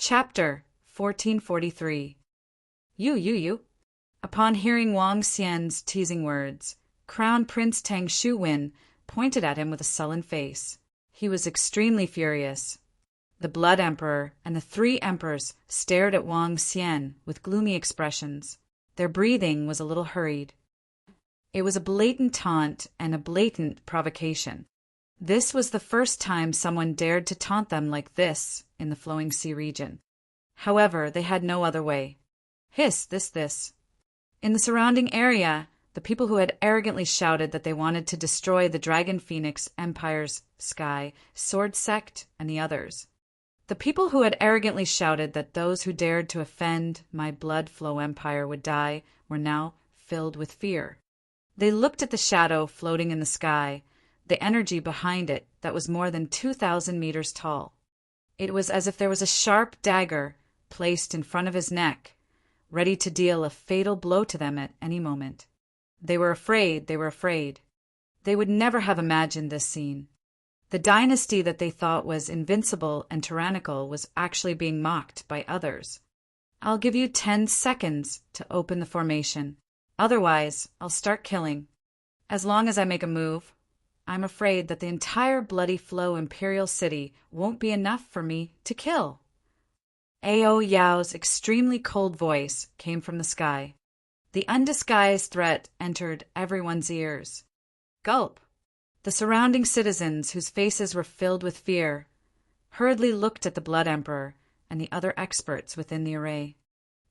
Chapter 1443. You. Upon hearing Wang Xian's teasing words, Crown Prince Tang Shuwen pointed at him with a sullen face. He was extremely furious. The Blood Emperor and the three emperors stared at Wang Xian with gloomy expressions. Their breathing was a little hurried. It was a blatant taunt and a blatant provocation. This was the first time someone dared to taunt them like this in the Flowing Sea region. However, they had no other way. Hiss, this. In the surrounding area, the people who had arrogantly shouted that they wanted to destroy the Dragon Phoenix Empire's sky, Sword Sect, and the others. The people who had arrogantly shouted that those who dared to offend my Blood Flow Empire would die were now filled with fear. They looked at the shadow floating in the sky, the energy behind it that was more than 2,000 meters tall. It was as if there was a sharp dagger placed in front of his neck, ready to deal a fatal blow to them at any moment. They were afraid. They would never have imagined this scene. The dynasty that they thought was invincible and tyrannical was actually being mocked by others. I'll give you 10 seconds to open the formation. Otherwise, I'll start killing. As long as I make a move, I'm afraid that the entire Bloody Flow Imperial City won't be enough for me to kill. Ao Yao's extremely cold voice came from the sky. The undisguised threat entered everyone's ears. Gulp! The surrounding citizens, whose faces were filled with fear, hurriedly looked at the Blood Emperor and the other experts within the array.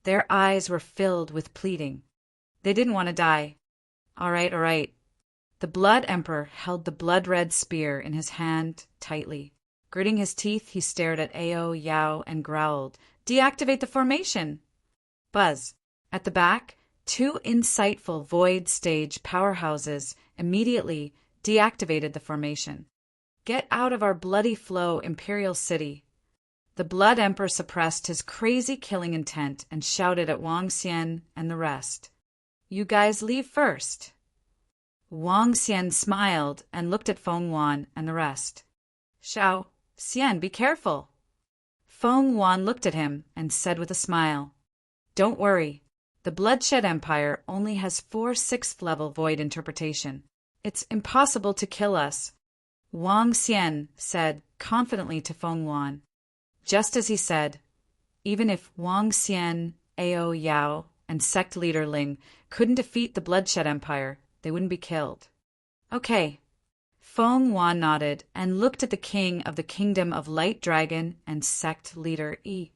Their eyes were filled with pleading. They didn't want to die. All right. The Blood Emperor held the blood-red spear in his hand tightly. Gritting his teeth, he stared at Ao Yao and growled, "Deactivate the formation!" Buzz. At the back, 2 insightful Void Stage powerhouses immediately deactivated the formation. Get out of our Bloody Flow Imperial City. The Blood Emperor suppressed his crazy killing intent and shouted at Wang Xian and the rest. You guys leave first. Wang Xian smiled and looked at Feng Wan and the rest. Xiao, Xian, be careful. Feng Wan looked at him and said with a smile, Don't worry. The Bloodshed Empire only has 4 6th-level Void interpretation. It's impossible to kill us, Wang Xian said confidently to Feng Wan. Just as he said, even if Wang Xian, Ao Yao, and sect leader Ling couldn't defeat the Bloodshed Empire, they wouldn't be killed. Okay. Feng Wan nodded and looked at the king of the Kingdom of Light Dragon and sect leader Yi.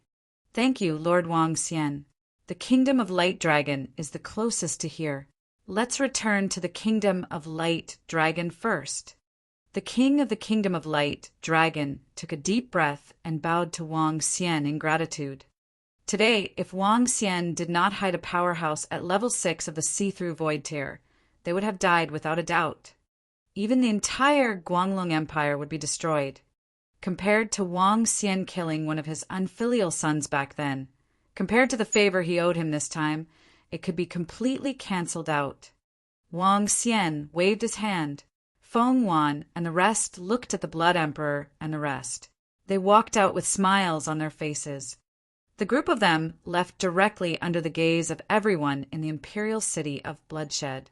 Thank you, Lord Wang Xian. The Kingdom of Light Dragon is the closest to here. Let's return to the Kingdom of Light Dragon first. The king of the Kingdom of Light Dragon took a deep breath and bowed to Wang Xian in gratitude. Today, if Wang Xian did not hide a powerhouse at level 6 of the see-through void tier, they would have died without a doubt. Even the entire Guanglong Empire would be destroyed. Compared to Wang Xian killing one of his unfilial sons back then, compared to the favor he owed him this time, it could be completely cancelled out. Wang Xian waved his hand. Feng Wan and the rest looked at the Blood Emperor and the rest. They walked out with smiles on their faces. The group of them left directly under the gaze of everyone in the Imperial City of Bloodshed.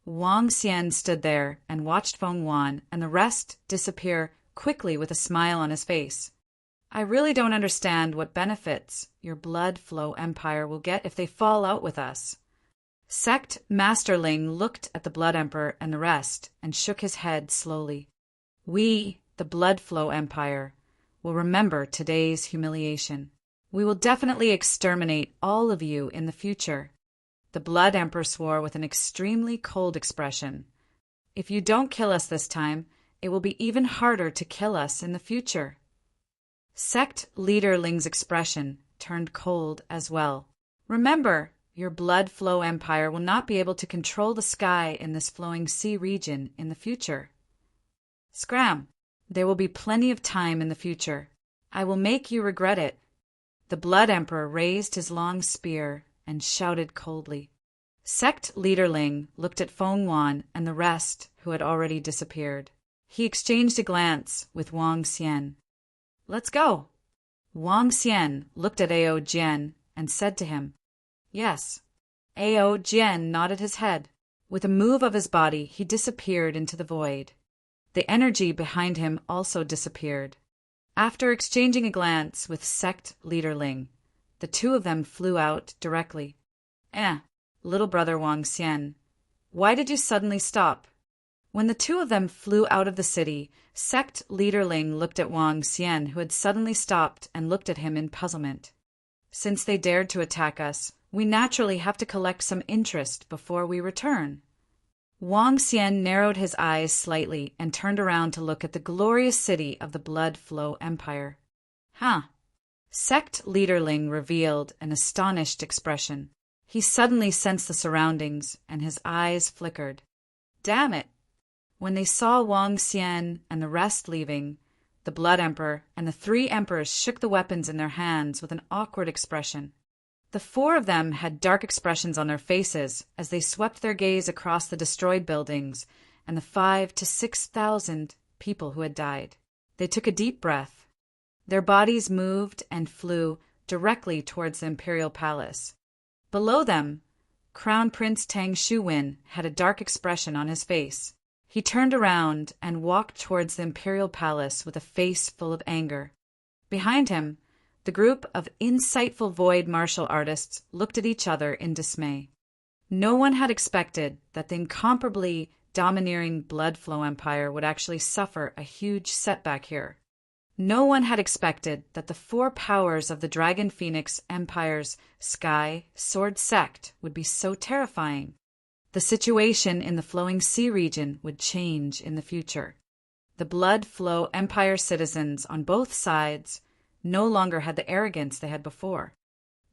Wang Xian stood there and watched Feng Wan and the rest disappear quickly with a smile on his face. I really don't understand what benefits your Blood Flow Empire will get if they fall out with us. Sect Master Ling looked at the Blood Emperor and the rest and shook his head slowly. We, the Blood Flow Empire, will remember today's humiliation. We will definitely exterminate all of you in the future. The Blood Emperor swore with an extremely cold expression. If you don't kill us this time, it will be even harder to kill us in the future. Sect leader Ling's expression turned cold as well. Remember, your Blood Flow Empire will not be able to control the sky in this Flowing Sea region in the future. Scram! There will be plenty of time in the future. I will make you regret it. The Blood Emperor raised his long spear and shouted coldly. Sect leader Ling looked at Feng Wan and the rest who had already disappeared. He exchanged a glance with Wang Xian. Let's go. Wang Xian looked at Ao Jian and said to him, "Yes." Ao Jian nodded his head. With a move of his body, he disappeared into the void. The energy behind him also disappeared. After exchanging a glance with sect leader Ling, the two of them flew out directly. Little brother Wang Xian, why did you suddenly stop?" When the two of them flew out of the city, sect leader Ling looked at Wang Xian, who had suddenly stopped, and looked at him in puzzlement. "Since they dared to attack us, we naturally have to collect some interest before we return." Wang Xian narrowed his eyes slightly and turned around to look at the glorious city of the Blood Flow Empire. Sect leader Ling revealed an astonished expression. He suddenly sensed the surroundings, and his eyes flickered. Damn it! When they saw Wang Xian and the rest leaving, the Blood Emperor and the three emperors shook the weapons in their hands with an awkward expression. The four of them had dark expressions on their faces as they swept their gaze across the destroyed buildings and the 5,000 to 6,000 people who had died. They took a deep breath. Their bodies moved and flew directly towards the imperial palace. Below them, Crown Prince Tang Shuwen had a dark expression on his face. He turned around and walked towards the imperial palace with a face full of anger. Behind him, the group of insightful void martial artists looked at each other in dismay. No one had expected that the incomparably domineering Blood Flow Empire would actually suffer a huge setback here. No one had expected that the four powers of the Dragon Phoenix Empire's Sky Sword Sect would be so terrifying. The situation in the Flowing Sea region would change in the future. The Blood Flow Empire citizens on both sides no longer had the arrogance they had before.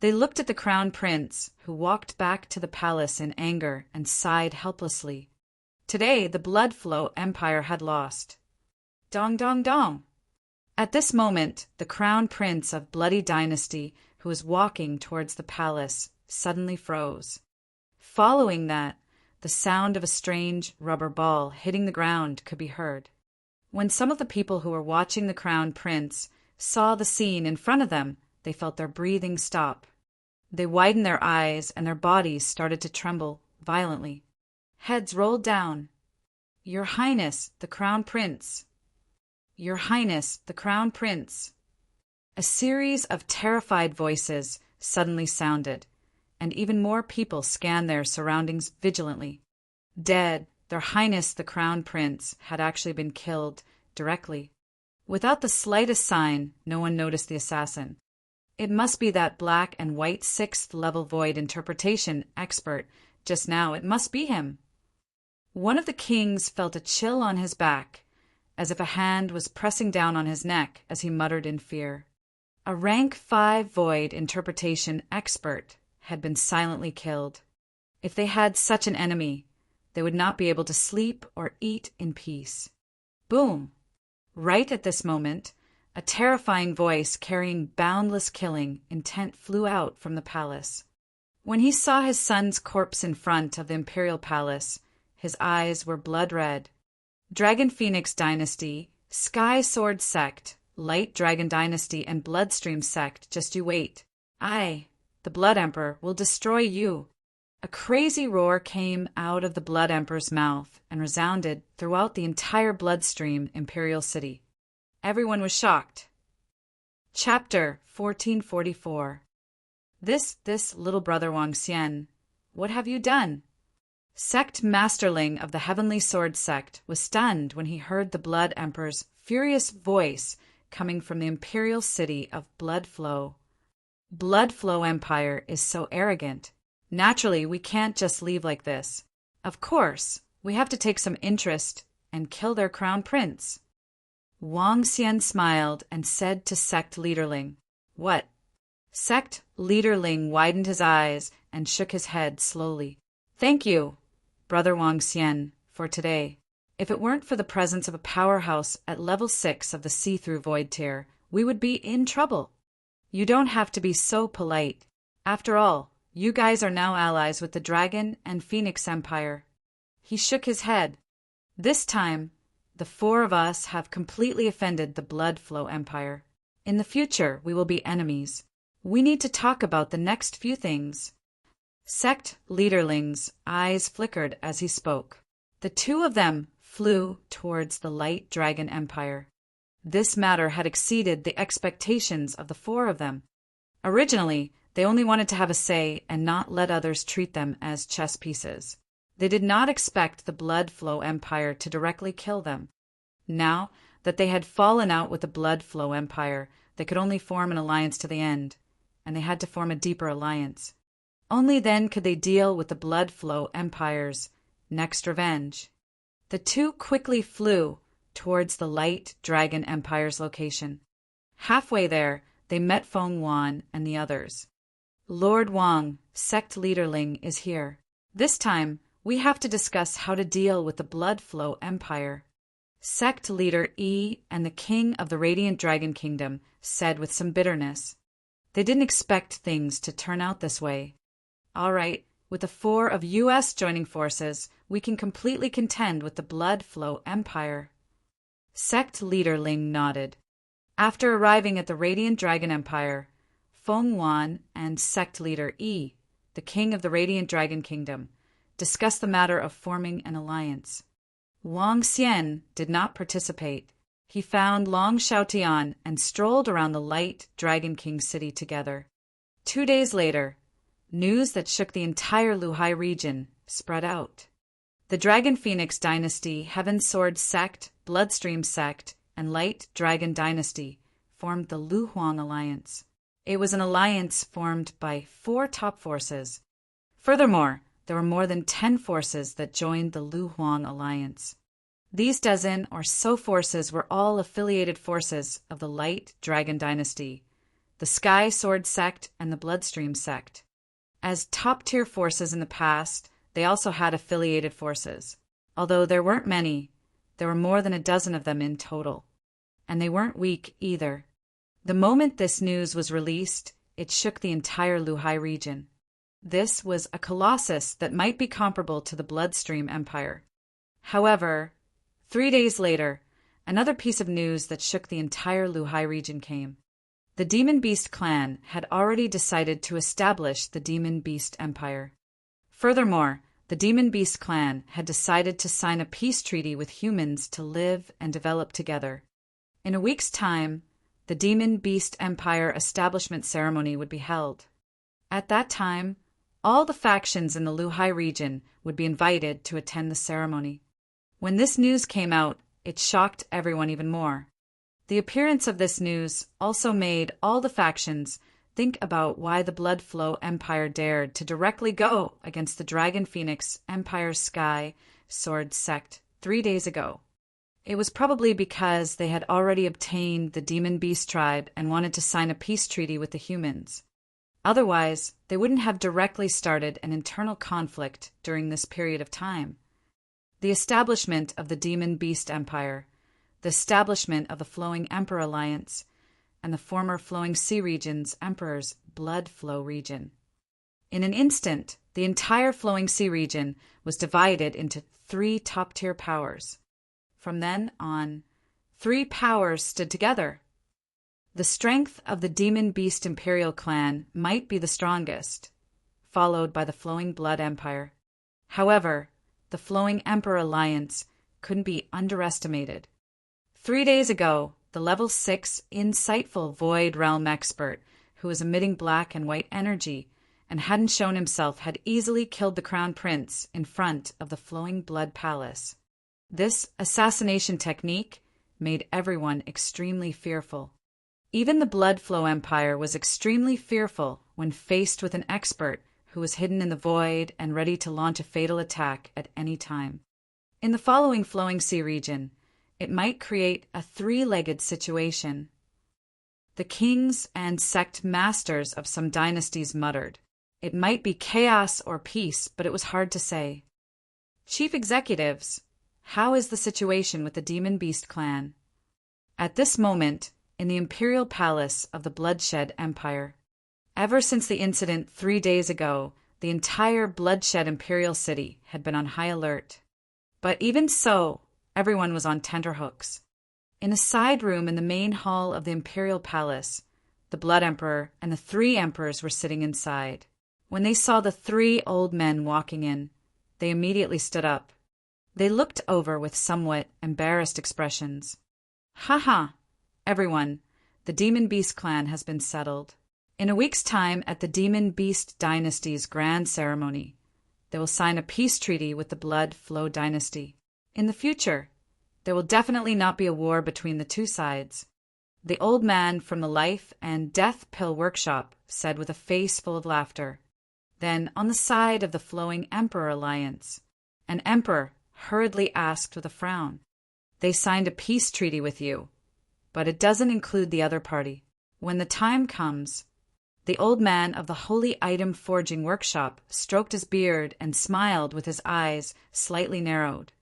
They looked at the Crown Prince, who walked back to the palace in anger and sighed helplessly. Today, the Blood Flow Empire had lost. Dong dong dong! At this moment, the Crown Prince of Bloody Dynasty, who was walking towards the palace, suddenly froze. Following that, the sound of a strange rubber ball hitting the ground could be heard. When some of the people who were watching the Crown Prince saw the scene in front of them, they felt their breathing stop. They widened their eyes and their bodies started to tremble violently. Heads rolled down. "Your Highness, the Crown Prince! Your Highness, the Crown Prince!" A series of terrified voices suddenly sounded, and even more people scanned their surroundings vigilantly. Dead, their Highness the Crown Prince had actually been killed directly. Without the slightest sign, no one noticed the assassin. It must be that black and white 6th level void interpretation expert just now. It must be him. One of the kings felt a chill on his back, as if a hand was pressing down on his neck as he muttered in fear. A rank 5 void interpretation expert had been silently killed. If they had such an enemy, they would not be able to sleep or eat in peace. Boom! Right at this moment, a terrifying voice carrying boundless killing intent flew out from the palace. When he saw his son's corpse in front of the imperial palace, his eyes were blood red. Dragon Phoenix Dynasty, Sky Sword Sect, Light Dragon Dynasty, and Bloodstream Sect, just you wait. I, the Blood Emperor, will destroy you. A crazy roar came out of the Blood Emperor's mouth and resounded throughout the entire Bloodstream Imperial City. Everyone was shocked. Chapter 1444. This little brother Wang Xian, what have you done? Sect Masterling of the Heavenly Sword Sect was stunned when he heard the Blood Emperor's furious voice coming from the imperial city of Blood Flow. Blood Flow Empire is so arrogant. Naturally, we can't just leave like this. Of course, we have to take some interest and kill their crown prince. Wang Xian smiled and said to Sect Leaderling, "What?" Sect Leaderling widened his eyes and shook his head slowly. "Thank you, Brother Wang Xian, for today. If it weren't for the presence of a powerhouse at level 6 of the see-through void tier, we would be in trouble. You don't have to be so polite. After all, you guys are now allies with the Dragon and Phoenix Empire." He shook his head. "This time, the 4 of us have completely offended the Blood Flow Empire. In the future, we will be enemies. We need to talk about the next few things. Sect leaderling's eyes flickered as he spoke. The two of them flew towards the Light Dragon Empire. This matter had exceeded the expectations of the four of them. Originally, they only wanted to have a say and not let others treat them as chess pieces. They did not expect the Blood Flow Empire to directly kill them. Now that they had fallen out with the Blood Flow Empire, they could only form an alliance to the end, and they had to form a deeper alliance. Only then could they deal with the Blood Flow Empire's next revenge. The two quickly flew towards the Light Dragon Empire's location. Halfway there, they met Feng Wan and the others. Lord Wang, sect leaderling, is here. This time, we have to discuss how to deal with the Blood Flow Empire. Sect leader Yi and the king of the Radiant Dragon Kingdom said with some bitterness. They didn't expect things to turn out this way. All right, with the four of U.S. joining forces, we can completely contend with the Blood Flow Empire. Sect leader Ling nodded. After arriving at the Radiant Dragon Empire, Feng Wan and sect leader Yi, the king of the Radiant Dragon Kingdom, discussed the matter of forming an alliance. Wang Xian did not participate. He found Long Xiaotian and strolled around the Light Dragon King city together. 2 days later, news that shook the entire Luhai region spread out. The Dragon Phoenix Dynasty, Heaven Sword Sect, Bloodstream Sect, and Light Dragon Dynasty formed the Lu Huang Alliance. It was an alliance formed by 4 top forces. Furthermore, there were more than 10 forces that joined the Lu Huang Alliance. These dozen or so forces were all affiliated forces of the Light Dragon Dynasty, the Sky Sword Sect, and the Bloodstream Sect. As top-tier forces in the past, they also had affiliated forces. Although there weren't many, there were more than a dozen of them in total. And they weren't weak either. The moment this news was released, it shook the entire Luhai region. This was a colossus that might be comparable to the Bloodstream Empire. However, 3 days later, another piece of news that shook the entire Luhai region came. The Demon Beast clan had already decided to establish the Demon Beast Empire. Furthermore, the Demon Beast clan had decided to sign a peace treaty with humans to live and develop together. In a week's time, the Demon Beast Empire establishment ceremony would be held. At that time, all the factions in the Luhai region would be invited to attend the ceremony. When this news came out, it shocked everyone even more. The appearance of this news also made all the factions think about why the Blood Flow Empire dared to directly go against the Dragon Phoenix Empire Sky Sword Sect 3 days ago. It was probably because they had already obtained the Demon Beast tribe and wanted to sign a peace treaty with the humans. Otherwise, they wouldn't have directly started an internal conflict during this period of time. The establishment of the Demon Beast Empire, the establishment of the Flowing Emperor Alliance, and the former Flowing Sea Region's Emperor's Blood Flow region. In an instant, the entire Flowing Sea region was divided into 3 top-tier powers. From then on, 3 powers stood together. The strength of the Demon Beast Imperial clan might be the strongest, followed by the Flowing Blood Empire. However, the Flowing Emperor Alliance couldn't be underestimated. 3 days ago, the level 6 insightful Void Realm expert, who was emitting black and white energy and hadn't shown himself, had easily killed the Crown Prince in front of the Flowing Blood Palace. This assassination technique made everyone extremely fearful. Even the Blood Flow Empire was extremely fearful when faced with an expert who was hidden in the void and ready to launch a fatal attack at any time. In the following Flowing Sea region, it might create a 3-legged situation. The kings and sect masters of some dynasties muttered. It might be chaos or peace, but it was hard to say. Chief executives, how is the situation with the Demon Beast clan? At this moment, in the Imperial Palace of the Bloodshed Empire. Ever since the incident 3 days ago, the entire Bloodshed Imperial City had been on high alert. But even so, everyone was on tenterhooks. In a side room in the main hall of the imperial palace, the Blood Emperor and the 3 emperors were sitting inside. When they saw the 3 old men walking in, they immediately stood up. They looked over with somewhat embarrassed expressions. "Ha ha, everyone, the Demon Beast clan has been settled. In a week's time at the Demon Beast dynasty's grand ceremony, they will sign a peace treaty with the Blood Flow dynasty. In the future, there will definitely not be a war between the 2 sides." The old man from the Life and Death Pill Workshop said with a face full of laughter. Then, on the side of the Flowing Emperor Alliance, an emperor hurriedly asked with a frown, "They signed a peace treaty with you, but it doesn't include the other party. When the time comes..." The old man of the Holy Item Forging Workshop stroked his beard and smiled with his eyes slightly narrowed.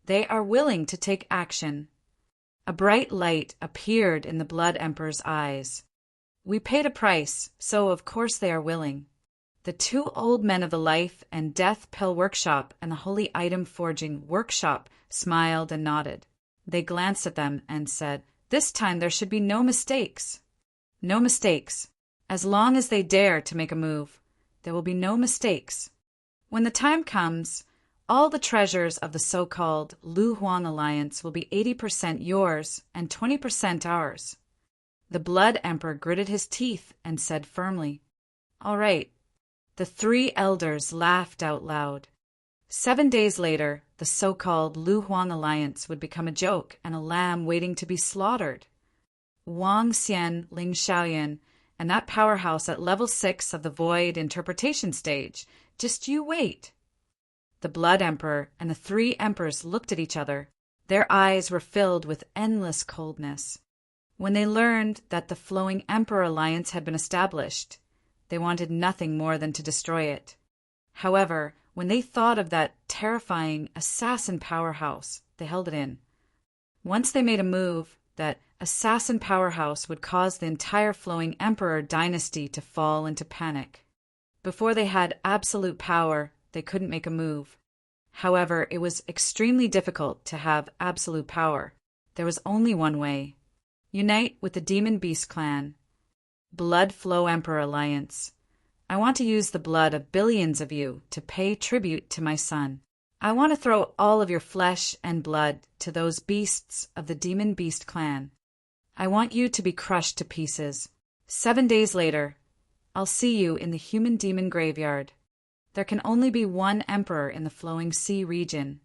"They are willing to take action." A bright light appeared in the Blood Emperor's eyes. "We paid a price, so of course they are willing." The 2 old men of the Life and Death Pill Workshop and the Holy Item Forging Workshop smiled and nodded. They glanced at them and said, "This time there should be no mistakes." "No mistakes. As long as they dare to make a move, there will be no mistakes. When the time comes, all the treasures of the so-called Lu Huang Alliance will be 80% yours and 20% ours." The Blood Emperor gritted his teeth and said firmly, "All right." The 3 elders laughed out loud. 7 days later, the so-called Lu Huang Alliance would become a joke and a lamb waiting to be slaughtered. Wang Xian, Ling Xiaoyan, and that powerhouse at level 6 of the Void interpretation stage. Just you wait. The Blood Emperor and the 3 emperors looked at each other. Their eyes were filled with endless coldness. When they learned that the Flowing Emperor Alliance had been established, they wanted nothing more than to destroy it. However, when they thought of that terrifying assassin powerhouse, they held it in. Once they made a move, that assassin powerhouse would cause the entire Flowing Emperor dynasty to fall into panic. Before they had absolute power, they couldn't make a move. However, it was extremely difficult to have absolute power. There was only one way. Unite with the Demon Beast clan. Blood Flow Emperor Alliance. I want to use the blood of billions of you to pay tribute to my son. I want to throw all of your flesh and blood to those beasts of the Demon Beast clan. I want you to be crushed to pieces. 7 days later, I'll see you in the Human Demon Graveyard. There can only be one emperor in the Flowing Sea region."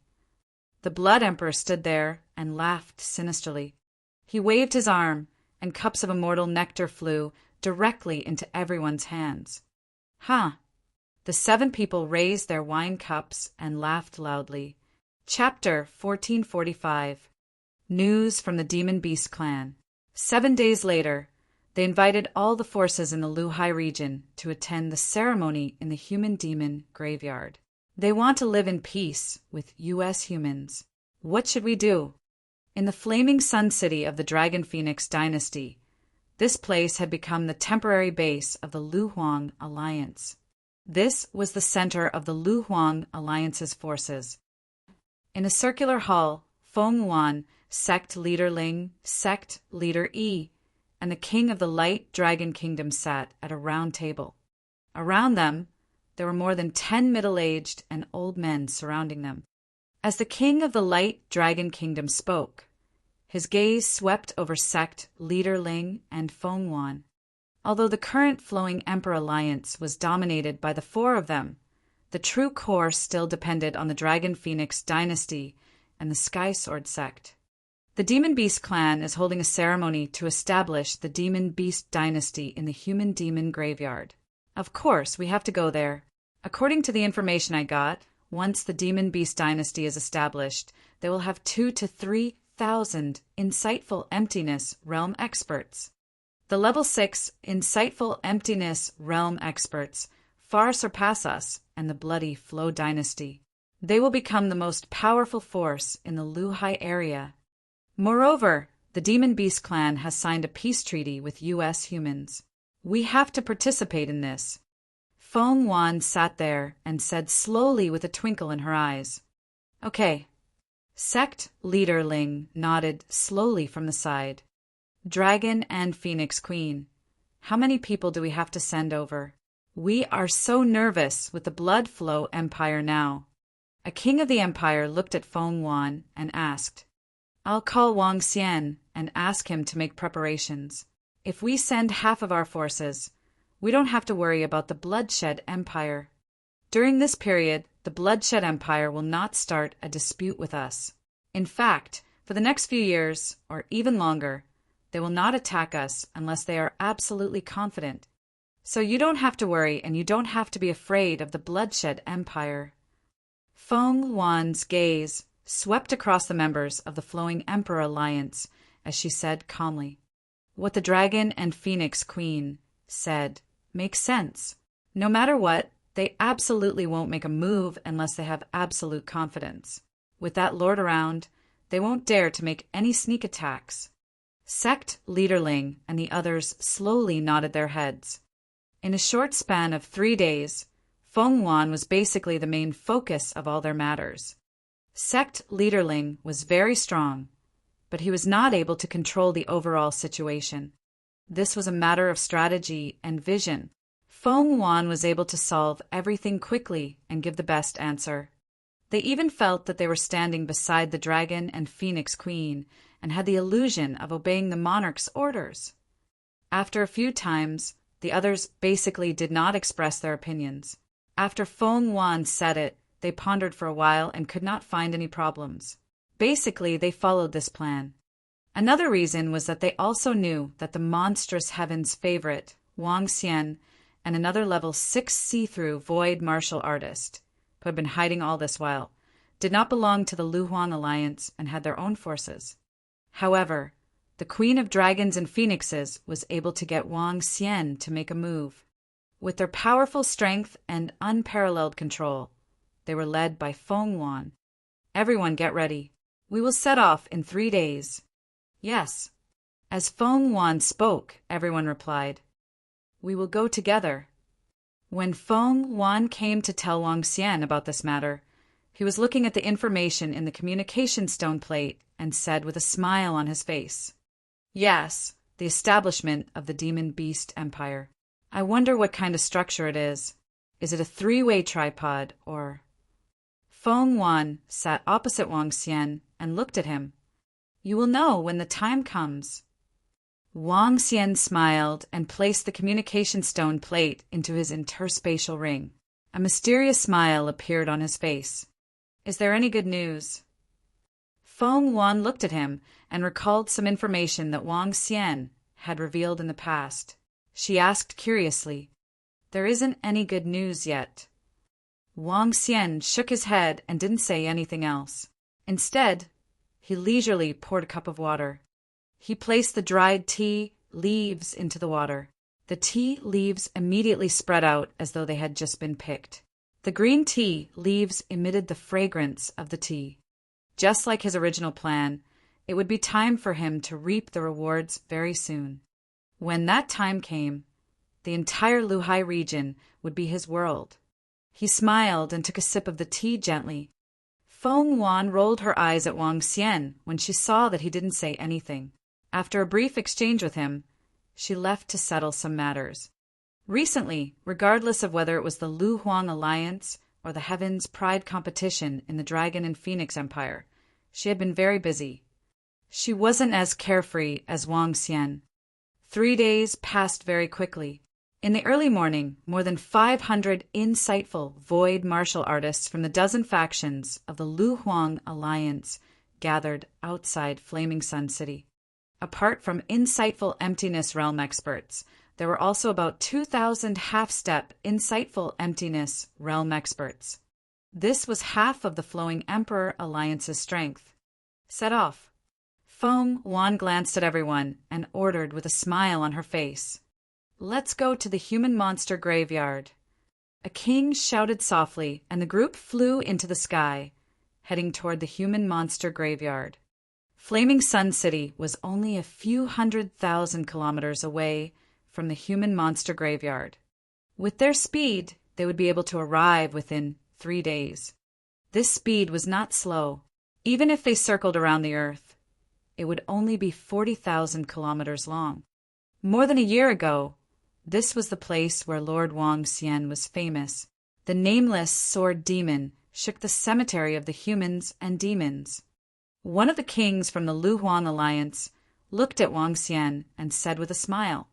The Blood Emperor stood there and laughed sinisterly. He waved his arm, and cups of immortal nectar flew directly into everyone's hands. "Huh." The 7 people raised their wine cups and laughed loudly. Chapter 1445. News from the Demon Beast clan. 7 days later, they invited all the forces in the Luhai region to attend the ceremony in the Human Demon Graveyard. They want to live in peace with U.S. humans. What should we do? In the flaming sun city of the Dragon Phoenix dynasty, this place had become the temporary base of the Lu Huang Alliance. This was the center of the Lu Huang Alliance's forces. In a circular hall, Feng Yuan, Sect Leader Ling, Sect Leader Yi, and the King of the Light Dragon Kingdom sat at a round table. Around them, there were more than 10 middle-aged and old men surrounding them. As the King of the Light Dragon Kingdom spoke, his gaze swept over Sect Leader Ling and Feng Yuan. Although the current Flowing Emperor Alliance was dominated by the 4 of them, the true core still depended on the Dragon Phoenix dynasty and the Sky Sword sect. The Demon Beast clan is holding a ceremony to establish the Demon Beast dynasty in the Human Demon Graveyard. Of course, we have to go there. According to the information I got, once the Demon Beast dynasty is established, they will have 2,000 to 3,000 insightful emptiness realm experts. The level 6 insightful emptiness realm experts far surpass us and the bloody Flow dynasty. They will become the most powerful force in the Luhai area. Moreover, the Demon Beast clan has signed a peace treaty with U.S. humans. We have to participate in this. Feng Yuan sat there and said slowly with a twinkle in her eyes, "Okay, Sect leader Ling nodded slowly from the side. Dragon and Phoenix Queen. How many people do we have to send over? We are so nervous with the Blood Flow Empire now. A king of the empire looked at Feng Wan and asked, I'll call Wang Xian and ask him to make preparations. If we send half of our forces, we don't have to worry about the Bloodshed Empire. During this period, the Bloodshed Empire will not start a dispute with us. In fact, for the next few years, or even longer, they will not attack us unless they are absolutely confident. So you don't have to worry and you don't have to be afraid of the Bloodshed Empire. Feng Wan's gaze swept across the members of the Flowing Emperor Alliance as she said calmly, What the Dragon and Phoenix Queen said makes sense. No matter what, they absolutely won't make a move unless they have absolute confidence. With that lord around, they won't dare to make any sneak attacks. Sect leader Ling and the others slowly nodded their heads. In a short span of 3 days, Feng Wan was basically the main focus of all their matters. Sect leader Ling was very strong, but he was not able to control the overall situation. This was a matter of strategy and vision. Feng Wan was able to solve everything quickly and give the best answer. They even felt that they were standing beside the Dragon and Phoenix Queen and had the illusion of obeying the monarch's orders. After a few times, the others basically did not express their opinions. After Feng Wan said it, they pondered for a while and could not find any problems. Basically, they followed this plan. Another reason was that they also knew that the monstrous heavens favorite, Wang Xian, and another level 6 see-through void martial artist, who had been hiding all this while, did not belong to the Lu Huang Alliance and had their own forces. However, the Queen of Dragons and Phoenixes was able to get Wang Xian to make a move. With their powerful strength and unparalleled control, they were led by Feng Wan. Everyone get ready. We will set off in 3 days. Yes. As Feng Wan spoke, everyone replied, We will go together. When Feng Wan came to tell Wang Xian about this matter, he was looking at the information in the communication stone plate and said with a smile on his face, Yes, the establishment of the Demon Beast Empire. I wonder what kind of structure it is. Is it a 3-way tripod or... Feng Wan sat opposite Wang Xian and looked at him. You will know when the time comes. Wang Xian smiled and placed the communication stone plate into his interspatial ring. A mysterious smile appeared on his face. Is there any good news? Feng Wan looked at him and recalled some information that Wang Xian had revealed in the past. She asked curiously, There isn't any good news yet. Wang Xian shook his head and didn't say anything else. Instead, he leisurely poured a cup of water. He placed the dried tea leaves into the water. The tea leaves immediately spread out as though they had just been picked. The green tea leaves emitted the fragrance of the tea. Just like his original plan, it would be time for him to reap the rewards very soon. When that time came, the entire Luhai region would be his world. He smiled and took a sip of the tea gently. Feng Wan rolled her eyes at Wang Xian when she saw that he didn't say anything. After a brief exchange with him, she left to settle some matters. Recently, regardless of whether it was the Lu Huang Alliance or the Heavens Pride competition in the Dragon and Phoenix Empire, she had been very busy. She wasn't as carefree as Wang Xian. 3 days passed very quickly. In the early morning, more than 500 insightful void martial artists from the dozen factions of the Lu Huang Alliance gathered outside Flaming Sun City. Apart from insightful emptiness realm experts, there were also about 2,000 half-step insightful emptiness realm experts. This was half of the Flowing Emperor Alliance's strength. Set off. Feng Wan glanced at everyone and ordered with a smile on her face, Let's go to the human-monster graveyard. A king shouted softly, and the group flew into the sky, heading toward the human-monster graveyard. Flaming Sun City was only a few 100,000 kilometers away from the human-monster graveyard. With their speed, they would be able to arrive within 3 days. This speed was not slow. Even if they circled around the Earth, it would only be 40,000 kilometers long. More than a year ago, this was the place where Lord Wang Xian was famous. The nameless sword demon shook the cemetery of the humans and demons. One of the kings from the Luhuan alliance looked at Wang Xian and said with a smile,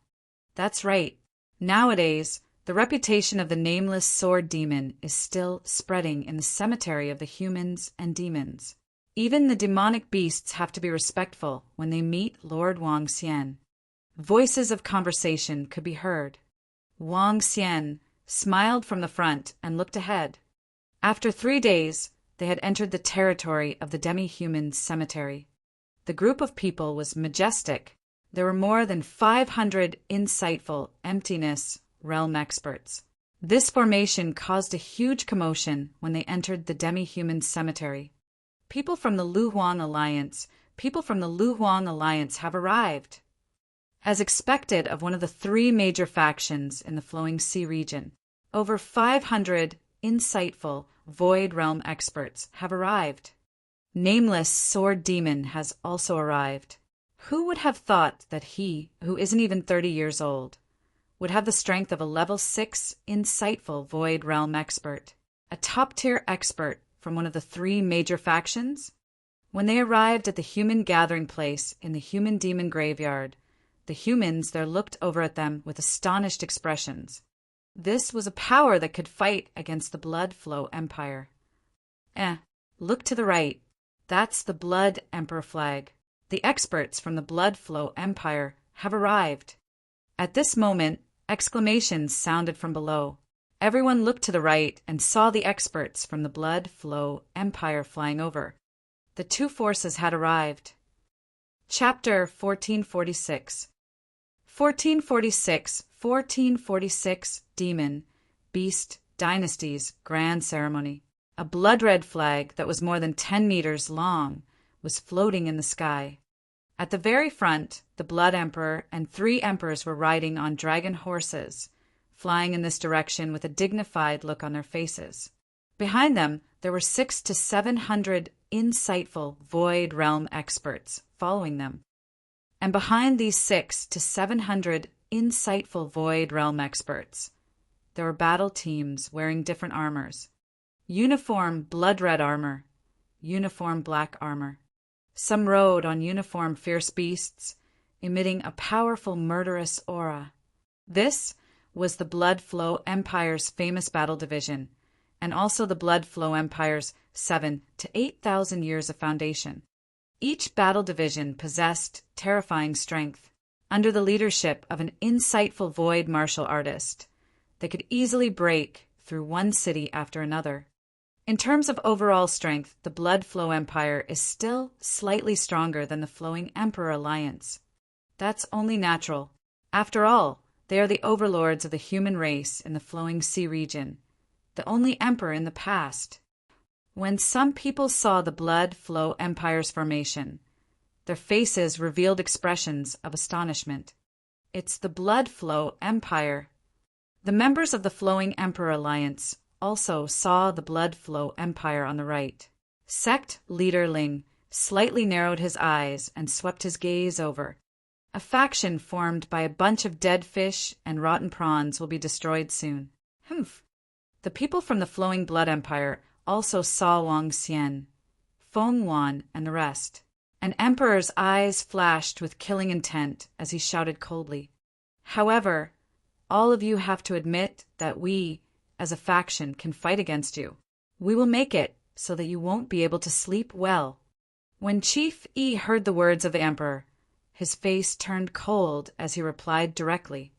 "That's right. Nowadays, the reputation of the nameless sword demon is still spreading in the cemetery of the humans and demons. Even the demonic beasts have to be respectful when they meet Lord Wang Xian." Voices of conversation could be heard. Wang Xian smiled from the front and looked ahead. After 3 days, they had entered the territory of the demi-human cemetery. The group of people was majestic. There were more than 500 insightful emptiness realm experts. This formation caused a huge commotion when they entered the demi-human cemetery. People from the Luhuan Alliance have arrived. As expected of one of the 3 major factions in the Flowing Sea region, over 500 insightful Void Realm experts have arrived. Nameless Sword Demon has also arrived. Who would have thought that he, who isn't even 30 years old, would have the strength of a level 6 insightful Void Realm expert, a top-tier expert from one of the 3 major factions? When they arrived at the human gathering place in the human-demon graveyard, the humans there looked over at them with astonished expressions. This was a power that could fight against the Blood Flow Empire. Look to the right. That's the Blood Emperor flag. The experts from the Blood Flow Empire have arrived. At this moment, exclamations sounded from below. Everyone looked to the right and saw the experts from the Blood Flow Empire flying over. The 2 forces had arrived. Chapter 1446. 1446 Demon, Beast, Dynasties, Grand Ceremony. A blood-red flag that was more than 10 meters long was floating in the sky. At the very front, the Blood Emperor and 3 emperors were riding on dragon horses, flying in this direction with a dignified look on their faces. Behind them, there were 600 to 700 insightful Void Realm experts following them. And behind these 600 to 700 insightful Void Realm experts, there were battle teams wearing different armors. Uniform blood-red armor, uniform black armor. Some rode on uniform fierce beasts, emitting a powerful murderous aura. This was the Blood Flow Empire's famous battle division, and also the Blood Flow Empire's 7,000 to 8,000 years of foundation. Each battle division possessed terrifying strength. Under the leadership of an insightful void martial artist, they could easily break through one city after another. In terms of overall strength, the Blood Flow Empire is still slightly stronger than the Flowing Emperor Alliance. That's only natural. After all, they are the overlords of the human race in the Flowing Sea region, the only emperor in the past. When some people saw the Blood Flow Empire's formation, their faces revealed expressions of astonishment. It's the Blood Flow Empire. The members of the Flowing Emperor Alliance also saw the Blood Flow Empire on the right. Sect leader Ling slightly narrowed his eyes and swept his gaze over. A faction formed by a bunch of dead fish and rotten prawns will be destroyed soon. The people from the Flowing Blood Empire also saw Wang Xian, Feng Wan, and the rest. An emperor's eyes flashed with killing intent as he shouted coldly, "However, all of you have to admit that we, as a faction, can fight against you. We will make it so that you won't be able to sleep well." When Chief Yi heard the words of the emperor, his face turned cold as he replied directly,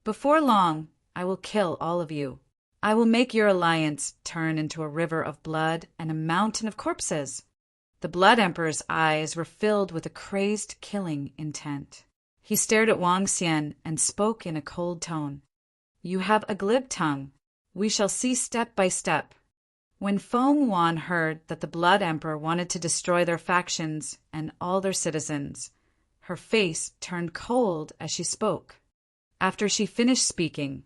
"Before long, I will kill all of you. I will make your alliance turn into a river of blood and a mountain of corpses." The Blood Emperor's eyes were filled with a crazed killing intent. He stared at Wang Xian and spoke in a cold tone. "You have a glib tongue. We shall see step by step." When Feng Wan heard that the Blood Emperor wanted to destroy their factions and all their citizens, her face turned cold as she spoke. After she finished speaking,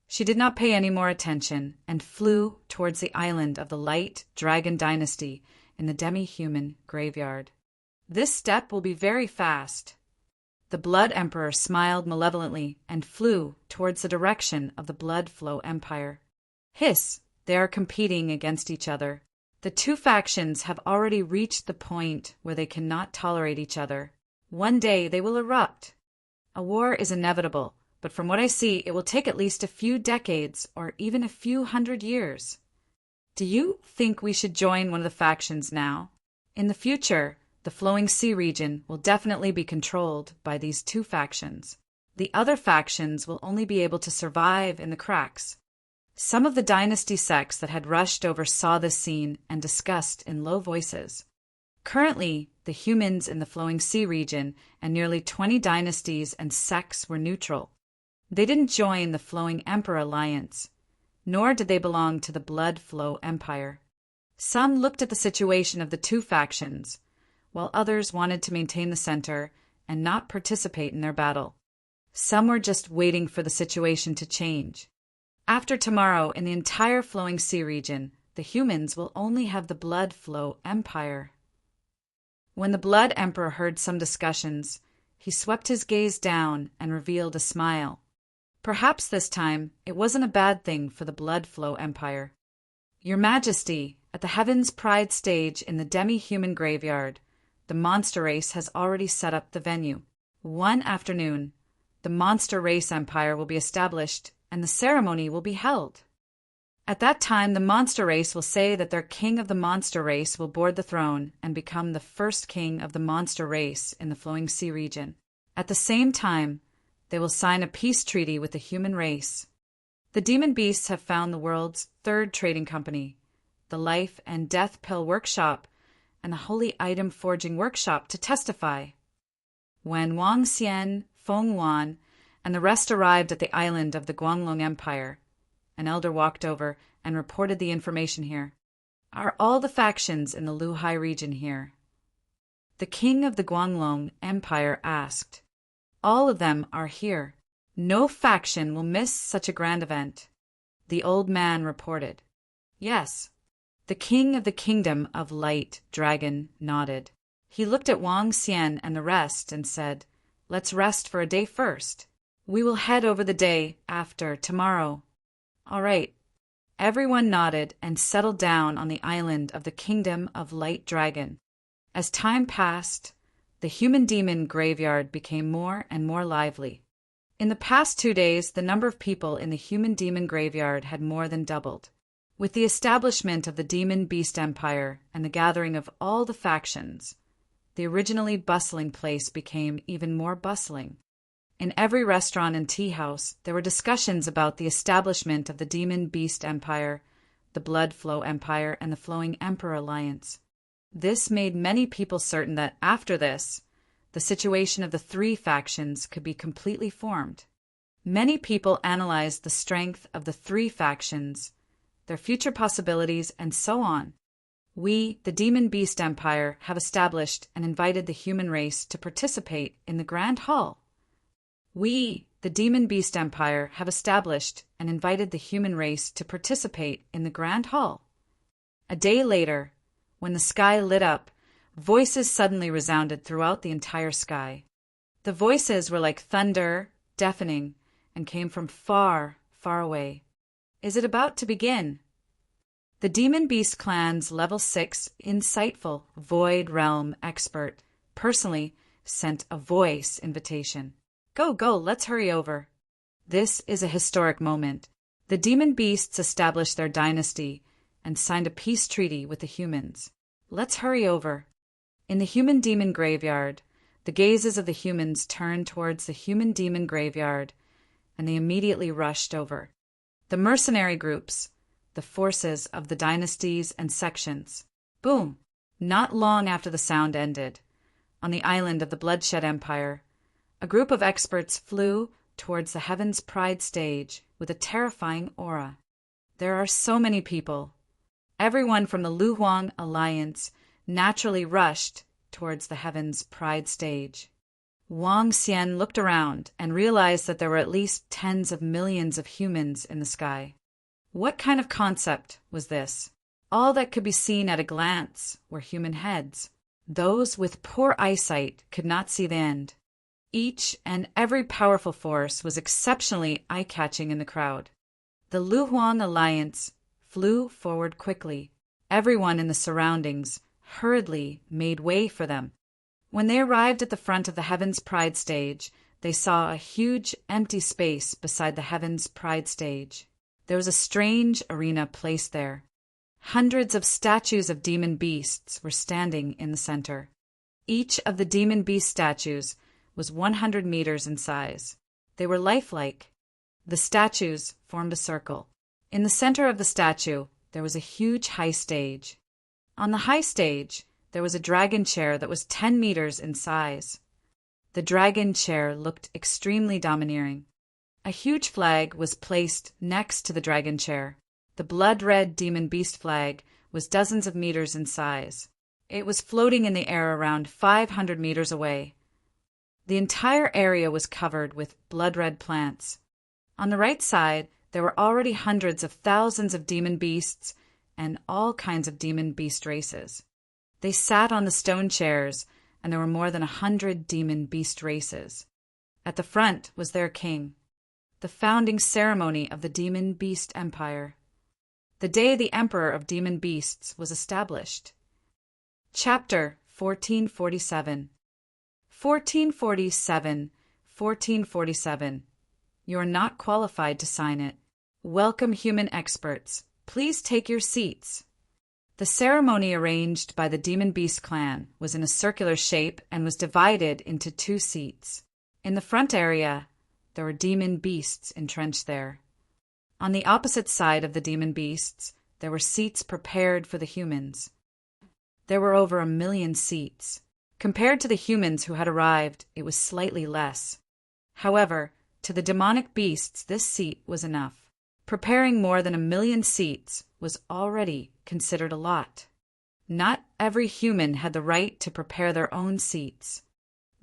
she did not pay any more attention and flew towards the island of the Light Dragon Dynasty in the demi-human graveyard. This step will be very fast. The Blood Emperor smiled malevolently and flew towards the direction of the Blood Flow Empire. Hiss! They are competing against each other. The two factions have already reached the point where they cannot tolerate each other. One day they will erupt. A war is inevitable, but from what I see, it will take at least a few decades or even a few hundred years. Do you think we should join one of the factions now? In the future, the Flowing Sea region will definitely be controlled by these two factions. The other factions will only be able to survive in the cracks. Some of the dynasty sects that had rushed over saw this scene and discussed in low voices. Currently, the humans in the Flowing Sea region and nearly 20 dynasties and sects were neutral. They didn't join the Flowing Emperor Alliance, nor did they belong to the Blood Flow Empire. Some looked at the situation of the two factions, while others wanted to maintain the center and not participate in their battle. Some were just waiting for the situation to change. After tomorrow, in the entire Flowing Sea region, the humans will only have the Blood Flow Empire. When the Blood Emperor heard some discussions, he swept his gaze down and revealed a smile. Perhaps this time it wasn't a bad thing for the Blood Flow Empire. Your Majesty, at the Heaven's Pride stage in the demi-human graveyard, the monster race has already set up the venue. One afternoon, the Monster Race Empire will be established and the ceremony will be held. At that time, the monster race will say that their king of the monster race will board the throne and become the first king of the monster race in the Flowing Sea region. At the same time, they will sign a peace treaty with the human race. The demon beasts have found the world's third trading company, the Life and Death Pill Workshop, and the Holy Item Forging Workshop to testify. When Wang Xian, Feng Wan, and the rest arrived at the island of the Guanglong Empire, an elder walked over and reported the information here. Are all the factions in the Luhai region here? The king of the Guanglong Empire asked. All of them are here. No faction will miss such a grand event. The old man reported. Yes. The king of the kingdom of Light Dragon nodded. He looked at Wang Xian and the rest and said, Let's rest for a day first. We will head over the day after tomorrow. All right. Everyone nodded and settled down on the island of the kingdom of Light Dragon. As time passed, the human-demon graveyard became more and more lively. In the past 2 days, the number of people in the human-demon graveyard had more than doubled. With the establishment of the Demon Beast Empire and the gathering of all the factions, the originally bustling place became even more bustling. In every restaurant and tea house, there were discussions about the establishment of the Demon Beast Empire, the Blood Flow Empire, and the Flowing Emperor Alliance. This made many people certain that, after this, the situation of the three factions could be completely formed. Many people analyzed the strength of the three factions, their future possibilities, and so on. We, the Demon Beast Empire, have established and invited the human race to participate in the Grand Hall. We, the Demon Beast Empire, have established and invited the human race to participate in the Grand Hall. A day later, when the sky lit up, voices suddenly resounded throughout the entire sky. The voices were like thunder, deafening, and came from far, far away. Is it about to begin? The Demon Beast Clan's Level 6 insightful Void Realm expert personally sent a voice invitation. Go, let's hurry over. This is a historic moment. The demon beasts established their dynasty and signed a peace treaty with the humans. Let's hurry over. In the human-demon graveyard, the gazes of the humans turned towards the human-demon graveyard, and they immediately rushed over. The mercenary groups, the forces of the dynasties and sections. Boom! Not long after the sound ended, on the island of the Bloodshed Empire, a group of experts flew towards the Heaven's Pride stage with a terrifying aura. There are so many people. Everyone from the Luhuang Alliance naturally rushed towards the Heaven's Pride stage. Wang Xian looked around and realized that there were at least tens of millions of humans in the sky. What kind of concept was this? All that could be seen at a glance were human heads. Those with poor eyesight could not see the end. Each and every powerful force was exceptionally eye-catching in the crowd. The Luhuang alliance flew forward quickly. Everyone in the surroundings hurriedly made way for them. When they arrived at the front of the Heaven's Pride stage, they saw a huge empty space beside the Heaven's Pride stage. There was a strange arena placed there. Hundreds of statues of demon beasts were standing in the center. Each of the demon beast statues was 100 meters in size. They were lifelike. The statues formed a circle. In the center of the statue, there was a huge high stage. On the high stage, there was a dragon chair that was 10 meters in size. The dragon chair looked extremely domineering. A huge flag was placed next to the dragon chair. The blood-red demon beast flag was dozens of meters in size. It was floating in the air around 500 meters away. The entire area was covered with blood-red plants. On the right side, there were already hundreds of thousands of demon beasts and all kinds of demon beast races. They sat on the stone chairs, and there were more than 100 demon beast races. At the front was their king, the founding ceremony of the demon beast empire. The day the emperor of demon beasts was established. Chapter 1447. 1447. You are not qualified to sign it. Welcome, human experts. Please take your seats. The ceremony arranged by the Demon Beast clan was in a circular shape and was divided into 2 seats. In the front area, there were demon beasts entrenched there. On the opposite side of the demon beasts, there were seats prepared for the humans. There were over 1 million seats. Compared to the humans who had arrived, it was slightly less. However, to the demonic beasts, this seat was enough. Preparing more than 1 million seats was already considered a lot. Not every human had the right to prepare their own seats.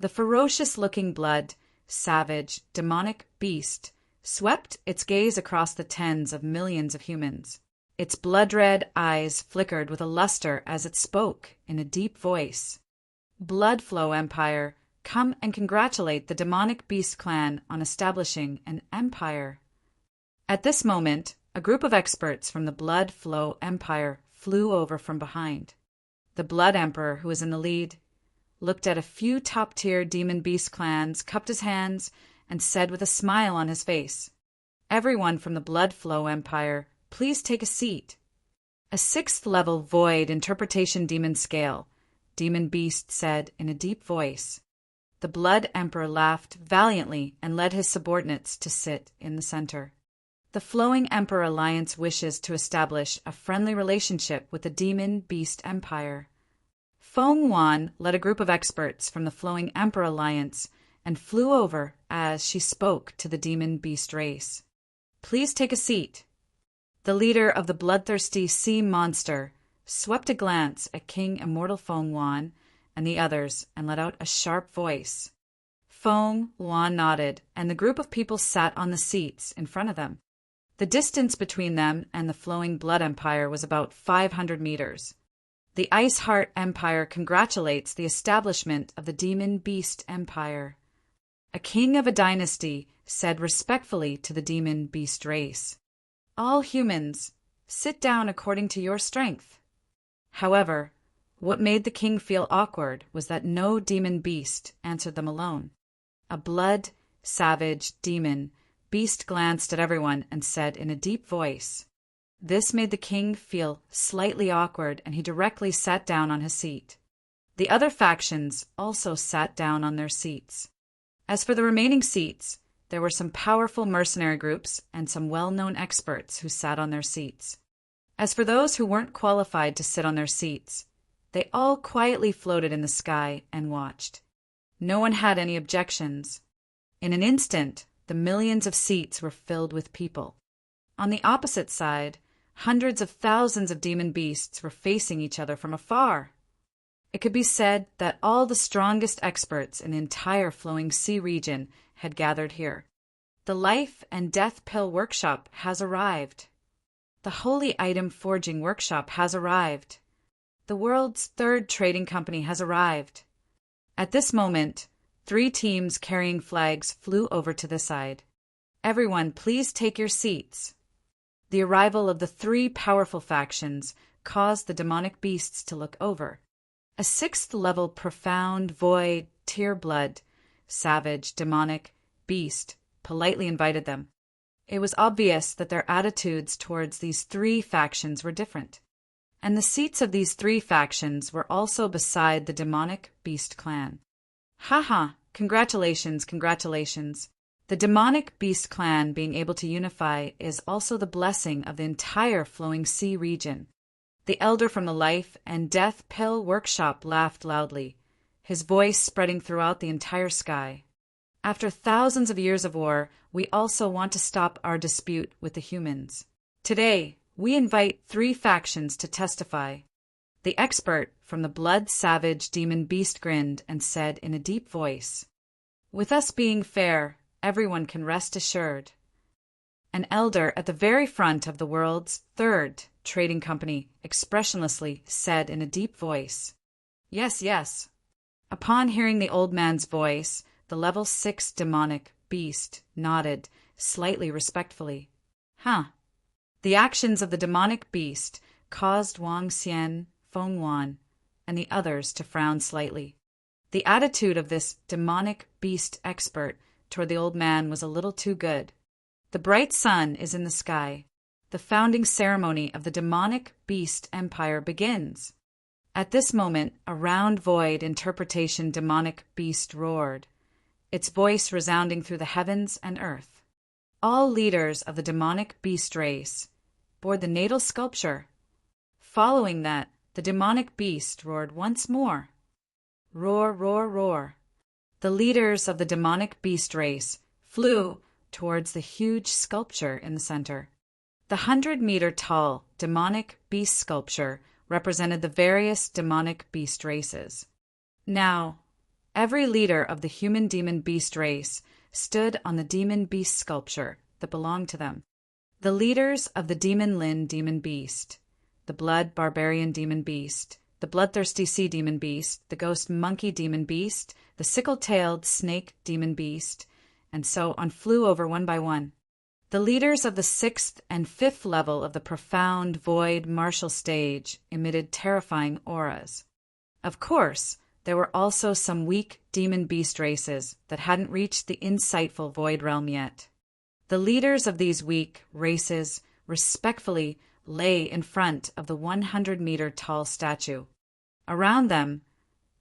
The ferocious-looking blood, savage, demonic beast swept its gaze across the tens of millions of humans. Its blood-red eyes flickered with a luster as it spoke in a deep voice. Bloodflow Empire, come and congratulate the demonic beast clan on establishing an empire. At this moment, a group of experts from the Bloodflow Empire flew over from behind. The Blood Emperor, who was in the lead, looked at a few top-tier demon beast clans, cupped his hands, and said with a smile on his face, "Everyone from the Bloodflow Empire, please take a seat." A 6th-level void interpretation demon scale, Demon Beast said in a deep voice. The Blood Emperor laughed valiantly and led his subordinates to sit in the center. The Flowing Emperor Alliance wishes to establish a friendly relationship with the Demon Beast Empire. Feng Wan led a group of experts from the Flowing Emperor Alliance and flew over as she spoke to the Demon Beast race. "Please take a seat." The leader of the bloodthirsty sea monster swept a glance at King Immortal Feng Wan and the others and let out a sharp voice. Feng Wan nodded, and the group of people sat on the seats in front of them. The distance between them and the Flowing Blood Empire was about 500 meters. The Ice Heart Empire congratulates the establishment of the Demon Beast Empire. A king of a dynasty said respectfully to the Demon Beast race, "All humans, sit down according to your strength." However, what made the king feel awkward was that no demon beast answered them alone. A blood, savage demon beast glanced at everyone and said in a deep voice. This made the king feel slightly awkward, and he directly sat down on his seat. The other factions also sat down on their seats. As for the remaining seats, there were some powerful mercenary groups and some well-known experts who sat on their seats. As for those who weren't qualified to sit on their seats, they all quietly floated in the sky and watched. No one had any objections. In an instant, the millions of seats were filled with people. On the opposite side, hundreds of thousands of demon beasts were facing each other from afar. It could be said that all the strongest experts in the entire Flowing Sea region had gathered here. The Life and Death Pill Workshop has arrived. The holy item forging workshop has arrived. The world's third trading company has arrived. At this moment, 3 teams carrying flags flew over to the side. Everyone, please take your seats. The arrival of the 3 powerful factions caused the demonic beasts to look over. A 6th-level profound, void, tear-blood, savage, demonic beast politely invited them. It was obvious that their attitudes towards these 3 factions were different, and the seats of these 3 factions were also beside the demonic beast clan. Haha, congratulations, congratulations. The demonic beast clan being able to unify is also the blessing of the entire Flowing Sea region. The elder from the Life and Death Pill workshop laughed loudly, his voice spreading throughout the entire sky. After thousands of years of war, we also want to stop our dispute with the humans. Today, we invite 3 factions to testify. The expert from the Blood Savage Demon Beast grinned and said in a deep voice, "With us being fair, everyone can rest assured." An elder at the very front of the world's third trading company expressionlessly said in a deep voice, "Yes, yes." Upon hearing the old man's voice, the level 6 demonic beast nodded, slightly respectfully. Huh. The actions of the demonic beast caused Wang Xian, Feng Wan, and the others to frown slightly. The attitude of this demonic beast expert toward the old man was a little too good. The bright sun is in the sky. The founding ceremony of the demonic beast empire begins. At this moment, a round void interpretation demonic beast roared, its voice resounding through the heavens and earth. All leaders of the demonic beast race board the natal sculpture. Following that, the demonic beast roared once more. Roar, roar, roar. The leaders of the demonic beast race flew towards the huge sculpture in the center. The 100-meter-tall demonic beast sculpture represented the various demonic beast races. Now, every leader of the human demon beast race stood on the demon beast sculpture that belonged to them. The leaders of the demon Lin demon beast, the blood barbarian demon beast, the bloodthirsty sea demon beast, the ghost monkey demon beast, the sickle-tailed snake demon beast, and so on flew over one by one. The leaders of the 6th and 5th level of the profound void martial stage emitted terrifying auras. Of course, there were also some weak demon beast races that hadn't reached the insightful void realm yet. The leaders of these weak races respectfully lay in front of the 100-meter-tall statue. Around them,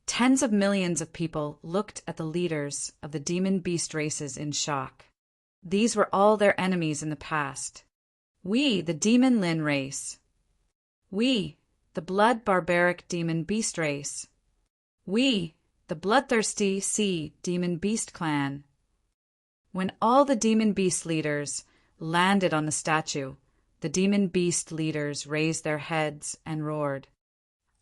tens of millions of people looked at the leaders of the demon beast races in shock. These were all their enemies in the past. We, the demon Lin race. We, the blood barbaric demon beast race. We, the bloodthirsty sea demon beast clan. When all the demon beast leaders landed on the statue, the demon beast leaders raised their heads and roared.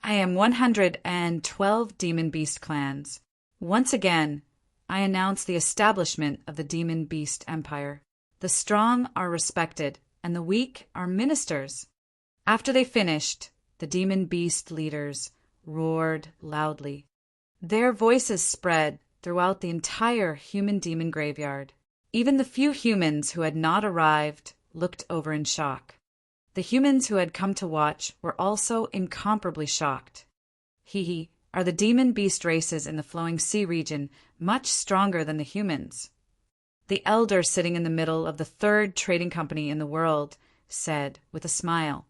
I am 112 demon beast clans. Once again, I announce the establishment of the demon beast empire. The strong are respected, and the weak are ministers. After they finished, the demon beast leaders roared loudly. Their voices spread throughout the entire human-demon graveyard. Even the few humans who had not arrived looked over in shock. The humans who had come to watch were also incomparably shocked. Hee, are the demon beast races in the Flowing Sea region much stronger than the humans? The elder sitting in the middle of the third trading company in the world said with a smile,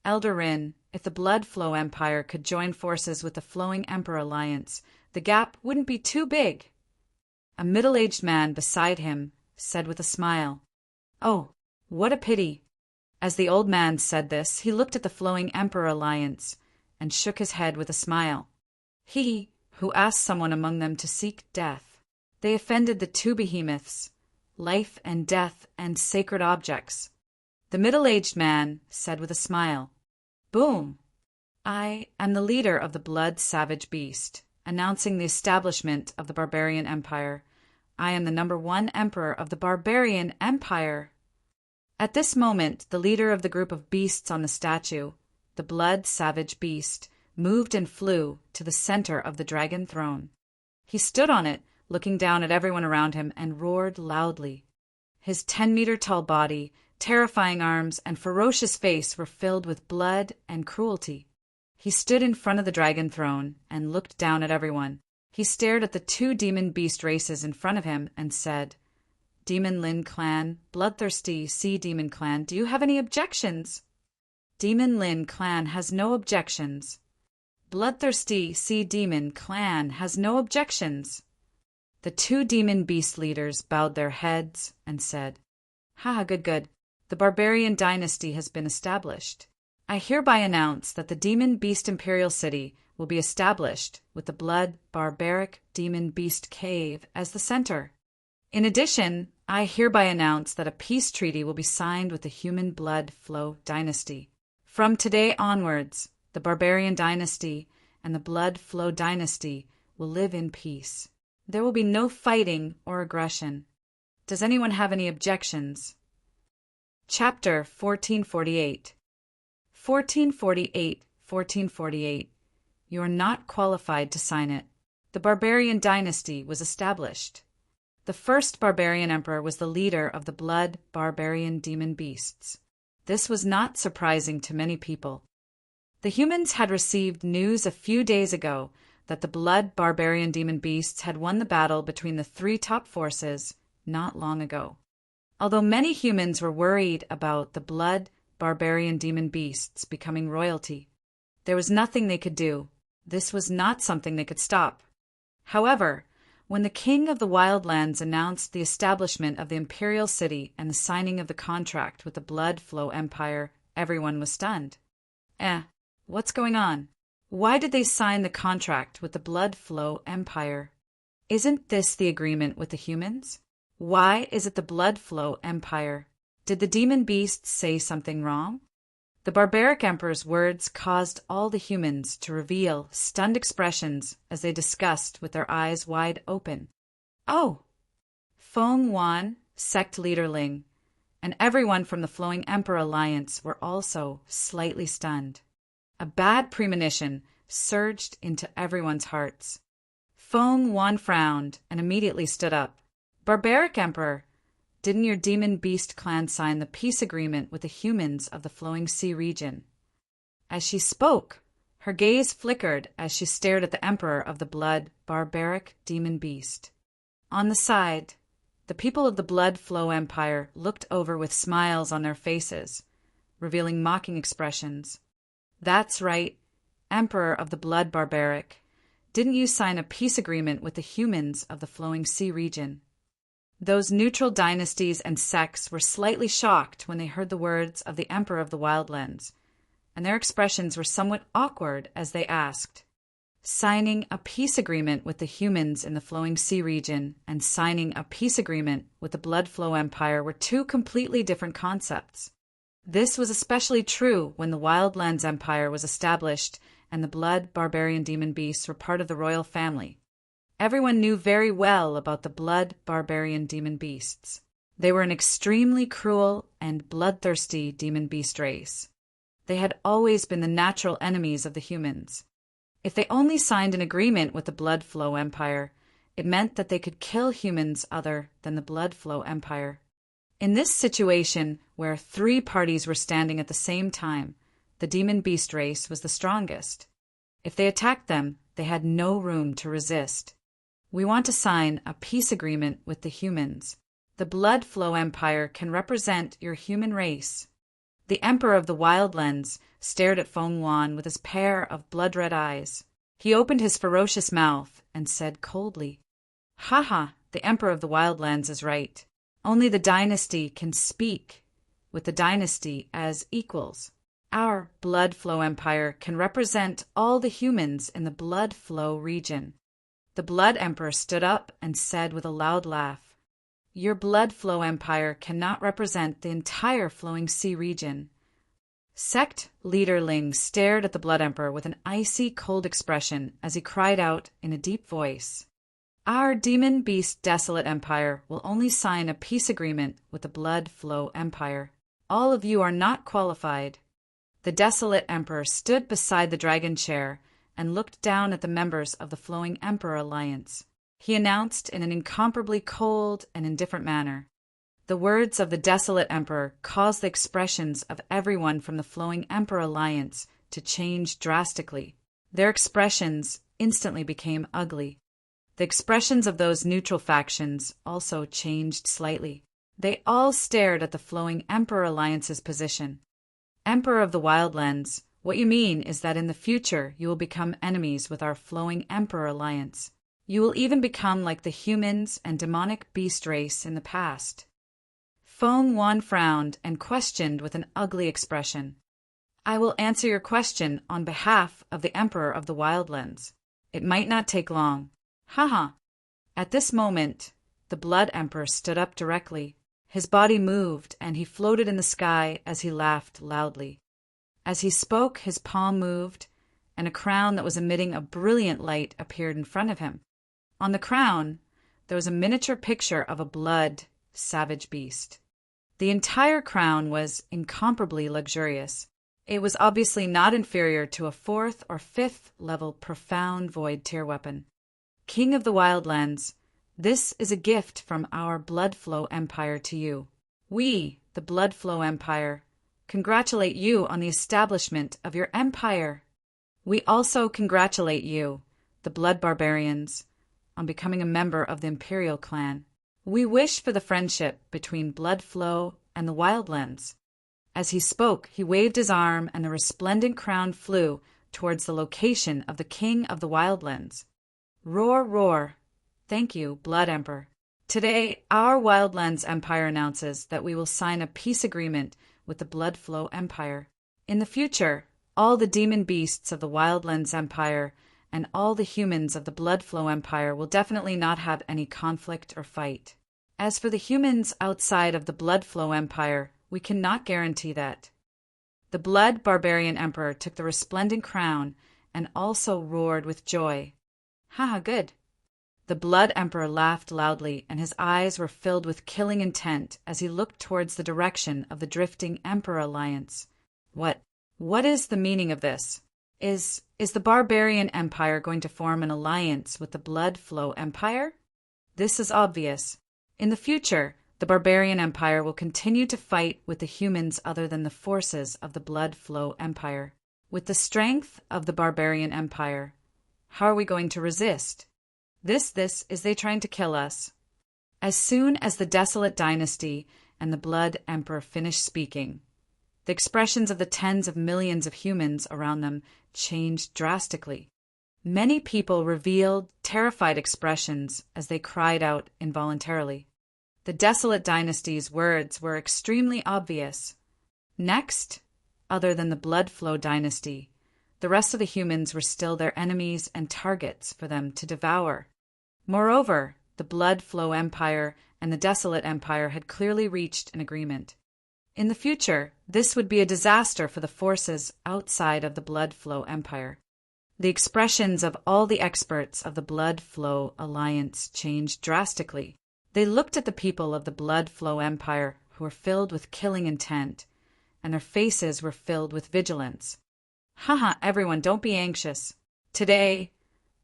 Elder Rin, if the Blood Flow Empire could join forces with the Flowing Emperor Alliance, the gap wouldn't be too big. A middle-aged man beside him said with a smile, Oh, what a pity. As the old man said this, he looked at the Flowing Emperor Alliance and shook his head with a smile. He, who asked someone among them to seek death. They offended the 2 behemoths, life and death and sacred objects. The middle-aged man said with a smile, Boom! I am the leader of the Blood Savage Beast, announcing the establishment of the Barbarian Empire. I am the #1 emperor of the Barbarian Empire. At this moment, the leader of the group of beasts on the statue, the blood-savage beast, moved and flew to the center of the dragon throne. He stood on it, looking down at everyone around him, and roared loudly. His 10-meter-tall body, terrifying arms, and ferocious face were filled with blood and cruelty. He stood in front of the dragon throne and looked down at everyone. He stared at the 2 demon beast races in front of him and said, "Demon Lin clan, bloodthirsty Sea Demon clan, do you have any objections?" Demon Lin clan has no objections. Bloodthirsty Sea Demon clan has no objections. The 2 demon beast leaders bowed their heads and said, "Haha, good. The barbarian dynasty has been established. I hereby announce that the demon beast imperial city will be established with the blood barbaric demon beast cave as the center. In addition, I hereby announce that a peace treaty will be signed with the human blood flow dynasty. From today onwards, the barbarian dynasty and the blood flow dynasty will live in peace. There will be no fighting or aggression. Does anyone have any objections?" Chapter 1448. 1448. You are not qualified to sign it. The barbarian dynasty was established. The first barbarian emperor was the leader of the blood barbarian demon beasts. This was not surprising to many people. The humans had received news a few days ago that the blood barbarian demon beasts had won the battle between the 3 top forces not long ago. Although many humans were worried about the blood barbarian demon beasts becoming royalty, there was nothing they could do. This was not something they could stop. However, when the king of the wildlands announced the establishment of the imperial city and the signing of the contract with the blood flow empire, everyone was stunned. What's going on? Why did they sign the contract with the blood flow empire? Isn't this the agreement with the humans? Why is it the blood flow empire? Did the demon beasts say something wrong? The barbaric emperor's words caused all the humans to reveal stunned expressions as they discussed with their eyes wide open. Oh! Feng Wan, sect leader Ling, and everyone from the Flowing Emperor Alliance were also slightly stunned. A bad premonition surged into everyone's hearts. Feng Wan frowned and immediately stood up. "Barbaric Emperor, didn't your demon beast clan sign the peace agreement with the humans of the Flowing Sea region?" As she spoke, her gaze flickered as she stared at the emperor of the blood barbaric demon beast. On the side, the people of the blood flow empire looked over with smiles on their faces, revealing mocking expressions. "That's right, Emperor of the blood barbaric. Didn't you sign a peace agreement with the humans of the Flowing Sea region?" Those neutral dynasties and sects were slightly shocked when they heard the words of the Emperor of the Wildlands, and their expressions were somewhat awkward as they asked. Signing a peace agreement with the humans in the Flowing Sea region and signing a peace agreement with the Blood Flow Empire were 2 completely different concepts. This was especially true when the Wildlands Empire was established and the blood barbarian demon beasts were part of the royal family. Everyone knew very well about the blood barbarian demon beasts. They were an extremely cruel and bloodthirsty demon beast race. They had always been the natural enemies of the humans. If they only signed an agreement with the Blood Flow Empire, it meant that they could kill humans other than the Blood Flow Empire. In this situation, where 3 parties were standing at the same time, the demon beast race was the strongest. If they attacked them, they had no room to resist. We want to sign a peace agreement with the humans. The Blood Flow Empire can represent your human race. The Emperor of the Wildlands stared at Feng Wan with his pair of blood-red eyes. He opened his ferocious mouth and said coldly, "Haha, the Emperor of the Wildlands is right. Only the dynasty can speak with the dynasty as equals. Our Blood Flow Empire can represent all the humans in the Blood Flow region." The Blood Emperor stood up and said with a loud laugh, "Your Blood Flow Empire cannot represent the entire Flowing Sea region." Sect leader Ling stared at the Blood Emperor with an icy cold expression as he cried out in a deep voice, "Our demon beast desolate empire will only sign a peace agreement with the Blood Flow Empire." All of you are not qualified. The desolate emperor stood beside the dragon chair and looked down at the members of the Flowing Emperor Alliance. He announced in an incomparably cold and indifferent manner. The words of the desolate emperor caused the expressions of everyone from the Flowing Emperor Alliance to change drastically. Their expressions instantly became ugly. The expressions of those neutral factions also changed slightly. They all stared at the Flowing Emperor Alliance's position. Emperor of the Wildlands, what you mean is that in the future you will become enemies with our Flowing Emperor Alliance. You will even become like the humans and demonic beast race in the past. Feng Wan frowned and questioned with an ugly expression. I will answer your question on behalf of the Emperor of the Wildlands. It might not take long. Haha. At this moment, the Blood Emperor stood up directly. His body moved, and he floated in the sky as he laughed loudly. As he spoke, his palm moved, and a crown that was emitting a brilliant light appeared in front of him. On the crown, there was a miniature picture of a blood, savage beast. The entire crown was incomparably luxurious. It was obviously not inferior to a 4th or 5th level profound void tier weapon. King of the Wildlands, this is a gift from our Bloodflow Empire to you. We, the Bloodflow Empire, congratulate you on the establishment of your empire. We also congratulate you, the Blood Barbarians, on becoming a member of the Imperial clan. We wish for the friendship between Bloodflow and the Wildlands. As he spoke, he waved his arm and the resplendent crown flew towards the location of the King of the Wildlands. Roar, roar. Thank you, Blood Emperor. Today, our Wildlands Empire announces that we will sign a peace agreement with the Bloodflow Empire. In the future, all the demon beasts of the Wildlands Empire and all the humans of the Bloodflow Empire will definitely not have any conflict or fight. As for the humans outside of the Bloodflow Empire, we cannot guarantee that. The Blood Barbarian Emperor took the resplendent crown and also roared with joy. Haha, good. The Blood Emperor laughed loudly, and his eyes were filled with killing intent as he looked towards the direction of the drifting Emperor Alliance. What is the meaning of this? Is the Barbarian Empire going to form an alliance with the Bloodflow Empire? This is obvious. In the future, the Barbarian Empire will continue to fight with the humans other than the forces of the Bloodflow Empire. With the strength of the Barbarian Empire, how are we going to resist? This is they trying to kill us. As soon as the Desolate Dynasty and the Blood Emperor finished speaking, the expressions of the tens of millions of humans around them changed drastically. Many people revealed terrified expressions as they cried out involuntarily. The Desolate Dynasty's words were extremely obvious. Next, other than the Bloodflow Dynasty, the rest of the humans were still their enemies and targets for them to devour. Moreover, the Bloodflow Empire and the Desolate Empire had clearly reached an agreement. In the future, this would be a disaster for the forces outside of the Bloodflow Empire. The expressions of all the experts of the Bloodflow Alliance changed drastically. They looked at the people of the Bloodflow Empire who were filled with killing intent, and their faces were filled with vigilance. Haha, everyone, don't be anxious. Today,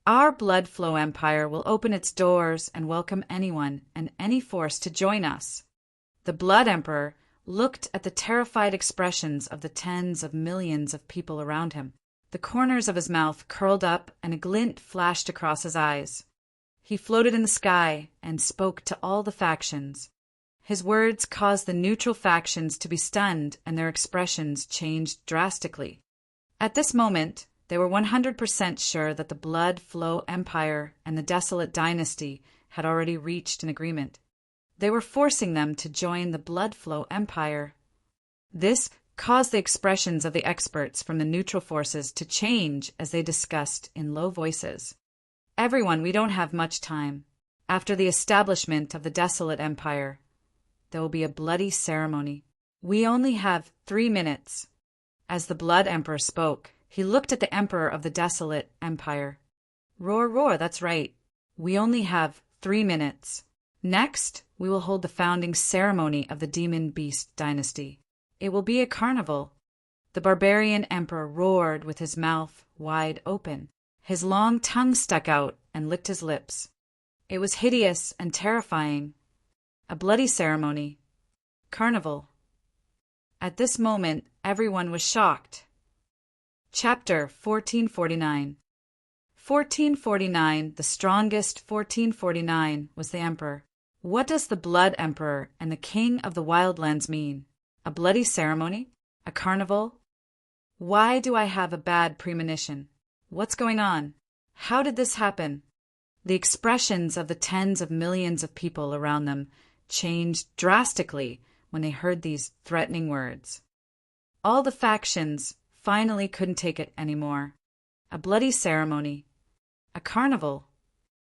our Bloodflow Empire will open its doors and welcome anyone and any force to join us. The Blood Emperor looked at the terrified expressions of the tens of millions of people around him. The corners of his mouth curled up and a glint flashed across his eyes. He floated in the sky and spoke to all the factions. His words caused the neutral factions to be stunned and their expressions changed drastically. At this moment, they were 100% sure that the Bloodflow Empire and the Desolate Dynasty had already reached an agreement. They were forcing them to join the Bloodflow Empire. This caused the expressions of the experts from the neutral forces to change as they discussed in low voices. Everyone, we don't have much time. After the establishment of the Desolate Empire, there will be a bloody ceremony. We only have 3 minutes. As the Blood Emperor spoke, he looked at the Emperor of the Desolate Empire. Roar, roar, that's right. We only have 3 minutes. Next, we will hold the founding ceremony of the Demon Beast Dynasty. It will be a carnival. The barbarian emperor roared with his mouth wide open. His long tongue stuck out and licked his lips. It was hideous and terrifying. A bloody ceremony. Carnival. At this moment, everyone was shocked. Chapter 1449. 1449, the strongest 1449, was the emperor. What does the Blood Emperor and the King of the Wildlands mean? A bloody ceremony? A carnival? Why do I have a bad premonition? What's going on? How did this happen? The expressions of the tens of millions of people around them changed drastically when they heard these threatening words. All the factions finally couldn't take it anymore. A bloody ceremony. A carnival.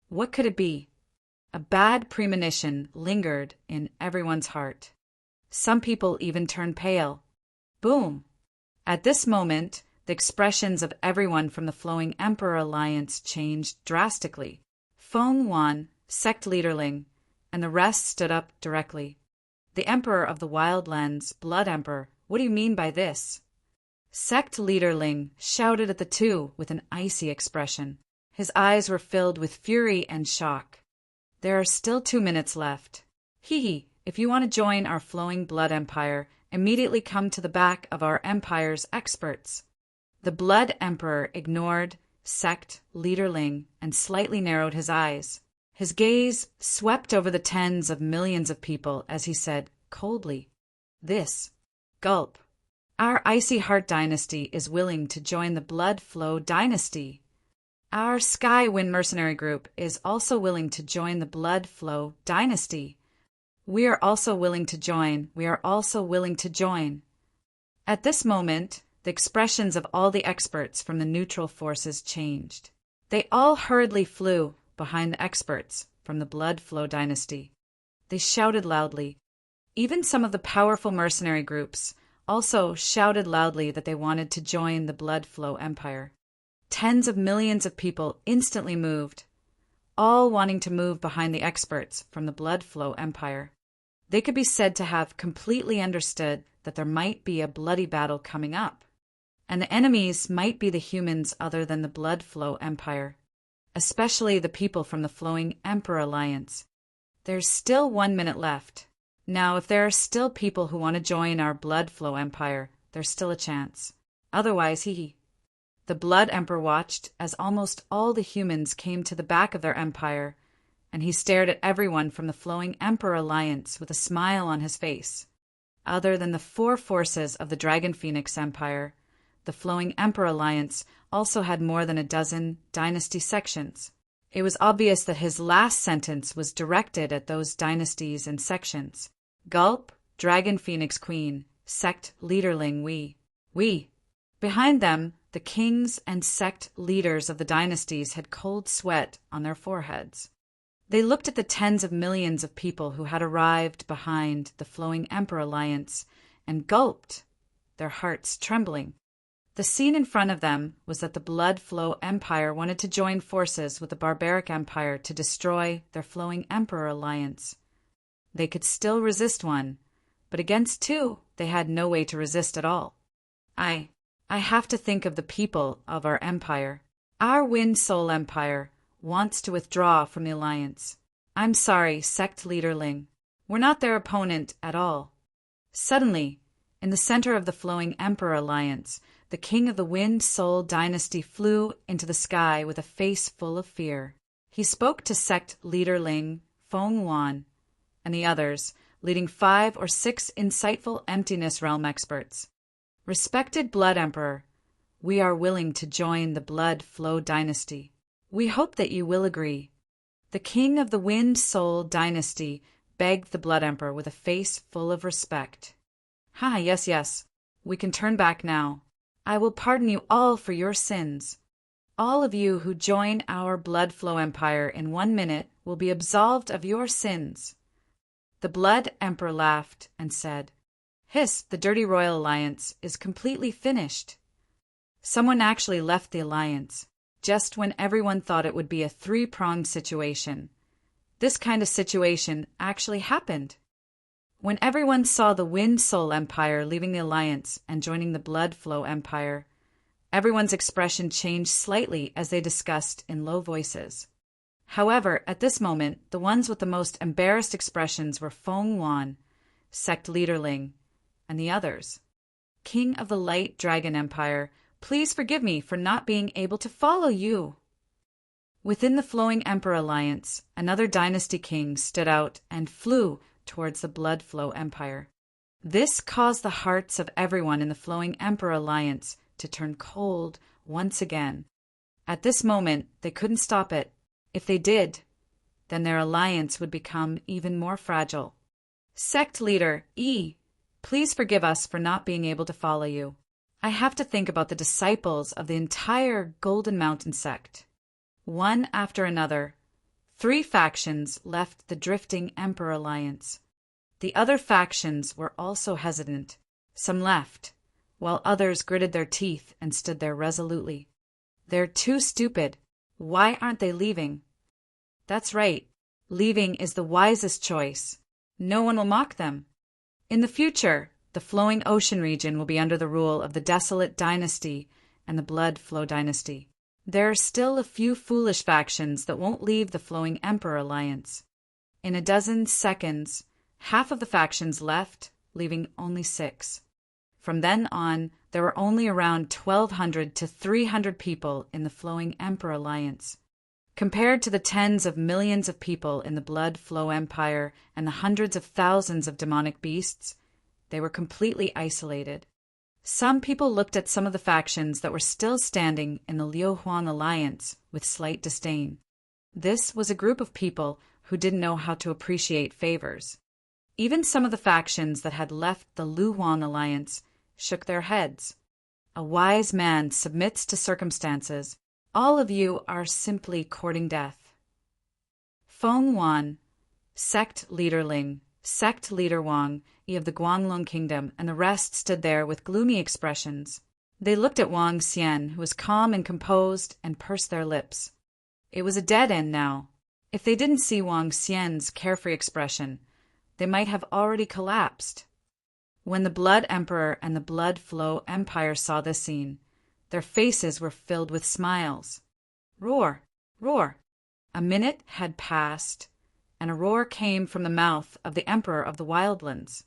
What could it be? A bad premonition lingered in everyone's heart. Some people even turned pale. Boom! At this moment, the expressions of everyone from the Flowing Emperor Alliance changed drastically. Feng Yuan, sect leaderling, and the rest stood up directly. The Emperor of the Wildlands, Blood Emperor, what do you mean by this? Sect leaderling shouted at the two with an icy expression. His eyes were filled with fury and shock. There are still 2 minutes left. Hee, if you want to join our Flowing Blood Empire, immediately come to the back of our empire's experts. The Blood Emperor ignored sect leaderling and slightly narrowed his eyes. His gaze swept over the tens of millions of people as he said coldly, "This, gulp. Our Icy Heart Dynasty is willing to join the Blood Flow Dynasty. Our Sky Wind Mercenary Group is also willing to join the Blood Flow Dynasty. We are also willing to join. We are also willing to join." At this moment, the expressions of all the experts from the neutral forces changed. They all hurriedly flew behind the experts from the Blood Flow Dynasty. They shouted loudly. Even some of the powerful mercenary groups also shouted loudly that they wanted to join the Blood Flow Empire. Tens of millions of people instantly moved, all wanting to move behind the experts from the Blood Flow Empire. They could be said to have completely understood that there might be a bloody battle coming up, and the enemies might be the humans other than the Blood Flow Empire, especially the people from the Flowing Emperor Alliance. There's still 1 minute left. Now, if there are still people who want to join our Blood Flow Empire, there's still a chance. Otherwise, The Blood Emperor watched as almost all the humans came to the back of their empire, and he stared at everyone from the Flowing Emperor Alliance with a smile on his face. Other than the 4 forces of the Dragon Phoenix Empire, the Flowing Emperor Alliance also had more than a dozen dynasty sections. It was obvious that his last sentence was directed at those dynasties and sections. Gulp, Dragon Phoenix Queen, sect leaderling we. Behind them, the kings and sect leaders of the dynasties had cold sweat on their foreheads. They looked at the tens of millions of people who had arrived behind the Flowing Emperor Alliance and gulped, their hearts trembling. The scene in front of them was that the Blood Flow Empire wanted to join forces with the Barbaric Empire to destroy their Flowing Emperor Alliance. They could still resist one, but against 2, they had no way to resist at all. I have to think of the people of our empire. Our Wind Soul Empire wants to withdraw from the alliance. I'm sorry, sect leaderling. We're not their opponent at all. Suddenly, in the center of the Flowing Emperor Alliance, the king of the Wind Soul Dynasty flew into the sky with a face full of fear. He spoke to sect leaderling Feng Yuan and the others, leading 5 or 6 insightful Emptiness Realm experts. Respected Blood Emperor, we are willing to join the Blood Flow Dynasty. We hope that you will agree. The king of the Wind Soul Dynasty begged the Blood Emperor with a face full of respect. Yes. We can turn back now. I will pardon you all for your sins. All of you who join our Blood Flow Empire in 1 minute will be absolved of your sins. The Blood Emperor laughed and said, "Hiss, the Dirty Royal Alliance is completely finished." Someone actually left the alliance, just when everyone thought it would be a 3-pronged situation. This kind of situation actually happened. When everyone saw the Wind Soul Empire leaving the Alliance and joining the Blood Flow Empire, everyone's expression changed slightly as they discussed in low voices. However, at this moment, the ones with the most embarrassed expressions were Feng Wan, sect leaderling, and the others. King of the Light Dragon Empire, please forgive me for not being able to follow you. Within the Flowing Emperor Alliance, another dynasty king stood out and flew towards the Blood Flow Empire. This caused the hearts of everyone in the Flowing Emperor Alliance to turn cold once again. At this moment, they couldn't stop it. If they did, then their alliance would become even more fragile. Sect leader E, please forgive us for not being able to follow you. I have to think about the disciples of the entire Golden Mountain sect. One after another, 3 factions left the drifting Emperor Alliance. The other factions were also hesitant. Some left, while others gritted their teeth and stood there resolutely. They're too stupid. Why aren't they leaving? That's right. Leaving is the wisest choice. No one will mock them. In the future, the Flowing Ocean region will be under the rule of the Desolate Dynasty and the Blood Flow Dynasty. There are still a few foolish factions that won't leave the Flowing Emperor Alliance. In a dozen seconds, half of the factions left, leaving only 6. From then on, there were only around 1,200 to 300 people in the Flowing Emperor Alliance. Compared to the tens of millions of people in the Blood Flow Empire and the hundreds of thousands of demonic beasts, they were completely isolated. Some people looked at some of the factions that were still standing in the Liu Huan Alliance with slight disdain. This was a group of people who didn't know how to appreciate favors. Even some of the factions that had left the Liu Huan Alliance shook their heads. A wise man submits to circumstances. All of you are simply courting death. Feng Wan, sect leaderling, sect leader Wang, of the Guanglong Kingdom, and the rest stood there with gloomy expressions. They looked at Wang Xian, who was calm and composed, and pursed their lips. It was a dead end now. If they didn't see Wang Xian's carefree expression, they might have already collapsed. When the Blood Emperor and the Blood Flow Empire saw this scene, their faces were filled with smiles. Roar! Roar! A minute had passed, and a roar came from the mouth of the Emperor of the Wildlands.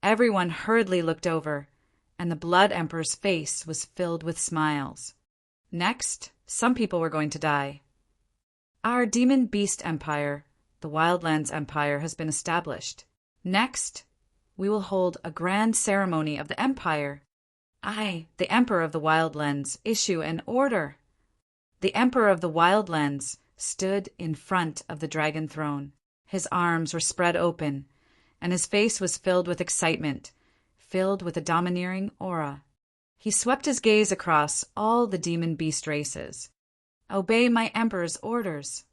Everyone hurriedly looked over, and the Blood Emperor's face was filled with smiles. Next, some people were going to die. Our Demon Beast Empire, the Wildlands Empire, has been established. Next, we will hold a grand ceremony of the Empire. I, the Emperor of the Wildlands, issue an order. The Emperor of the Wildlands stood in front of the dragon throne. His arms were spread open, and his face was filled with excitement, filled with a domineering aura. He swept his gaze across all the demon beast races. Obey my Emperor's orders.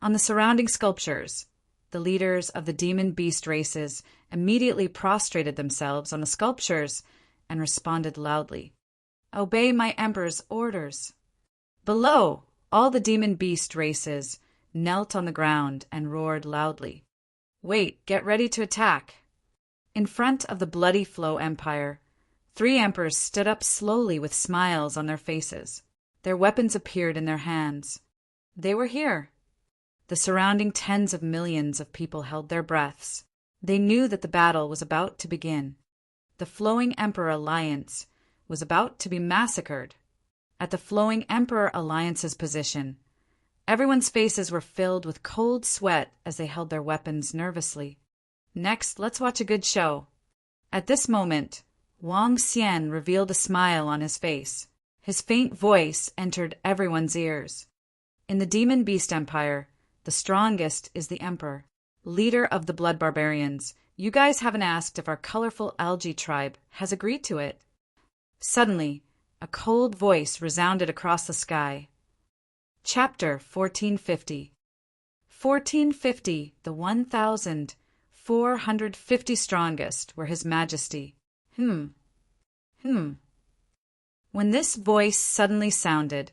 On the surrounding sculptures, the leaders of the demon beast races immediately prostrated themselves on the sculptures and responded loudly. Obey my Emperor's orders. Below, all the demon beast races knelt on the ground and roared loudly. Wait, get ready to attack. In front of the Bloody Flow Empire, 3 emperors stood up slowly with smiles on their faces. Their weapons appeared in their hands. They were here. The surrounding tens of millions of people held their breaths. They knew that the battle was about to begin. The Flowing Emperor Alliance was about to be massacred. At the Flowing Emperor Alliance's position, everyone's faces were filled with cold sweat as they held their weapons nervously. Next, let's watch a good show. At this moment, Wang Xian revealed a smile on his face. His faint voice entered everyone's ears. In the Demon Beast Empire, the strongest is the Emperor, leader of the Blood Barbarians. You guys haven't asked if our colorful algae tribe has agreed to it. Suddenly, a cold voice resounded across the sky. Chapter 1450. 1450, the 1,450 strongest were His Majesty. When this voice suddenly sounded,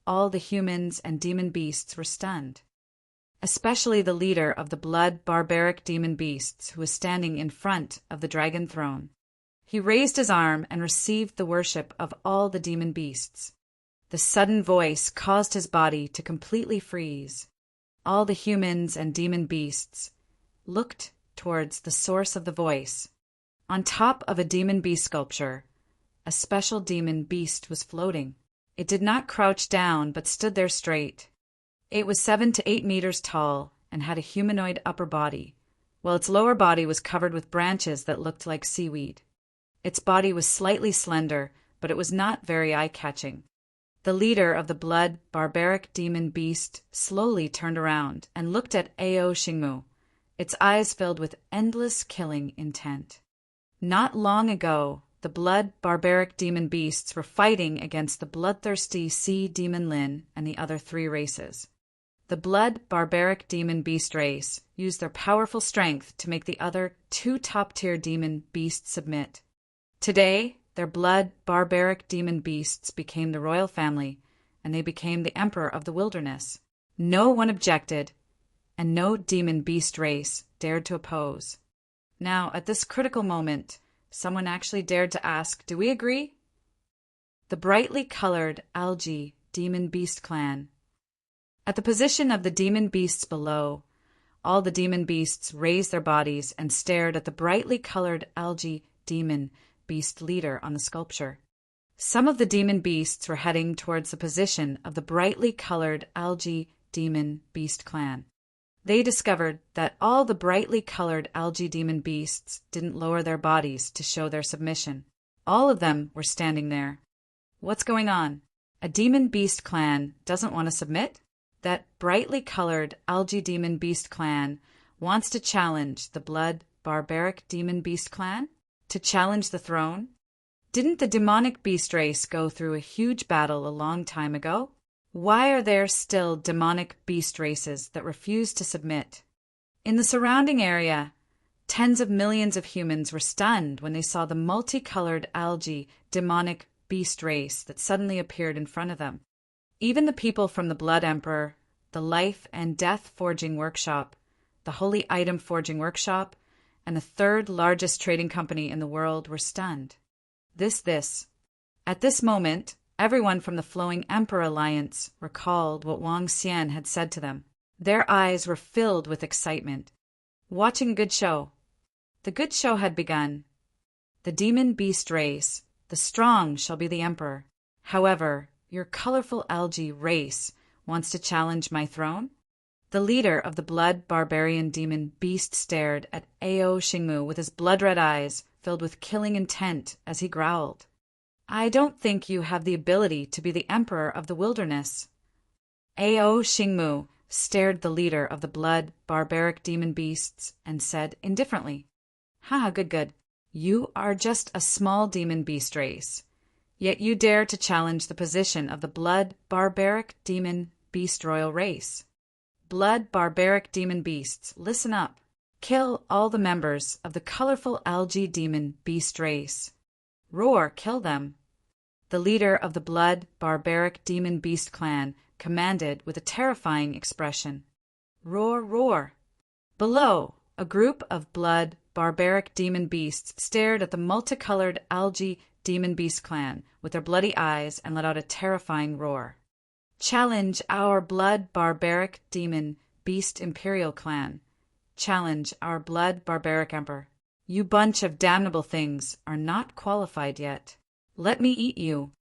all the humans and demon beasts were stunned. especially the leader of the blood barbaric demon beasts who was standing in front of the dragon throne. He raised his arm and received the worship of all the demon beasts. The sudden voice caused his body to completely freeze. All the humans and demon beasts looked towards the source of the voice. On top of a demon beast sculpture, a special demon beast was floating. It did not crouch down but stood there straight. It was 7 to 8 meters tall and had a humanoid upper body, while its lower body was covered with branches that looked like seaweed. Its body was slightly slender, but it was not very eye-catching. The leader of the blood barbaric demon beast slowly turned around and looked at Ao Xingmu, its eyes filled with endless killing intent. Not long ago, the blood barbaric demon beasts were fighting against the bloodthirsty sea demon Lin and the other 3 races. The blood barbaric demon beast race used their powerful strength to make the other 2 top-tier demon beasts submit. Today, their blood barbaric demon beasts became the royal family, and they became the emperor of the wilderness. No one objected, and no demon beast race dared to oppose. Now, at this critical moment, someone actually dared to ask, "Do we agree?" The brightly colored algae demon beast clan. At the position of the demon beasts below, all the demon beasts raised their bodies and stared at the brightly colored algae demon beast leader on the sculpture. Some of the demon beasts were heading towards the position of the brightly colored algae demon beast clan. They discovered that all the brightly colored algae demon beasts didn't lower their bodies to show their submission. All of them were standing there. What's going on? A demon beast clan doesn't want to submit? That brightly colored algae demon beast clan wants to challenge the blood barbaric demon beast clan? To challenge the throne? Didn't the demonic beast race go through a huge battle a long time ago? Why are there still demonic beast races that refuse to submit? In the surrounding area, tens of millions of humans were stunned when they saw the multicolored algae demonic beast race that suddenly appeared in front of them. Even the people from the Blood Emperor, the Life and Death Forging Workshop, the Holy Item Forging Workshop, and the 3rd largest trading company in the world were stunned. At this moment, everyone from the Flowing Emperor Alliance recalled what Wang Xian had said to them. Their eyes were filled with excitement. Watching a good show. The good show had begun. The demon beast race, the strong shall be the emperor. However, your colorful algae race wants to challenge my throne? The leader of the blood barbarian demon beast stared at Ao Xingmu with his blood-red eyes filled with killing intent as he growled. I don't think you have the ability to be the emperor of the wilderness. Ao Xingmu stared the leader of the blood barbaric demon beasts and said indifferently, "Ha, good. You are just a small demon beast race. Yet you dare to challenge the position of the blood barbaric demon beast royal race. Blood barbaric demon beasts, listen up. Kill all the members of the colorful algae demon beast race. Roar, kill them." The leader of the blood barbaric demon beast clan commanded with a terrifying expression. Roar, roar. Below, a group of blood barbaric demon beasts stared at the multicolored algae demon beast clan with their bloody eyes and let out a terrifying roar. Challenge our blood barbaric demon beast imperial clan. Challenge our blood barbaric emperor. You bunch of damnable things are not qualified yet. Let me eat you.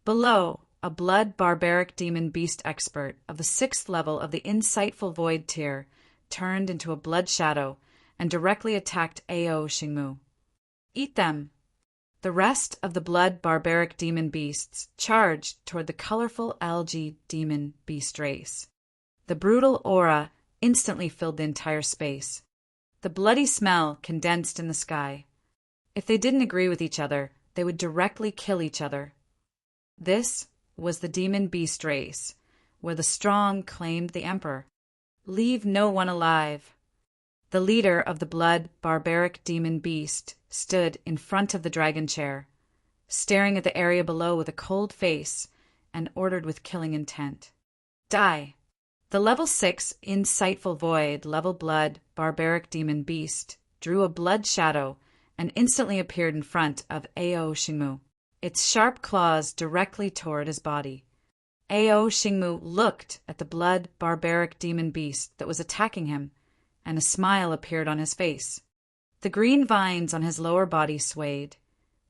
Below, a blood barbaric demon beast expert of the 6th level of the insightful void tier turned into a blood shadow and directly attacked Ao Xingmu. Eat them. The rest of the blood barbaric demon beasts charged toward the colorful algae demon beast race. The brutal aura instantly filled the entire space. The bloody smell condensed in the sky. If they didn't agree with each other, they would directly kill each other. This was the demon beast race, where the strong claimed the emperor. Leave no one alive. The leader of the blood barbaric demon beast stood in front of the dragon chair, staring at the area below with a cold face, and ordered with killing intent. Die. The level 6 insightful void, level blood, barbaric demon beast drew a blood shadow and instantly appeared in front of Ao Xingmu, its sharp claws directly toward his body. Ao Xingmu looked at the blood barbaric demon beast that was attacking him, and a smile appeared on his face. The green vines on his lower body swayed,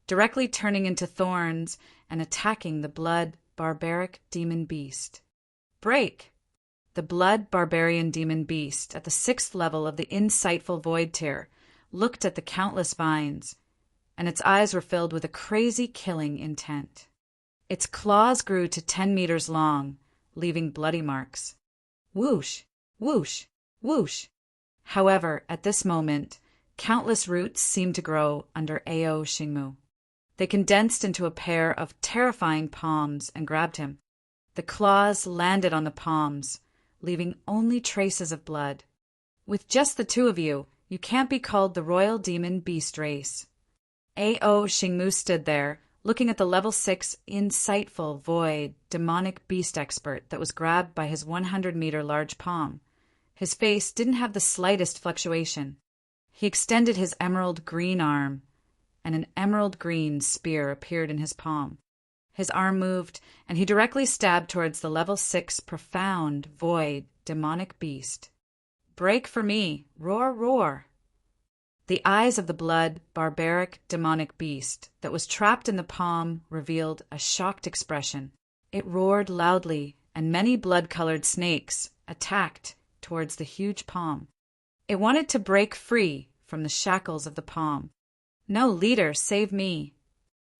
directly turning into thorns and attacking the blood barbaric demon beast. Break! The blood barbarian demon beast at the 6th level of the insightful void tier looked at the countless vines, and its eyes were filled with a crazy killing intent. Its claws grew to 10 meters long, leaving bloody marks. Whoosh! Whoosh! Whoosh! However, at this moment, countless roots seemed to grow under Ao Xingmu. They condensed into a pair of terrifying palms and grabbed him. The claws landed on the palms, leaving only traces of blood. With just the two of you, you can't be called the Royal Demon Beast race. Ao Xingmu stood there, looking at the level 6 insightful, void, demonic beast expert that was grabbed by his 100-meter large palm. His face didn't have the slightest fluctuation. He extended his emerald green arm, and an emerald green spear appeared in his palm. His arm moved, and he directly stabbed towards the level 6 profound, void, demonic beast. Break for me! Roar, roar! The eyes of the blood, barbaric, demonic beast that was trapped in the palm revealed a shocked expression. It roared loudly, and many blood-colored snakes attacked towards the huge palm. It wanted to break free from the shackles of the palm. No, leader, save me.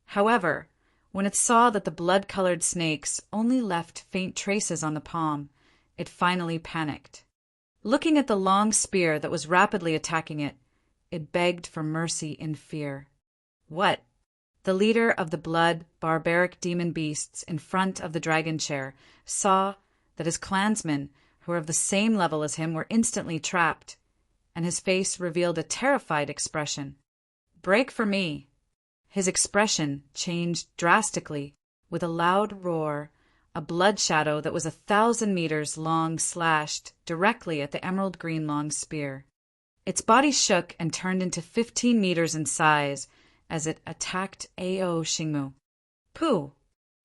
However, when it saw that the blood-colored snakes only left faint traces on the palm, it finally panicked. Looking at the long spear that was rapidly attacking it, it begged for mercy in fear. What? The leader of the blood, barbaric demon beasts in front of the dragon chair saw that his clansmen, who were of the same level as him, were instantly trapped, and his face revealed a terrified expression. Break for me! His expression changed drastically. With a loud roar, a blood shadow that was 1,000 meters long slashed directly at the emerald green long spear. Its body shook and turned into 15 meters in size as it attacked Ao Xingmu. Pooh!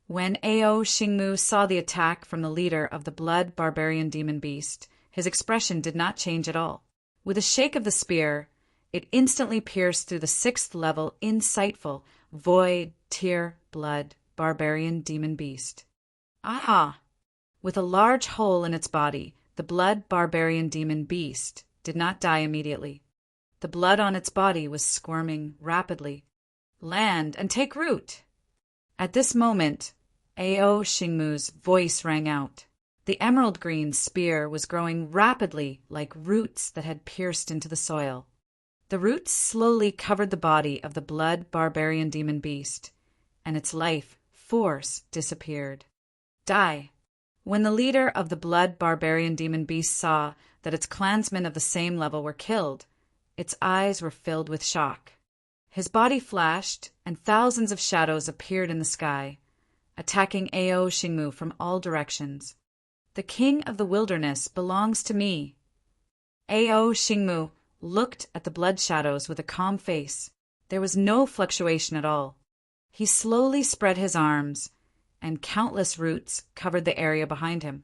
When Ao Xingmu saw the attack from the leader of the blood barbarian demon beast, his expression did not change at all. With a shake of the spear, it instantly pierced through the 6th level insightful, void, tier, blood, barbarian demon beast. Ah! With a large hole in its body, the blood barbarian demon beast did not die immediately. The blood on its body was squirming rapidly. Land and take root! At this moment, Ao Xingmu's voice rang out. The emerald green spear was growing rapidly like roots that had pierced into the soil. The roots slowly covered the body of the blood barbarian demon beast, and its life force disappeared. Die! When the leader of the blood barbarian demon beast saw that its clansmen of the same level were killed, its eyes were filled with shock. His body flashed, and thousands of shadows appeared in the sky, attacking Ao Xingmu from all directions. The king of the wilderness belongs to me. Ao Xingmu looked at the blood shadows with a calm face. There was no fluctuation at all. He slowly spread his arms, and countless roots covered the area behind him.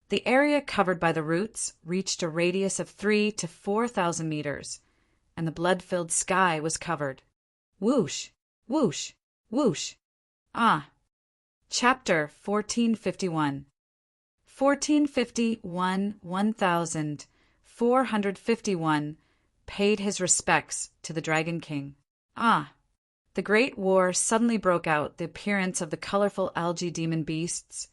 The area covered by the roots reached a radius of 3,000 to 4,000 meters, and the blood-filled sky was covered. Whoosh! Whoosh! Whoosh! Ah! Chapter 1451. 1451 1451 paid his respects to the Dragon King. Ah! The Great War suddenly broke out, the appearance of the colorful algae demon beasts,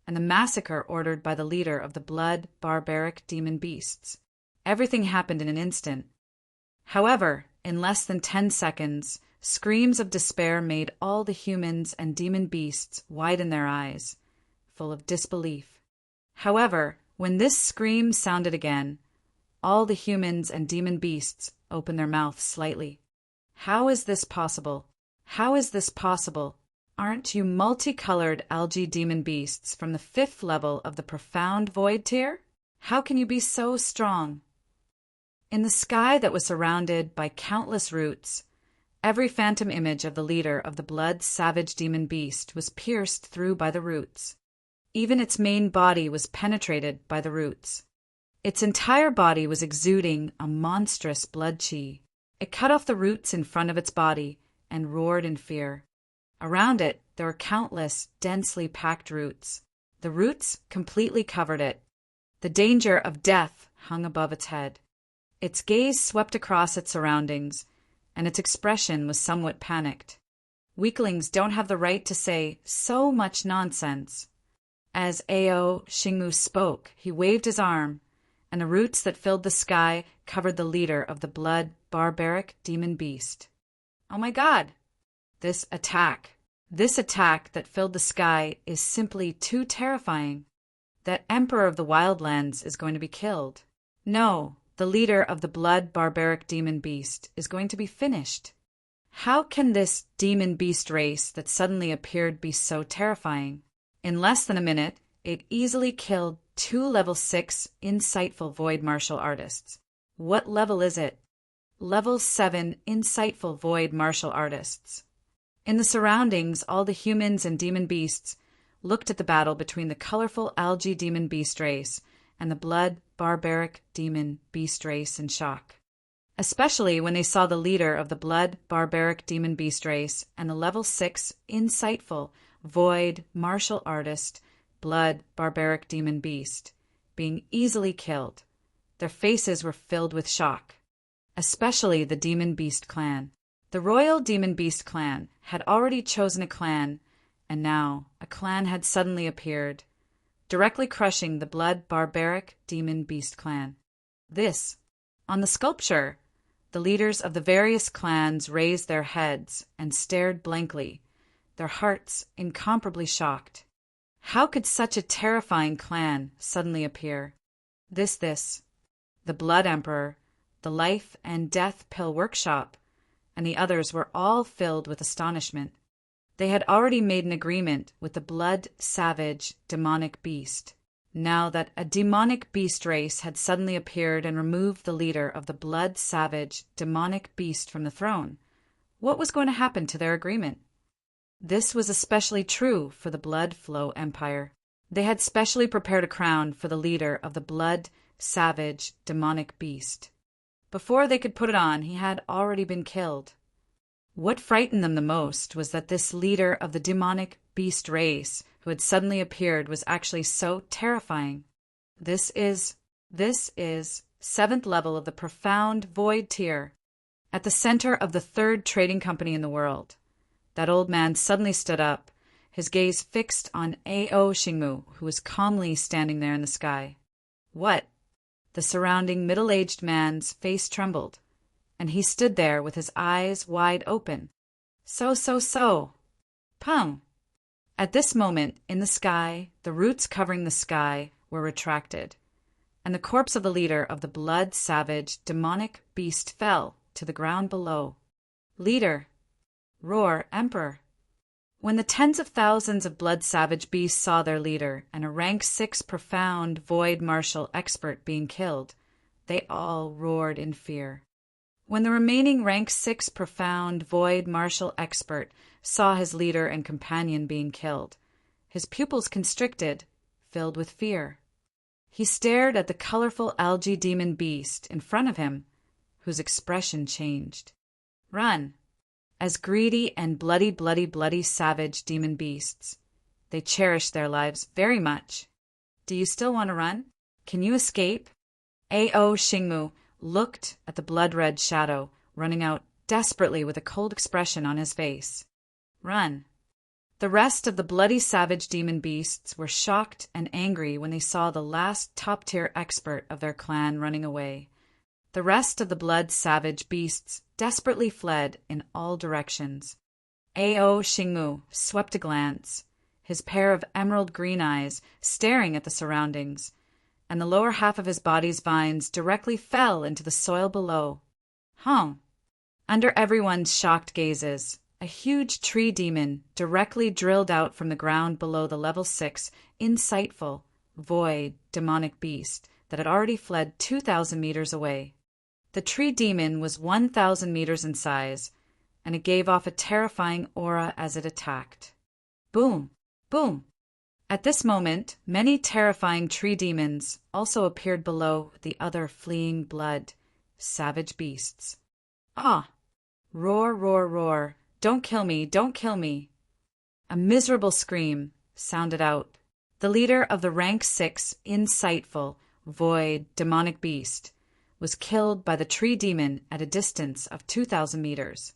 and the massacre ordered by the leader of the blood barbaric demon beasts. Everything happened in an instant. However, in less than 10 seconds, screams of despair made all the humans and demon beasts widen their eyes, full of disbelief. However, when this scream sounded again, all the humans and demon beasts opened their mouths slightly. How is this possible? How is this possible? Aren't you multicolored algae demon beasts from the 5th level of the profound void tier? How can you be so strong? In the sky that was surrounded by countless roots, every phantom image of the leader of the blood-savage demon beast was pierced through by the roots. Even its main body was penetrated by the roots. Its entire body was exuding a monstrous blood chi. It cut off the roots in front of its body and roared in fear. Around it, there were countless, densely packed roots. The roots completely covered it. The danger of death hung above its head. Its gaze swept across its surroundings, and its expression was somewhat panicked. Weaklings don't have the right to say so much nonsense. As Ao Xingmu spoke, he waved his arm, and the roots that filled the sky covered the leader of the blood-barbaric demon beast. Oh my God! This attack that filled the sky is simply too terrifying. That emperor of the wildlands is going to be killed. No, the leader of the blood-barbaric demon beast is going to be finished. How can this demon beast race that suddenly appeared be so terrifying? In less than a minute, it easily killed 2 level 6 insightful void martial artists. What level is it? Level 7 insightful void martial artists. In the surroundings, all the humans and demon beasts looked at the battle between the colorful algae demon beast race and the blood-barbaric demon beast race in shock. Especially when they saw the leader of the blood-barbaric demon beast race and the level 6 insightful void martial artist blood-barbaric demon beast being easily killed. Their faces were filled with shock. Especially the demon beast clan. The royal demon beast clan had already chosen a clan, and now a clan had suddenly appeared, directly crushing the blood-barbaric demon beast clan. On the sculpture, the leaders of the various clans raised their heads and stared blankly, their hearts incomparably shocked. How could such a terrifying clan suddenly appear? The Blood Emperor, the Life and Death Pill Workshop, and the others were all filled with astonishment. They had already made an agreement with the blood-savage demonic beast. Now that a demonic beast race had suddenly appeared and removed the leader of the blood-savage demonic beast from the throne, what was going to happen to their agreement? This was especially true for the Blood Flow Empire. They had specially prepared a crown for the leader of the blood-savage demonic beast. Before they could put it on, he had already been killed. What frightened them the most was that this leader of the demonic beast race who had suddenly appeared was actually so terrifying. This is 7th level of the profound void tier, at the center of the 3rd trading company in the world. That old man suddenly stood up, his gaze fixed on Ao Xingmu, who was calmly standing there in the sky. What? The surrounding middle-aged man's face trembled, and he stood there with his eyes wide open. So. Pum! At this moment, in the sky, the roots covering the sky were retracted, and the corpse of the leader of the blood-savage demonic beast fell to the ground below. Leader! Roar, Emperor! When the tens of thousands of blood-savage beasts saw their leader and a rank 6 profound void martial expert being killed, they all roared in fear. When the remaining rank 6 profound void martial expert saw his leader and companion being killed, his pupils constricted, filled with fear. He stared at the colorful algae demon beast in front of him, whose expression changed. Run! As greedy and bloody savage demon beasts, they cherished their lives very much. Do you still want to run? Can you escape? Ao Xingmu looked at the blood-red shadow running out desperately with a cold expression on his face. Run. The rest of the bloody savage demon beasts were shocked and angry when they saw the last top-tier expert of their clan running away. The rest of the blood-savage beasts desperately fled in all directions. Ao Xingmu swept a glance, his pair of emerald green eyes staring at the surroundings, and the lower half of his body's vines directly fell into the soil below. Under everyone's shocked gazes, a huge tree demon directly drilled out from the ground below the level 6 insightful, void, demonic beast that had already fled 2,000 meters away. The tree demon was 1,000 meters in size, and it gave off a terrifying aura as it attacked. Boom! Boom! At this moment, many terrifying tree demons also appeared below the other fleeing blood, savage beasts. Ah! Roar, roar, roar! Don't kill me! Don't kill me! A miserable scream sounded out. The leader of the rank 6 insightful, void, demonic beast was killed by the tree demon at a distance of 2,000 meters.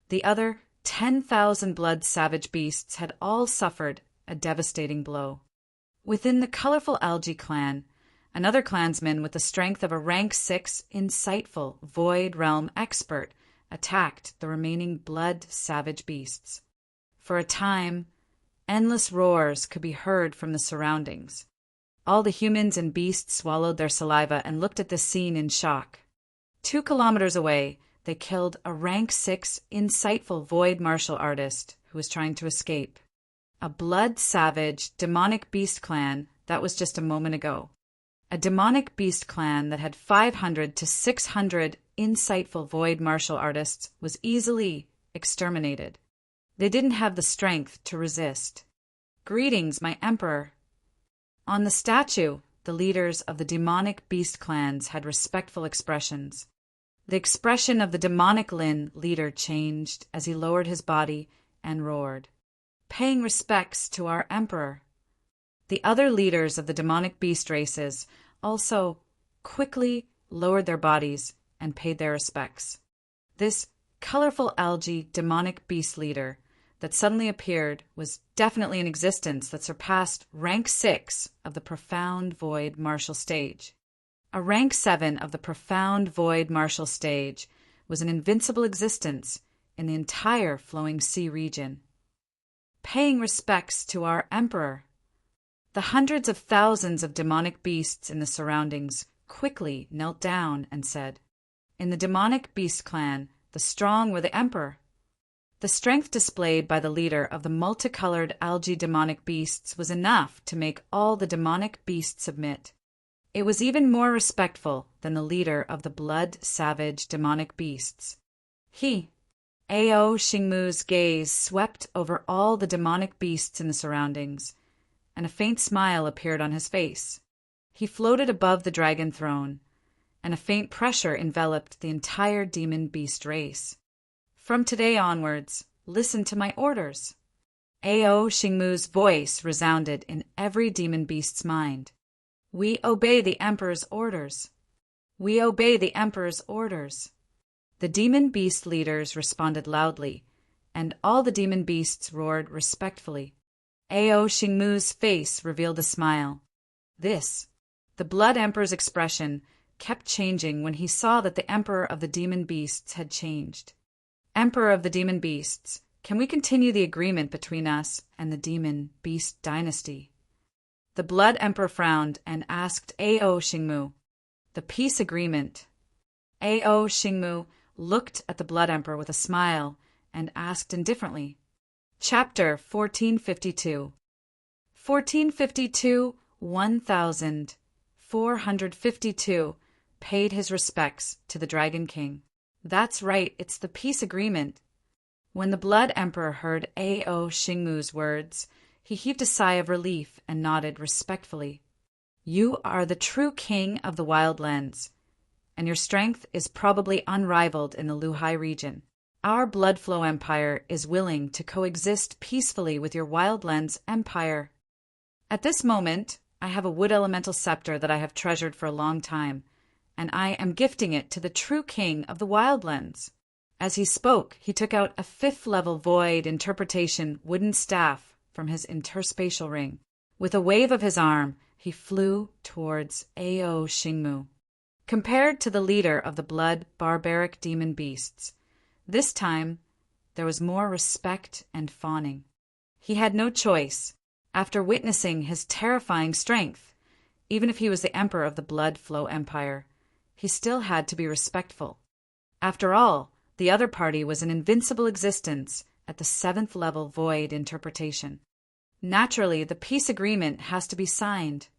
The other 10,000 blood savage beasts had all suffered a devastating blow. Within the colorful algae clan, another clansman with the strength of a rank 6 insightful, void realm expert attacked the remaining blood savage beasts. For a time, endless roars could be heard from the surroundings. All the humans and beasts swallowed their saliva and looked at this scene in shock. 2 kilometers away, they killed a rank 6 insightful void martial artist who was trying to escape. A blood savage demonic beast clan that was just a moment ago. A demonic beast clan that had 500 to 600 insightful void martial artists was easily exterminated. They didn't have the strength to resist. Greetings, my emperor. On the statue, the leaders of the demonic beast clans had respectful expressions. The expression of the demonic Lin leader changed as he lowered his body and roared, "Paying respects to our emperor." The other leaders of the demonic beast races also quickly lowered their bodies and paid their respects. This colorful algae demonic beast leader that suddenly appeared was definitely an existence that surpassed rank 6 of the profound void martial stage. A rank 7 of the profound void martial stage was an invincible existence in the entire flowing sea region. Paying respects to our emperor. The hundreds of thousands of demonic beasts in the surroundings quickly knelt down and said, "In the demonic beast clan, the strong were the emperor." The strength displayed by the leader of the multicolored algae demonic beasts was enough to make all the demonic beasts submit. It was even more respectful than the leader of the blood savage demonic beasts. Ao Xingmu's gaze swept over all the demonic beasts in the surroundings, and a faint smile appeared on his face. He floated above the dragon throne, and a faint pressure enveloped the entire demon beast race. From today onwards, listen to my orders. Ao Xingmu's voice resounded in every demon beast's mind. We obey the emperor's orders. We obey the emperor's orders. The demon beast leaders responded loudly, and all the demon beasts roared respectfully. Ao Xingmu's face revealed a smile. The blood emperor's expression, kept changing when he saw that the emperor of the demon beasts had changed. Emperor of the demon beasts, can we continue the agreement between us and the demon beast dynasty? The blood emperor frowned and asked Ao Xingmu, "The peace agreement." Ao Xingmu looked at the blood emperor with a smile and asked indifferently, Chapter 1452. 1452, 1452 paid his respects to the Dragon King. That's right, it's the peace agreement. When the Blood Emperor heard Ao Xingmu's words, he heaved a sigh of relief and nodded respectfully. You are the true king of the Wildlands, and your strength is probably unrivaled in the Luhai region. Our Bloodflow Empire is willing to coexist peacefully with your Wildlands Empire. At this moment, I have a wood elemental scepter that I have treasured for a long time, and I am gifting it to the true king of the Wildlands. As he spoke, he took out a 5th-level void interpretation wooden staff from his interspatial ring. With a wave of his arm, he flew towards Ao Xingmu. Compared to the leader of the blood barbaric demon beasts, this time there was more respect and fawning. He had no choice. After witnessing his terrifying strength, even if he was the emperor of the Blood Flow Empire, he still had to be respectful. After all, the other party was an invincible existence at the 7th-level void interpretation. Naturally, the peace agreement has to be signed.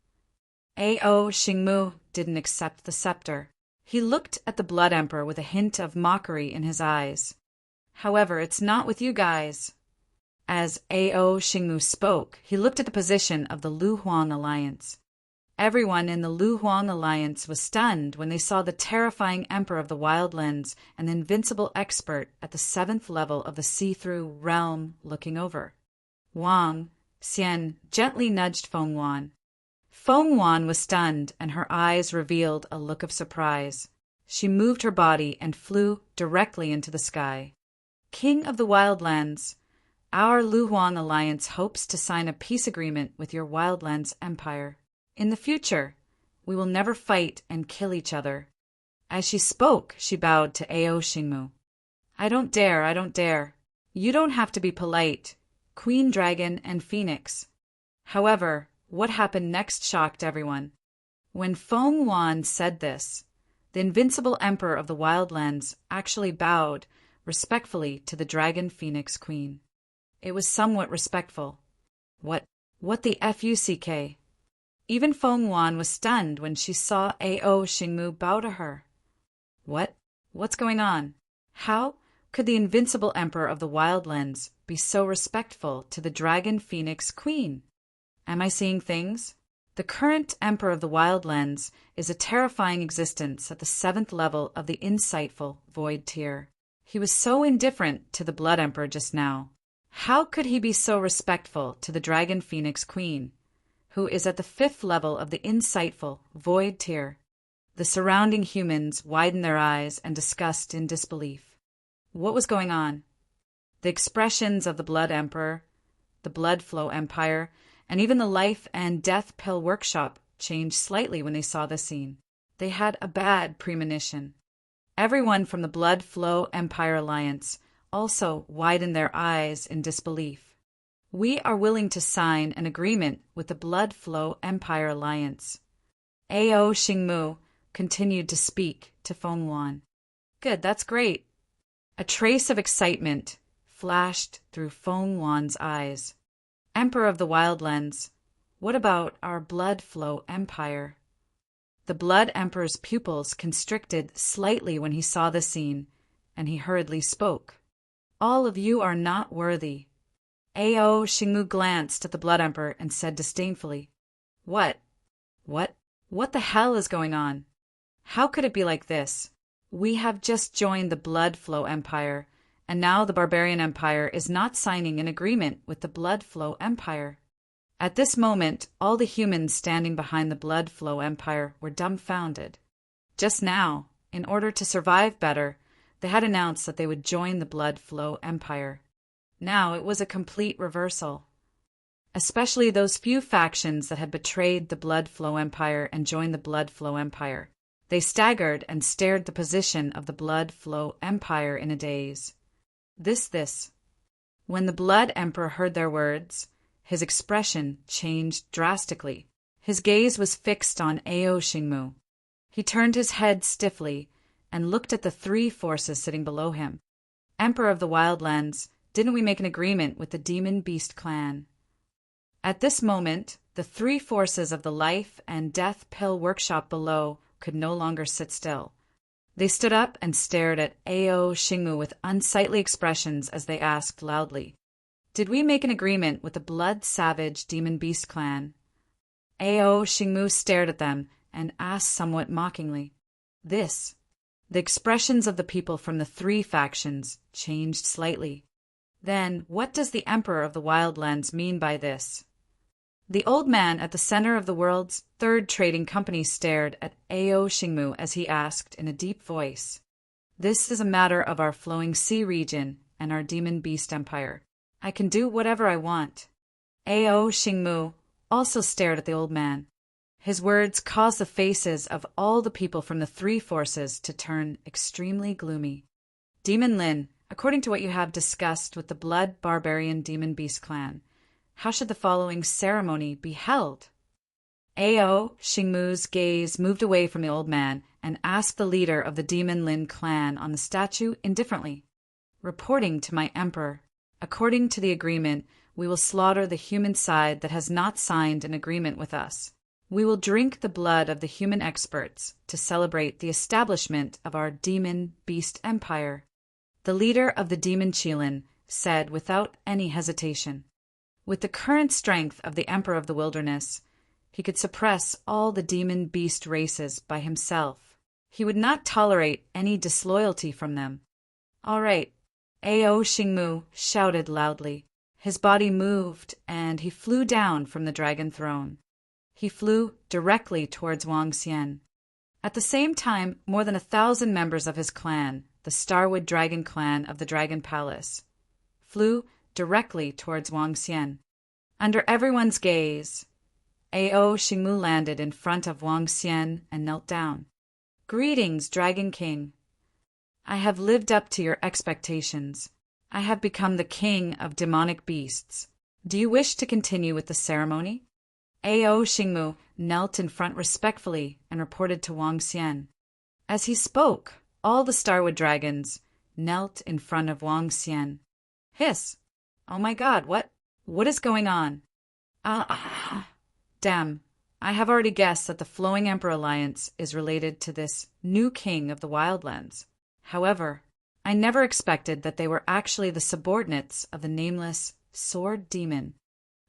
Ao Xingmu didn't accept the scepter. He looked at the Blood Emperor with a hint of mockery in his eyes. However, it's not with you guys. As Ao Xingmu spoke, he looked at the position of the Lu Huang alliance. Everyone in the Lu Huang alliance was stunned when they saw the terrifying Emperor of the Wildlands and the invincible expert at the 7th level of the see-through realm looking over. Wang Xian gently nudged Feng Wan. Feng Wan was stunned, and her eyes revealed a look of surprise. She moved her body and flew directly into the sky. King of the Wildlands, our Lu Huang alliance hopes to sign a peace agreement with your Wildlands Empire. In the future, we will never fight and kill each other. As she spoke, she bowed to Ao Xingmu. I don't dare. You don't have to be polite, Queen Dragon and Phoenix. However, what happened next shocked everyone. When Feng Wan said this, the invincible Emperor of the Wildlands actually bowed respectfully to the Dragon Phoenix Queen. It was somewhat respectful. What the fuck? Even Feng Wan was stunned when she saw Ao Xingmu bow to her. What's going on? How could the invincible Emperor of the Wildlands be so respectful to the Dragon Phoenix Queen? Am I seeing things? The current Emperor of the Wildlands is a terrifying existence at the 7th level of the insightful Void tier. He was so indifferent to the Blood Emperor just now. How could he be so respectful to the Dragon Phoenix Queen, who is at the 5th level of the insightful Void tier? The surrounding humans widened their eyes and discussed in disbelief. What was going on? The expressions of the Blood Emperor, the Blood Flow Empire, and even the Life and Death Pill Workshop changed slightly when they saw the scene. They had a bad premonition. Everyone from the Blood Flow Empire Alliance also widened their eyes in disbelief. We are willing to sign an agreement with the Blood Flow Empire Alliance. Ao Xingmu continued to speak to Feng Wan. Good, that's great. A trace of excitement flashed through Feng Wan's eyes. Emperor of the Wildlands, what about our Blood Flow Empire? The Blood Emperor's pupils constricted slightly when he saw the scene, and he hurriedly spoke. All of you are not worthy. Ao Xingmu glanced at the Blood Emperor and said disdainfully, What the hell is going on? How could it be like this? We have just joined the Blood Flow Empire, and now the Barbarian Empire is not signing an agreement with the Blood Flow Empire. At this moment, all the humans standing behind the Blood Flow Empire were dumbfounded. Just now, in order to survive better, they had announced that they would join the Blood Flow Empire. Now it was a complete reversal. Especially those few factions that had betrayed the Blood Flow Empire and joined the Blood Flow Empire. They staggered and stared the position of the Blood Flow Empire in a daze. This. When the Blood Emperor heard their words, his expression changed drastically. His gaze was fixed on Ao Xingmu. He turned his head stiffly and looked at the 3 forces sitting below him. Emperor of the Wildlands, didn't we make an agreement with the Demon Beast clan? At this moment, the 3 forces of the Life and Death Pill Workshop below could no longer sit still. They stood up and stared at Ao Xingmu with unsightly expressions as they asked loudly, Did we make an agreement with the Blood Savage Demon Beast clan? Ao Xingmu stared at them and asked somewhat mockingly. The expressions of the people from the 3 factions changed slightly. Then, what does the Emperor of the Wildlands mean by this? The old man at the center of the world's 3rd trading company stared at Ao Xingmu as he asked in a deep voice, This is a matter of our Flowing Sea region and our Demon Beast Empire. I can do whatever I want. Ao Xingmu also stared at the old man. His words caused the faces of all the people from the 3 forces to turn extremely gloomy. Demon Lin, according to what you have discussed with the Blood Barbarian Demon Beast clan, how should the following ceremony be held? Ao Xingmu's gaze moved away from the old man and asked the leader of the Demon Lin clan on the statue indifferently. Reporting to my emperor, according to the agreement, we will slaughter the human side that has not signed an agreement with us. We will drink the blood of the human experts to celebrate the establishment of our demon-beast empire. The leader of the demon Qilin said without any hesitation. With the current strength of the Emperor of the Wilderness, he could suppress all the demon-beast races by himself. He would not tolerate any disloyalty from them. All right, Ao Xingmu shouted loudly. His body moved, and he flew down from the dragon throne. He flew directly towards Wang Xian. At the same time, more than 1,000 members of his clan, the Starwood Dragon clan of the Dragon Palace, flew directly towards Wang Xian. Under everyone's gaze, Ao Xingmu landed in front of Wang Xian and knelt down. Greetings, Dragon King. I have lived up to your expectations. I have become the king of demonic beasts. Do you wish to continue with the ceremony? Ao Xingmu knelt in front respectfully and reported to Wang Xian. As he spoke, all the Starwood dragons knelt in front of Wang Xian. Hiss! Oh my God, what is going on? Damn, I have already guessed that the Flowing Emperor Alliance is related to this new king of the Wildlands. However, I never expected that they were actually the subordinates of the nameless Sword Demon.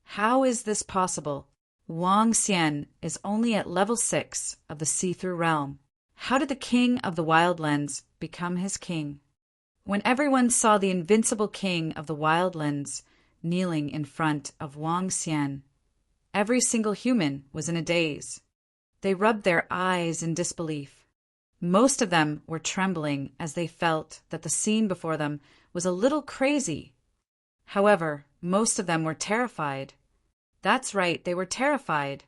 How is this possible? Wang Xian is only at level 6 of the See-Through Realm. How did the king of the Wildlands become his king? When everyone saw the invincible king of the Wildlands kneeling in front of Wang Xian, every single human was in a daze. They rubbed their eyes in disbelief. Most of them were trembling as they felt that the scene before them was a little crazy. However, most of them were terrified. That's right, they were terrified.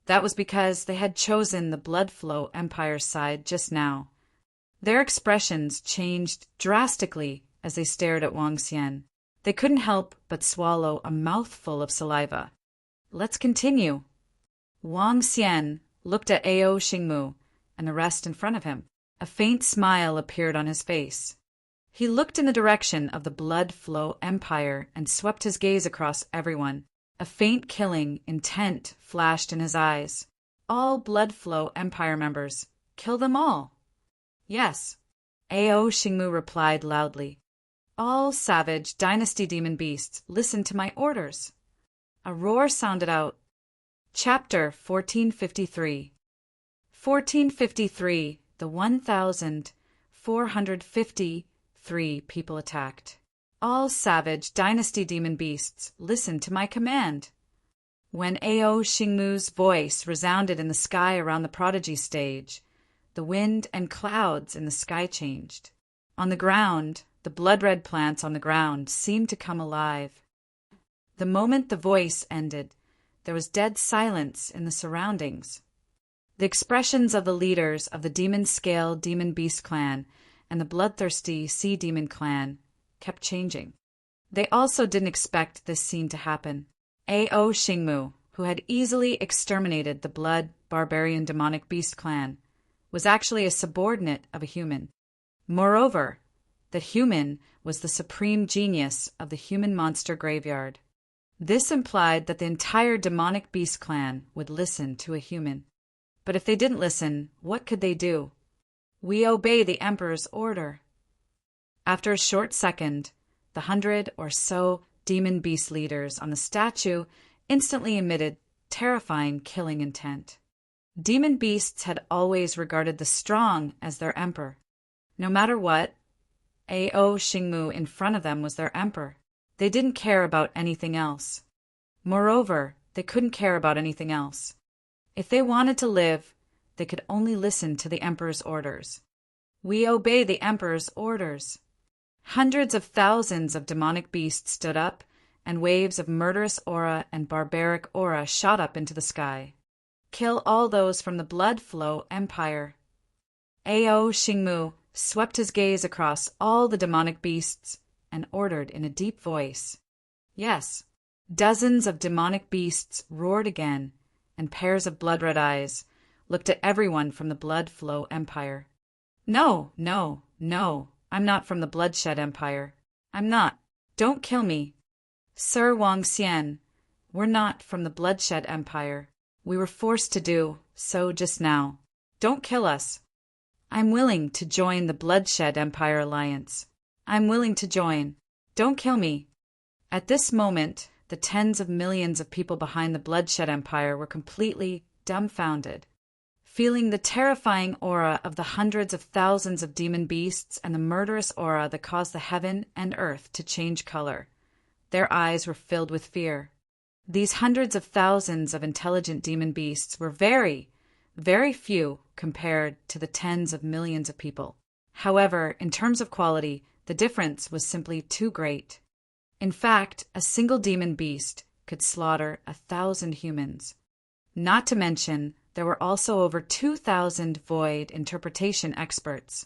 That was because they had chosen the Blood Flow Empire's side just now. Their expressions changed drastically as they stared at Wang Xian. They couldn't help but swallow a mouthful of saliva. Let's continue. Wang Xian looked at Ao Xingmu and the rest in front of him. A faint smile appeared on his face. He looked in the direction of the Blood Flow Empire and swept his gaze across everyone. A faint killing intent flashed in his eyes. All Blood Flow Empire members. Kill them all. Yes, Ao Xingmu replied loudly. All savage dynasty demon beasts, listen to my orders. A roar sounded out. Chapter 1453. 1453, the 1,453 people attacked. All savage dynasty demon beasts, listen to my command. When Ao Xingmu's voice resounded in the sky around the prodigy stage, the wind and clouds in the sky changed. On the ground, the blood-red plants on the ground seemed to come alive. The moment the voice ended, there was dead silence in the surroundings. The expressions of the leaders of the Demon Scale Demon Beast clan and the Bloodthirsty Sea Demon clan kept changing. They also didn't expect this scene to happen. Ao Xingmu, who had easily exterminated the Blood Barbarian Demonic Beast clan, was actually a subordinate of a human. Moreover, that human was the supreme genius of the human monster graveyard. This implied that the entire Demonic Beast clan would listen to a human. But if they didn't listen, what could they do? We obey the Emperor's order. After a short second, the 100 or so demon beast leaders on the statue instantly emitted terrifying killing intent. Demon beasts had always regarded the strong as their emperor. No matter what, Ao Xingmu in front of them was their emperor. They didn't care about anything else. Moreover, they couldn't care about anything else. If they wanted to live, they could only listen to the emperor's orders. We obey the emperor's orders. Hundreds of thousands of demonic beasts stood up, and waves of murderous aura and barbaric aura shot up into the sky. Kill all those from the Blood Flow Empire. Ao Xingmu swept his gaze across all the demonic beasts and ordered in a deep voice. Yes, dozens of demonic beasts roared again, and pairs of blood-red eyes looked at everyone from the Blood Flow Empire. No, no, no, I'm not from the Bloodshed Empire. I'm not. Don't kill me. Sir Wang Xian, we're not from the Bloodshed Empire. We were forced to do so just now. Don't kill us. I'm willing to join the Bloodshed Empire Alliance. I'm willing to join. Don't kill me. At this moment, the tens of millions of people behind the Bloodshed Empire were completely dumbfounded, feeling the terrifying aura of the hundreds of thousands of demon beasts and the murderous aura that caused the heaven and earth to change color. Their eyes were filled with fear. These hundreds of thousands of intelligent demon beasts were very, very few compared to the tens of millions of people. However, in terms of quality, the difference was simply too great. In fact, a single demon beast could slaughter 1,000 humans. Not to mention, there were also over 2,000 void interpretation experts.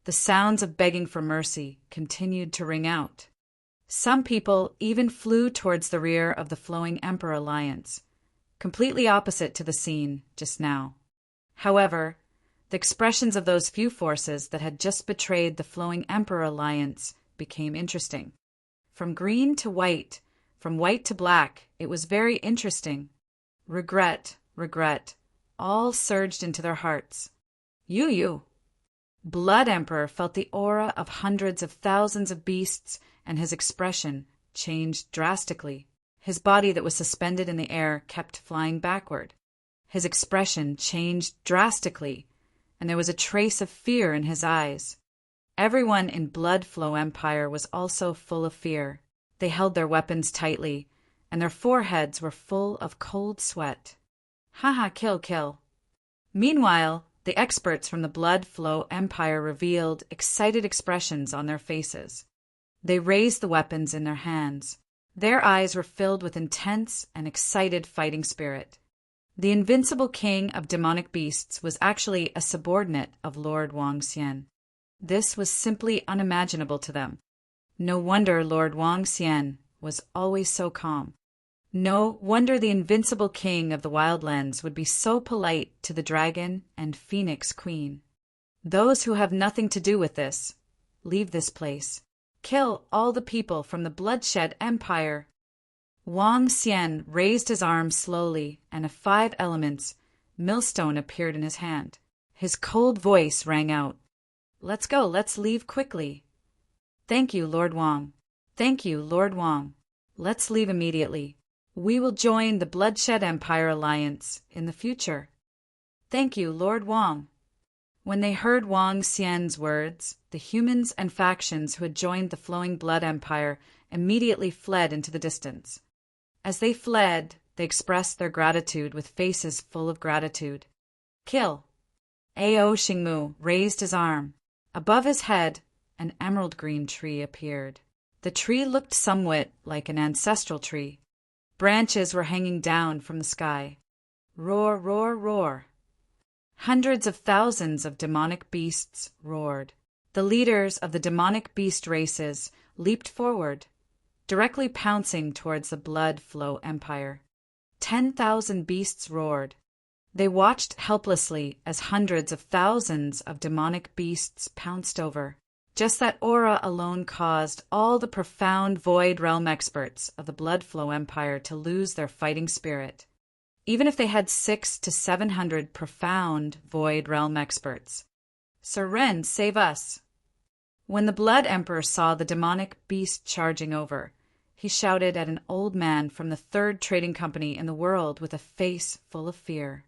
The sounds of begging for mercy continued to ring out. Some people even flew towards the rear of the Flowing Emperor Alliance, completely opposite to the scene just now. However, the expressions of those few forces that had just betrayed the Flowing Emperor Alliance became interesting. From green to white, from white to black, it was very interesting. Regret, all surged into their hearts. You. Blood Emperor felt the aura of hundreds of thousands of beasts, and his expression changed drastically. His body that was suspended in the air kept flying backward. His expression changed drastically, and there was a trace of fear in his eyes. Everyone in Blood Flow Empire was also full of fear. They held their weapons tightly, and their foreheads were full of cold sweat. Haha, kill. Meanwhile, the experts from the Blood Flow Empire revealed excited expressions on their faces. They raised the weapons in their hands. Their eyes were filled with intense and excited fighting spirit. The invincible king of demonic beasts was actually a subordinate of Lord Wang Xian. This was simply unimaginable to them. No wonder Lord Wang Xian was always so calm. No wonder the invincible king of the Wildlands would be so polite to the dragon and phoenix queen. Those who have nothing to do with this, leave this place. Kill all the people from the Bloodshed Empire. Wang Xian raised his arm slowly, and a 5 elements millstone appeared in his hand. His cold voice rang out. Let's go, let's leave quickly. Thank you, Lord Wang. Thank you, Lord Wang. Let's leave immediately. We will join the Bloodshed Empire Alliance in the future. Thank you, Lord Wang. When they heard Wang Xian's words, the humans and factions who had joined the Flowing Blood Empire immediately fled into the distance. As they fled, they expressed their gratitude with faces full of gratitude. Kill. Ao Xingmu raised his arm. Above his head, an emerald green tree appeared. The tree looked somewhat like an ancestral tree. Branches were hanging down from the sky. Roar. Hundreds of thousands of demonic beasts roared. The leaders of the demonic beast races leaped forward, directly pouncing towards the Blood Flow Empire. 10,000 beasts roared. They watched helplessly as hundreds of thousands of demonic beasts pounced over. Just that aura alone caused all the profound Void Realm experts of the Blood Flow Empire to lose their fighting spirit. Even if they had 600 to 700 profound Void Realm experts. Sir Ren, save us! When the Blood Emperor saw the demonic beast charging over, he shouted at an old man from the 3rd trading company in the world with a face full of fear.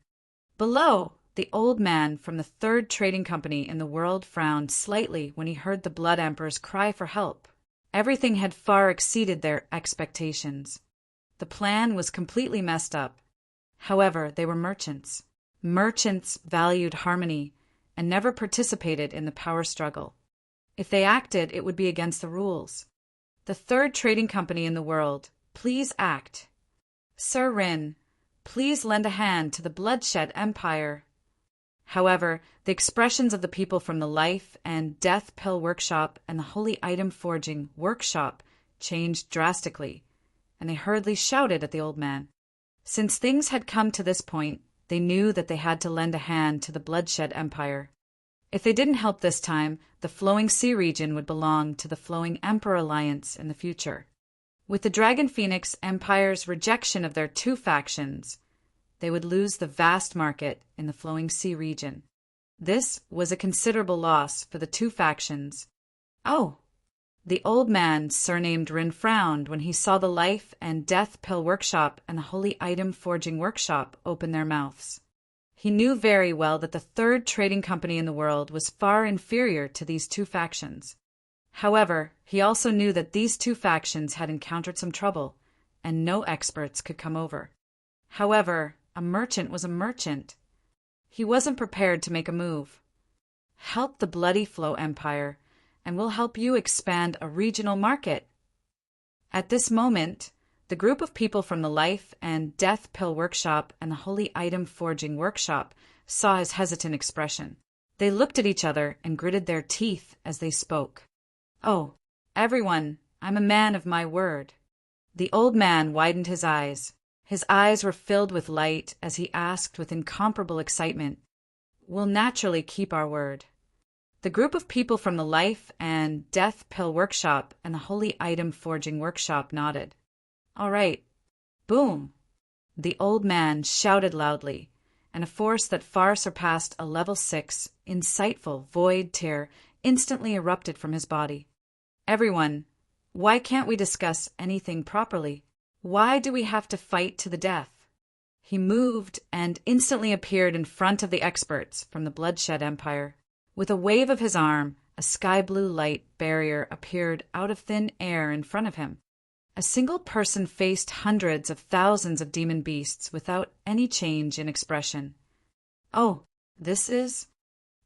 Below, the old man from the 3rd trading company in the world frowned slightly when he heard the Blood Emperor's cry for help. Everything had far exceeded their expectations. The plan was completely messed up. However, they were merchants. Merchants valued harmony and never participated in the power struggle. If they acted, it would be against the rules. The 3rd trading company in the world, please act. Sir Rin, please lend a hand to the Bloodshed Empire. However, the expressions of the people from the Life and Death Pill Workshop and the Holy Item Forging Workshop changed drastically, and they hurriedly shouted at the old man. Since things had come to this point, they knew that they had to lend a hand to the Bloodshed Empire. If they didn't help this time, the Flowing Sea region would belong to the Flowing Emperor Alliance in the future. With the Dragon Phoenix Empire's rejection of their 2 factions, they would lose the vast market in the flowing sea region. This was a considerable loss for the two factions. Oh! The old man, surnamed Rin, frowned when he saw the Life and Death Pill Workshop and the Holy Item Forging Workshop open their mouths. He knew very well that the third trading company in the world was far inferior to these two factions. However, he also knew that these two factions had encountered some trouble, and no experts could come over. However, a merchant was a merchant. He wasn't prepared to make a move. Help the Bloody Flow Empire, and we'll help you expand a regional market. At this moment, the group of people from the Life and Death Pill Workshop and the Holy Item Forging Workshop saw his hesitant expression. They looked at each other and gritted their teeth as they spoke. Oh, everyone, I'm a man of my word. The old man widened his eyes. His eyes were filled with light as he asked with incomparable excitement, "We'll naturally keep our word." The group of people from the Life and Death Pill Workshop and the Holy Item Forging Workshop nodded. All right. Boom! The old man shouted loudly, and a force that far surpassed a level 6, insightful void tear instantly erupted from his body. Everyone, why can't we discuss anything properly? Why do we have to fight to the death? He moved and instantly appeared in front of the experts from the Bloodshed Empire. With a wave of his arm, a sky-blue light barrier appeared out of thin air in front of him. A single person faced hundreds of thousands of demon beasts without any change in expression. Oh, this is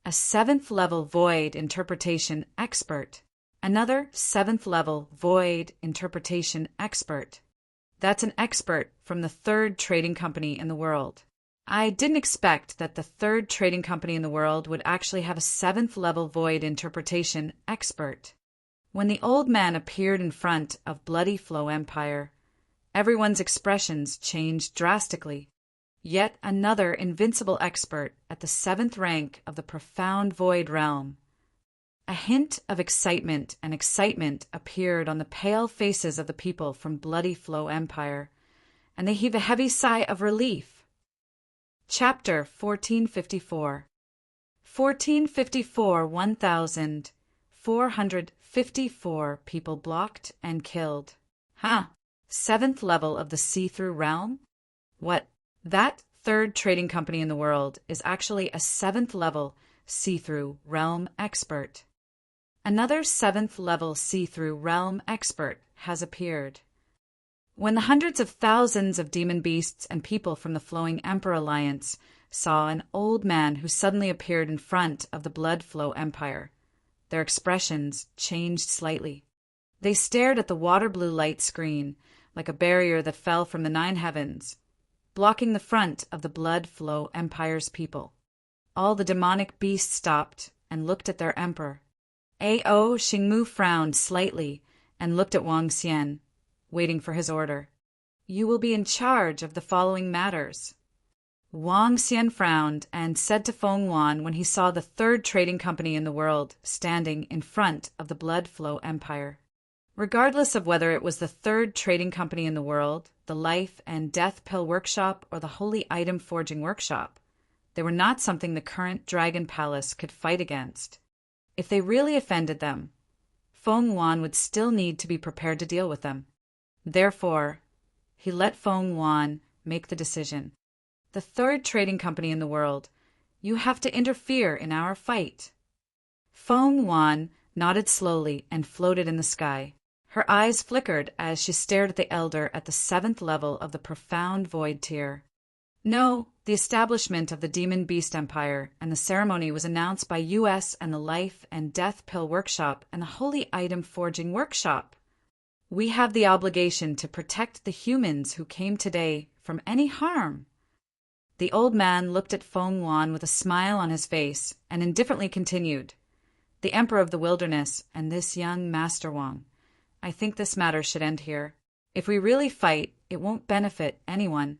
a 7th-level Void Interpretation Expert. Another 7th-level Void Interpretation Expert. That's an expert from the third trading company in the world. I didn't expect that the third trading company in the world would actually have a 7th-level Void Interpretation Expert. When the old man appeared in front of Bloody Flow Empire, everyone's expressions changed drastically. Yet another invincible expert at the 7th rank of the Profound Void Realm. A hint of excitement appeared on the pale faces of the people from Bloody Flow Empire, and they heaved a heavy sigh of relief. Chapter 1454. 1454 1,454 people blocked and killed. 7th level of the see-through realm? What? That third trading company in the world is actually a 7th level see-through realm expert. Another 7th level see-through realm expert has appeared. When the hundreds of thousands of demon beasts and people from the Flowing Emperor Alliance saw an old man who suddenly appeared in front of the Blood Flow Empire, their expressions changed slightly. They stared at the water blue light screen like a barrier that fell from the 9 heavens, blocking the front of the Blood Flow Empire's people. All the demonic beasts stopped and looked at their emperor. A.O. Xingmu frowned slightly and looked at Wang Xian, waiting for his order. You will be in charge of the following matters. Wang Xian frowned and said to Feng Wan when he saw the third trading company in the world standing in front of the Blood Flow Empire. Regardless of whether it was the third trading company in the world, the Life and Death Pill Workshop, or the Holy Item Forging Workshop, they were not something the current Dragon Palace could fight against. If they really offended them, Feng Wan would still need to be prepared to deal with them. Therefore, he let Feng Wan make the decision. The third trading company in the world, you have to interfere in our fight. Feng Wan nodded slowly and floated in the sky. Her eyes flickered as she stared at the elder at the 7th level of the Profound Void tier. No, the establishment of the Demon Beast Empire and the ceremony was announced by U.S. and the Life and Death Pill Workshop and the Holy Item Forging Workshop. We have the obligation to protect the humans who came today from any harm. The old man looked at Feng Wan with a smile on his face and indifferently continued. The Emperor of the Wilderness and this young Master Wang. I think this matter should end here. If we really fight, it won't benefit anyone.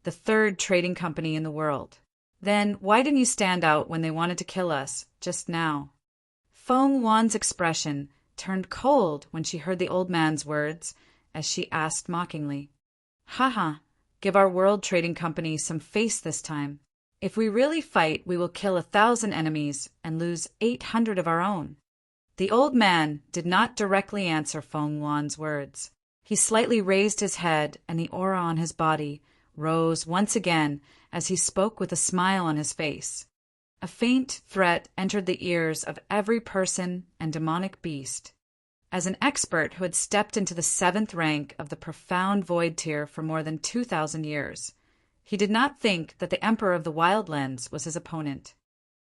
The third trading company in the world. Then why didn't you stand out when they wanted to kill us, just now? Feng Wan's expression turned cold when she heard the old man's words, as she asked mockingly. Give our world trading company some face this time. If we really fight, we will kill 1,000 enemies and lose 800 of our own." The old man did not directly answer Feng Wan's words. He slightly raised his head, and the aura on his body rose once again as he spoke with a smile on his face. A faint threat entered the ears of every person and demonic beast. As an expert who had stepped into the 7th rank of the profound void tier for more than 2,000 years, he did not think that the Emperor of the Wildlands was his opponent.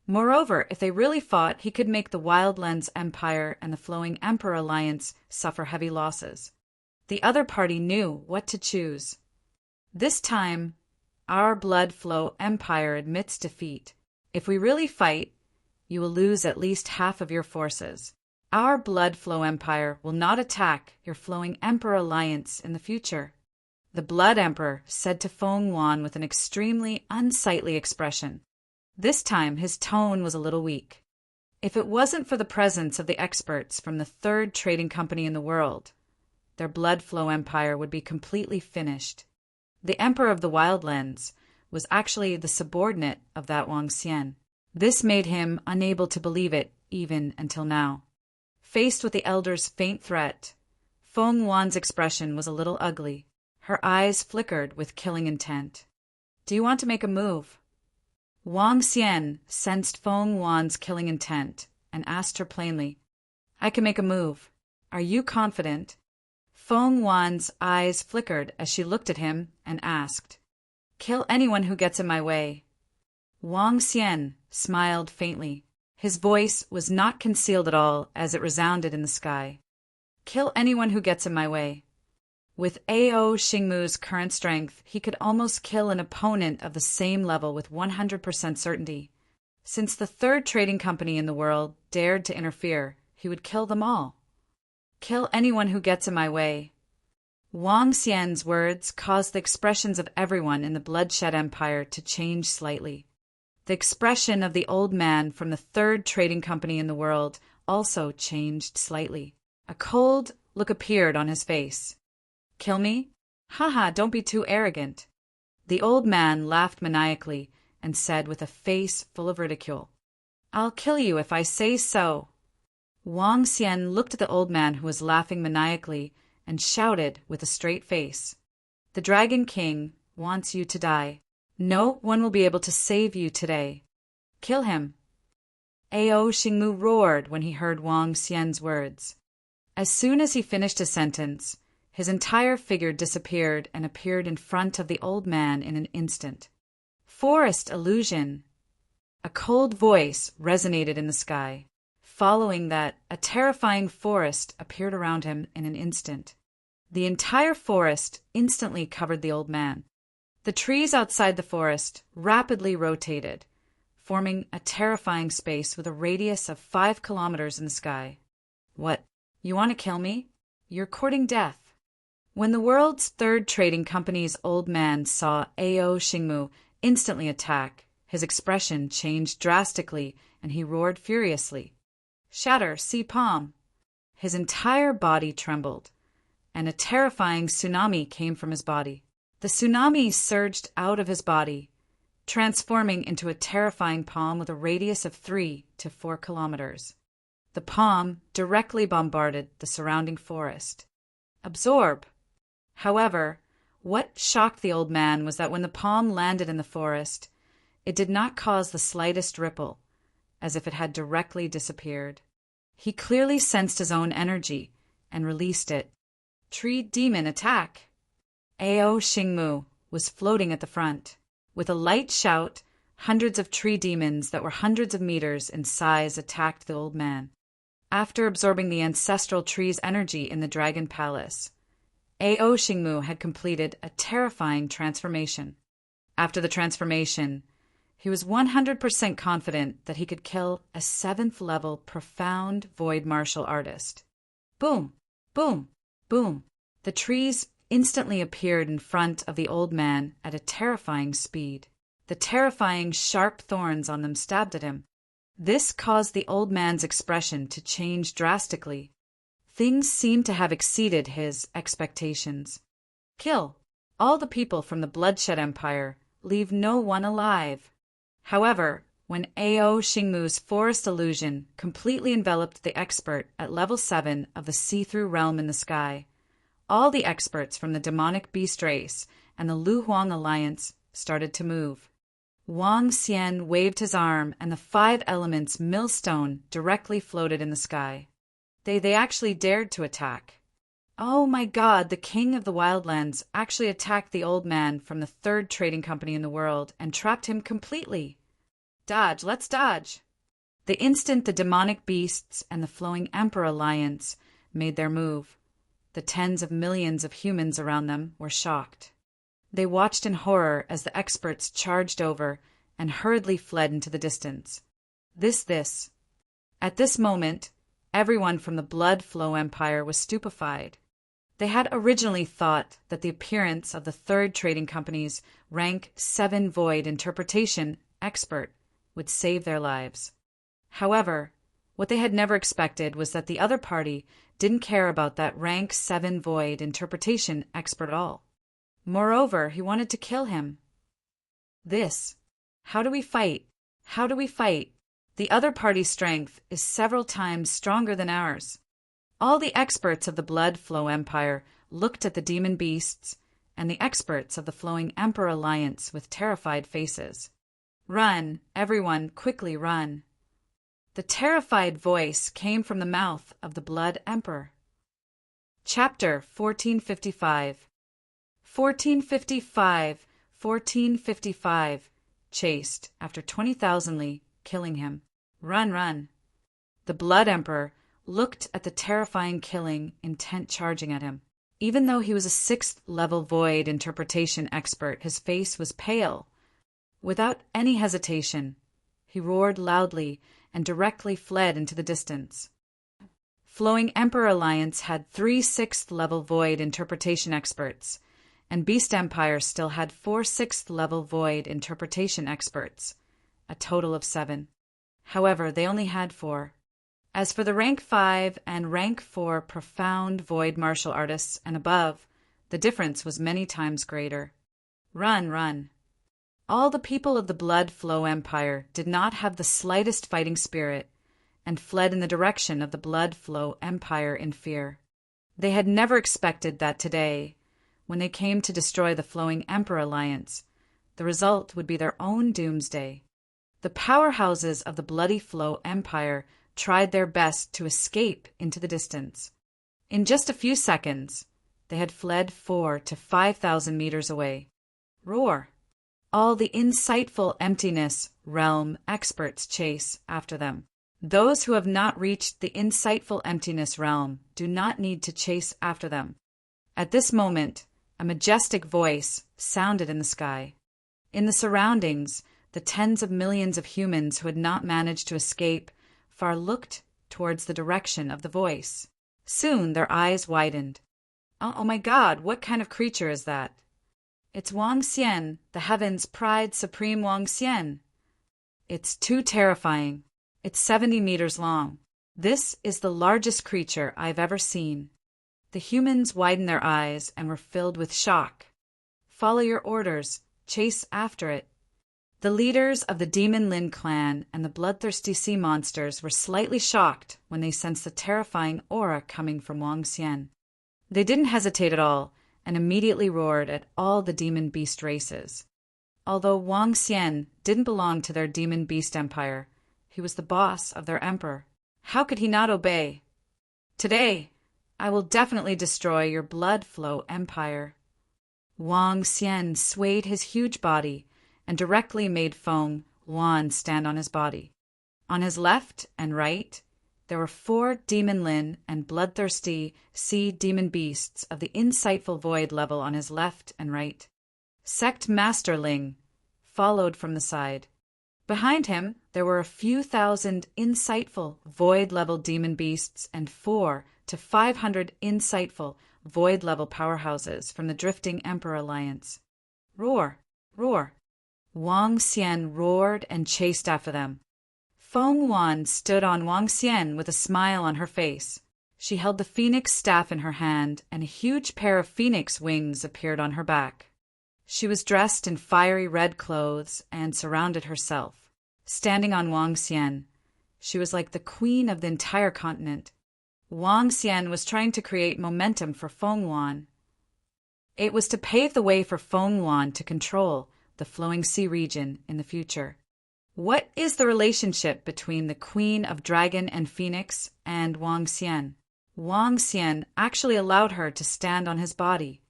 Moreover, if they really fought, he could make the Wildlands Empire and the Flowing Emperor Alliance suffer heavy losses. The other party knew what to choose. This time, our Blood Flow Empire admits defeat. If we really fight, you will lose at least half of your forces. Our Blood Flow Empire will not attack your Flowing Emperor Alliance in the future. The Blood Emperor said to Feng Wan with an extremely unsightly expression. This time his tone was a little weak. If it wasn't for the presence of the experts from the 3rd trading company in the world, their Blood Flow Empire would be completely finished. The Emperor of the Wildlands was actually the subordinate of that Wang Xian. This made him unable to believe it even until now. Faced with the elder's faint threat, Feng Wan's expression was a little ugly. Her eyes flickered with killing intent. "Do you want to make a move?" Wang Xian sensed Feng Wan's killing intent and asked her plainly, "I can make a move. Are you confident?" Feng Wan's eyes flickered as she looked at him and asked, "Kill anyone who gets in my way." Wang Xian smiled faintly. His voice was not concealed at all as it resounded in the sky. "Kill anyone who gets in my way." With Ao Xingmu's current strength, he could almost kill an opponent of the same level with 100% certainty. Since the 3rd trading company in the world dared to interfere, he would kill them all. "Kill anyone who gets in my way." Wang Xian's words caused the expressions of everyone in the Bloodshed Empire to change slightly. The expression of the old man from the 3rd trading company in the world also changed slightly. A cold look appeared on his face. "Kill me? Haha, don't be too arrogant." The old man laughed maniacally and said with a face full of ridicule, "I'll kill you if I say so." Wang Xian looked at the old man who was laughing maniacally and shouted with a straight face, "The Dragon King wants you to die. No one will be able to save you today. Kill him." Ao Xingmu roared when he heard Wang Xian's words. As soon as he finished his sentence, his entire figure disappeared and appeared in front of the old man in an instant. "Forest illusion!" A cold voice resonated in the sky. Following that, a terrifying forest appeared around him in an instant. The entire forest instantly covered the old man. The trees outside the forest rapidly rotated, forming a terrifying space with a radius of 5 kilometers in the sky. "What? You want to kill me? You're courting death." When the world's 3rd trading company's old man saw Ao Xingmu instantly attack, his expression changed drastically and he roared furiously, "Shatter, see palm!" His entire body trembled, and a terrifying tsunami came from his body. The tsunami surged out of his body, transforming into a terrifying palm with a radius of 3 to 4 kilometers. The palm directly bombarded the surrounding forest. "Absorb!" However, what shocked the old man was that when the palm landed in the forest, it did not cause the slightest ripple, as if it had directly disappeared. He clearly sensed his own energy and released it. "Tree demon attack!" Ao Xingmu was floating at the front. With a light shout, hundreds of tree demons that were hundreds of meters in size attacked the old man. After absorbing the ancestral tree's energy in the Dragon Palace, Ao Xingmu had completed a terrifying transformation. After the transformation, he was 100% confident that he could kill a 7th-level profound void martial artist. Boom! Boom! Boom! The trees instantly appeared in front of the old man at a terrifying speed. The terrifying sharp thorns on them stabbed at him. This caused the old man's expression to change drastically. Things seemed to have exceeded his expectations. "Kill! All the people from the Bloodshed Empire, leave no one alive. However, when Ao Xingmu's forest illusion completely enveloped the expert at level 7 of the see-through realm in the sky, all the experts from the demonic beast race and the Lu Huang alliance started to move. Wang Xian waved his arm and the 5 elements millstone directly floated in the sky. They actually dared to attack. Oh my God, the king of the wildlands actually attacked the old man from the 3rd trading company in the world and trapped him completely. Dodge, let's dodge. The instant the demonic beasts and the Flowing Emperor alliance made their move, the tens of millions of humans around them were shocked. They watched in horror as the experts charged over and hurriedly fled into the distance. At this moment, everyone from the Blood Flow Empire was stupefied. They had originally thought that the appearance of the 3rd trading company's rank 7 void interpretation expert would save their lives. However, what they had never expected was that the other party didn't care about that rank 7 void interpretation expert at all. Moreover, he wanted to kill him. How do we fight? How do we fight? The other party's strength is several times stronger than ours. All the experts of the Blood Flow Empire looked at the demon beasts and the experts of the Flowing Emperor Alliance with terrified faces. Run, everyone, quickly run. The terrified voice came from the mouth of the Blood Emperor. Chapter 1455. 1455, chased after 20,000 li, killing him. Run. The Blood Emperor looked at the terrifying killing intent charging at him. Even though he was a 6th level void interpretation expert, his face was pale. Without any hesitation, he roared loudly and directly fled into the distance. Flowing Emperor Alliance had 3 6th level void interpretation experts, and Beast Empire still had 4 6th level void interpretation experts, a total of 7. However, they only had 4. As for the rank 5 and rank 4 profound void martial artists and above, the difference was many times greater. Run. All the people of the Blood Flow Empire did not have the slightest fighting spirit and fled in the direction of the Blood Flow Empire in fear. They had never expected that today, when they came to destroy the Flowing Emperor Alliance, the result would be their own doomsday. The powerhouses of the Bloody Flow Empire tried their best to escape into the distance. In just a few seconds, they had fled 4,000 to 5,000 meters away. Roar! All the insightful emptiness realm experts chase after them. Those who have not reached the insightful emptiness realm do not need to chase after them. At this moment, a majestic voice sounded in the sky. In the surroundings, the tens of millions of humans who had not managed to escape far looked towards the direction of the voice. Soon their eyes widened. Oh my God, what kind of creature is that? It's Wang Xian, the heavens' pride supreme Wang Xian. It's too terrifying. It's 70 meters long. This is the largest creature I've ever seen. The humans widened their eyes and were filled with shock. Follow your orders. Chase after it. The leaders of the Demon Lin clan and the bloodthirsty sea monsters were slightly shocked when they sensed the terrifying aura coming from Wang Xian. They didn't hesitate at all and immediately roared at all the demon beast races. Although Wang Xian didn't belong to their demon beast empire, he was the boss of their emperor. How could he not obey? Today, I will definitely destroy your blood flow empire. Wang Xian swayed his huge body and directly made Feng Wan stand on his body. On his left and right, there were 4 Demon Lin and bloodthirsty sea demon beasts of the insightful void level on his left and right. Sect Master Ling followed from the side. Behind him, there were a few thousand insightful void-level demon beasts and 400 to 500 insightful void-level powerhouses from the Drifting Emperor Alliance. Roar! Roar! Wang Xian roared and chased after them. Feng Wan stood on Wang Xian with a smile on her face. She held the phoenix staff in her hand, and a huge pair of phoenix wings appeared on her back. She was dressed in fiery red clothes and surrounded herself. Standing on Wang Xian, she was like the queen of the entire continent. Wang Xian was trying to create momentum for Feng Yuan. It was to pave the way for Feng Yuan to control the flowing sea region in the future. What is the relationship between the Queen of Dragon and Phoenix and Wang Xian? Wang Xian actually allowed her to stand on his body.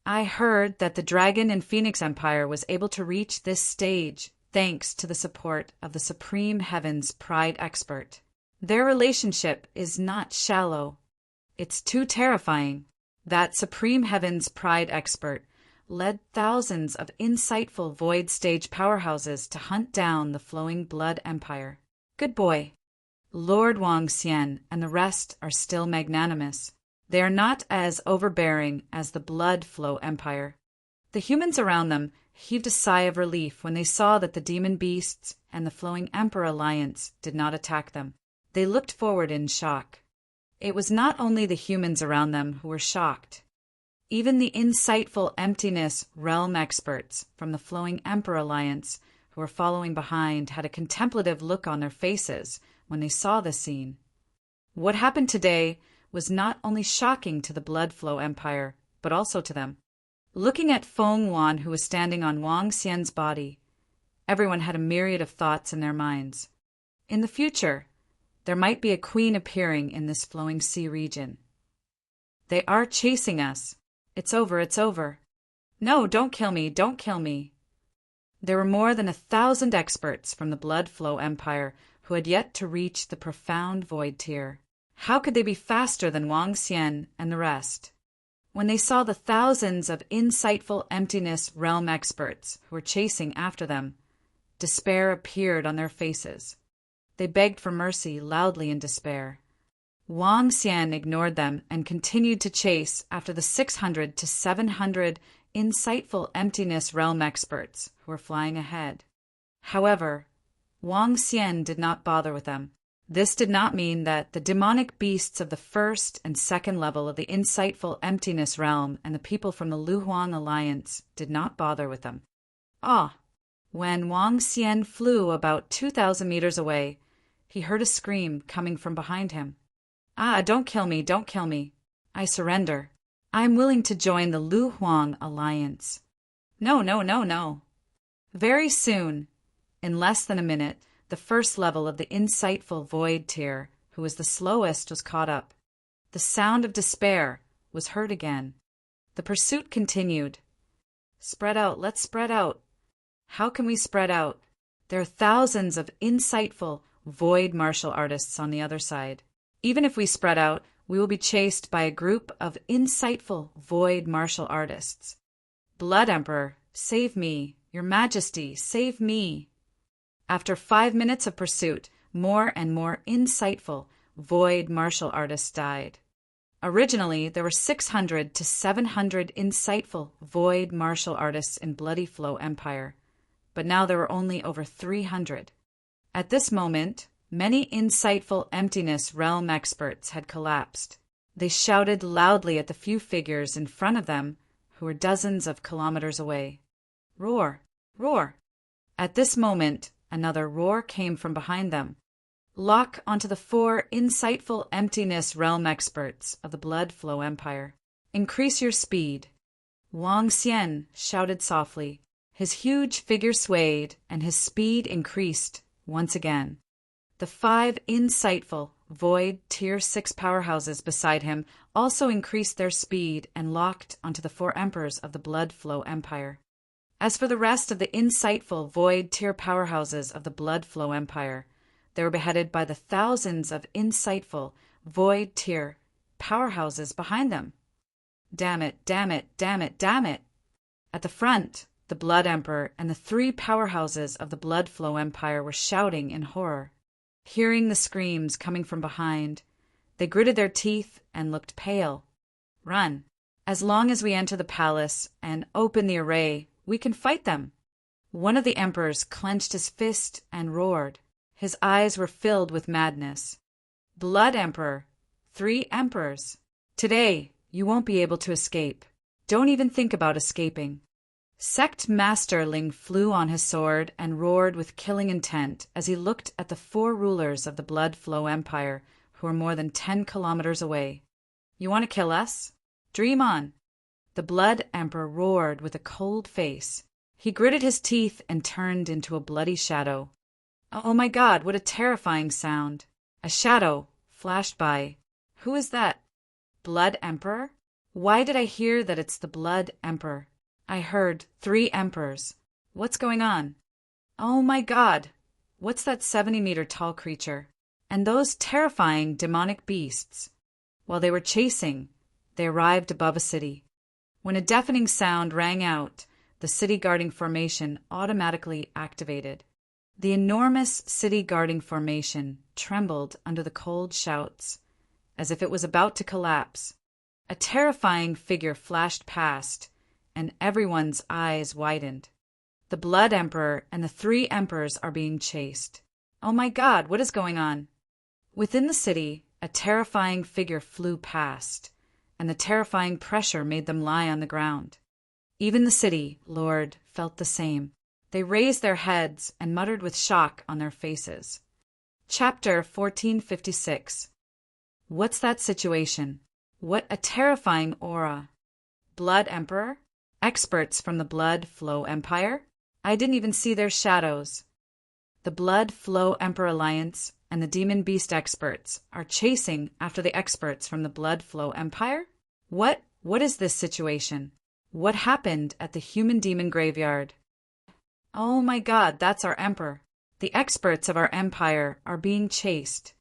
I heard that the Dragon and Phoenix Empire was able to reach this stage thanks to the support of the Supreme Heaven's Pride expert. Their relationship is not shallow. It's too terrifying. That Supreme Heaven's Pride expert led thousands of insightful void stage powerhouses to hunt down the Flowing Blood Empire. Good boy. Lord Wang Xian and the rest are still magnanimous. They are not as overbearing as the Blood Flow Empire. The humans around them heaved a sigh of relief when they saw that the demon beasts and the Flowing Emperor Alliance did not attack them. They looked forward in shock. It was not only the humans around them who were shocked. Even the insightful emptiness realm experts from the Flowing Emperor Alliance who were following behind had a contemplative look on their faces when they saw the scene. What happened today was not only shocking to the Blood Flow Empire, but also to them. Looking at Feng Yuan, who was standing on Wang Xian's body, everyone had a myriad of thoughts in their minds. In the future, there might be a queen appearing in this flowing sea region. They are chasing us. It's over, it's over. No, don't kill me, don't kill me. There were more than 1,000 experts from the Blood Flow Empire who had yet to reach the profound void tier. How could they be faster than Wang Xian and the rest? When they saw the thousands of insightful emptiness realm experts who were chasing after them, despair appeared on their faces. They begged for mercy loudly in despair. Wang Xian ignored them and continued to chase after the 600 to 700 insightful emptiness realm experts who were flying ahead. However, Wang Xian did not bother with them. This did not mean that the demonic beasts of the first and second level of the insightful emptiness realm and the people from the Luhuang Alliance did not bother with them. When Wang Xian flew about 2,000 meters away, he heard a scream coming from behind him. Don't kill me, don't kill me. I surrender. I am willing to join the Luhuang Alliance. No, no, no, no. Very soon, in less than a minute, the first level of the insightful void tier, who was the slowest, was caught up. The sound of despair was heard again. The pursuit continued. Spread out, let's spread out. How can we spread out? There are thousands of insightful void martial artists on the other side. Even if we spread out, we will be chased by a group of insightful void martial artists. Blood Emperor, save me. Your Majesty, save me. After 5 minutes of pursuit, more and more insightful void martial artists died. Originally, there were 600 to 700 insightful void martial artists in Bloody Flow Empire, but now there were only over 300. At this moment, many insightful emptiness realm experts had collapsed. They shouted loudly at the few figures in front of them who were dozens of kilometers away. Roar! Roar! At this moment, another roar came from behind them. Lock onto the 4 insightful emptiness realm experts of the Blood Flow Empire. Increase your speed. Wang Xian shouted softly. His huge figure swayed, and his speed increased once again. The 5 insightful void tier 6 powerhouses beside him also increased their speed and locked onto the 4 emperors of the Blood Flow Empire. As for the rest of the insightful void tier powerhouses of the Blood Flow Empire, they were beheaded by the thousands of insightful void tier powerhouses behind them. Damn it, damn it, damn it, damn it! At the front, the Blood Emperor and the 3 powerhouses of the Blood Flow Empire were shouting in horror. Hearing the screams coming from behind, they gritted their teeth and looked pale. Run. As long as we enter the palace and open the array, we can fight them. One of the emperors clenched his fist and roared. His eyes were filled with madness. Blood Emperor, 3 emperors. Today, you won't be able to escape. Don't even think about escaping. Sect Master Ling flew on his sword and roared with killing intent as he looked at the 4 rulers of the Blood Flow Empire who were more than 10 kilometers away. You want to kill us? Dream on. The Blood Emperor roared with a cold face. He gritted his teeth and turned into a bloody shadow. Oh my God, what a terrifying sound. A shadow flashed by. Who is that? Blood Emperor? Why did I hear that it's the Blood Emperor? I heard 3 emperors. What's going on? Oh my God! What's that 70-meter tall creature? And those terrifying demonic beasts? While they were chasing, they arrived above a city. When a deafening sound rang out, the city guarding formation automatically activated. The enormous city guarding formation trembled under the cold shouts, as if it was about to collapse. A terrifying figure flashed past, and everyone's eyes widened. The Blood Emperor and the 3 emperors are being chased. Oh my God, what is going on? Within the city, a terrifying figure flew past, and the terrifying pressure made them lie on the ground. Even the city, Lord, felt the same. They raised their heads and muttered with shock on their faces. Chapter 1456. What's that situation? What a terrifying aura. Blood Emperor? Experts from the Blood Flow Empire? I didn't even see their shadows. The Blood Flow Emperor Alliance and the Demon Beast experts are chasing after the experts from the Blood Flow Empire? What is this situation? What happened at the Human Demon Graveyard? Oh my God, that's our Emperor. The experts of our empire are being chased.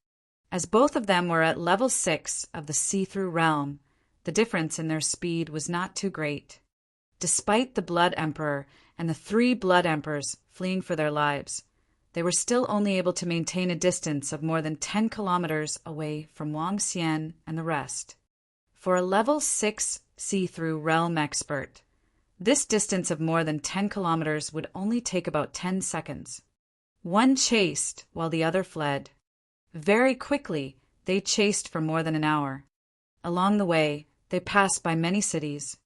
As both of them were at level 6 of the see-through realm, the difference in their speed was not too great. Despite the Blood Emperor and the 3 Blood Emperors fleeing for their lives, they were still only able to maintain a distance of more than 10 kilometers away from Wang Xian and the rest. For a level 6 see-through realm expert, this distance of more than 10 kilometers would only take about 10 seconds. One chased while the other fled. Very quickly, they chased for more than an hour. Along the way, they passed by many cities.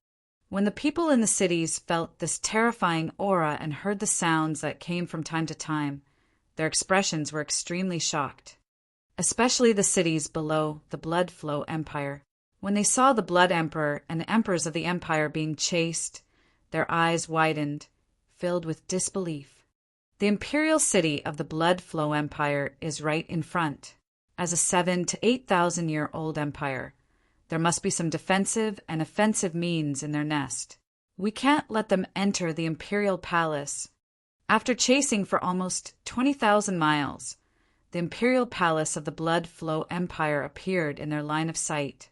When the people in the cities felt this terrifying aura and heard the sounds that came from time to time, their expressions were extremely shocked. Especially the cities below the Blood Flow Empire. When they saw the Blood Emperor and the emperors of the empire being chased, their eyes widened, filled with disbelief. The imperial city of the Blood Flow Empire is right in front. As a 7,000 to 8,000-year-old empire, there must be some defensive and offensive means in their nest. We can't let them enter the imperial palace. After chasing for almost 20,000 miles, the imperial palace of the Blood Flow Empire appeared in their line of sight.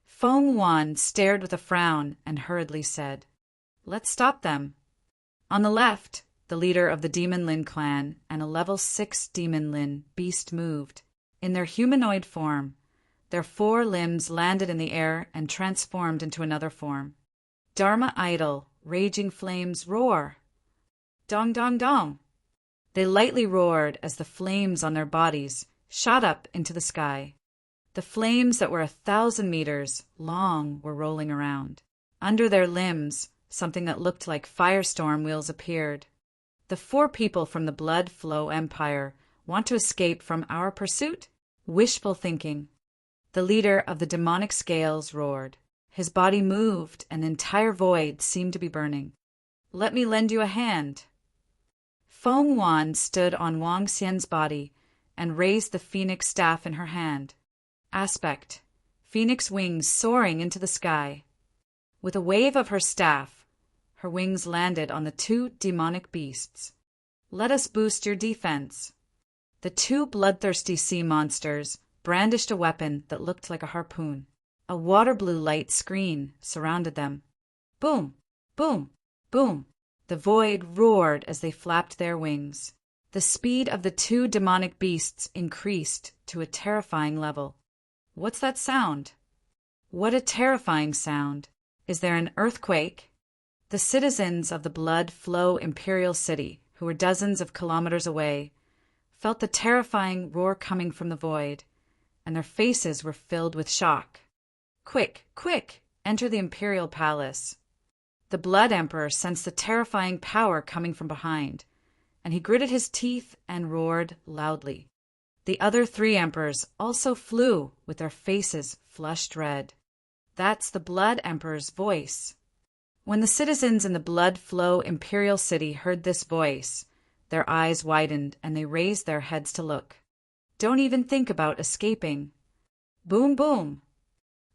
Feng Wan stared with a frown and hurriedly said, "Let's stop them." On the left, the leader of the Demon Lin clan and a level 6 Demon Lin beast moved. In their humanoid form, their 4 limbs landed in the air and transformed into another form. Dharma Idol, raging flames, roar. Dong dong dong. They lightly roared as the flames on their bodies shot up into the sky. The flames that were 1,000 meters long were rolling around. Under their limbs, something that looked like firestorm wheels appeared. The 4 people from the Blood Flow Empire want to escape from our pursuit? Wishful thinking. The leader of the demonic scales roared. His body moved and the entire void seemed to be burning. "Let me lend you a hand." Feng Wan stood on Wang Xian's body and raised the phoenix staff in her hand. Aspect: phoenix wings soaring into the sky. With a wave of her staff, her wings landed on the 2 demonic beasts. "Let us boost your defense." The 2 bloodthirsty sea monsters brandished a weapon that looked like a harpoon. A water blue light screen surrounded them. Boom! Boom! Boom! The void roared as they flapped their wings. The speed of the 2 demonic beasts increased to a terrifying level. What's that sound? What a terrifying sound. Is there an earthquake? The citizens of the Blood Flow Imperial City, who were dozens of kilometers away, felt the terrifying roar coming from the void, and their faces were filled with shock. "Quick, quick, enter the imperial palace." The Blood Emperor sensed the terrifying power coming from behind, and he gritted his teeth and roared loudly. The other 3 emperors also flew with their faces flushed red. That's the Blood Emperor's voice. When the citizens in the Blood Flow Imperial City heard this voice, their eyes widened and they raised their heads to look. "Don't even think about escaping." Boom, boom.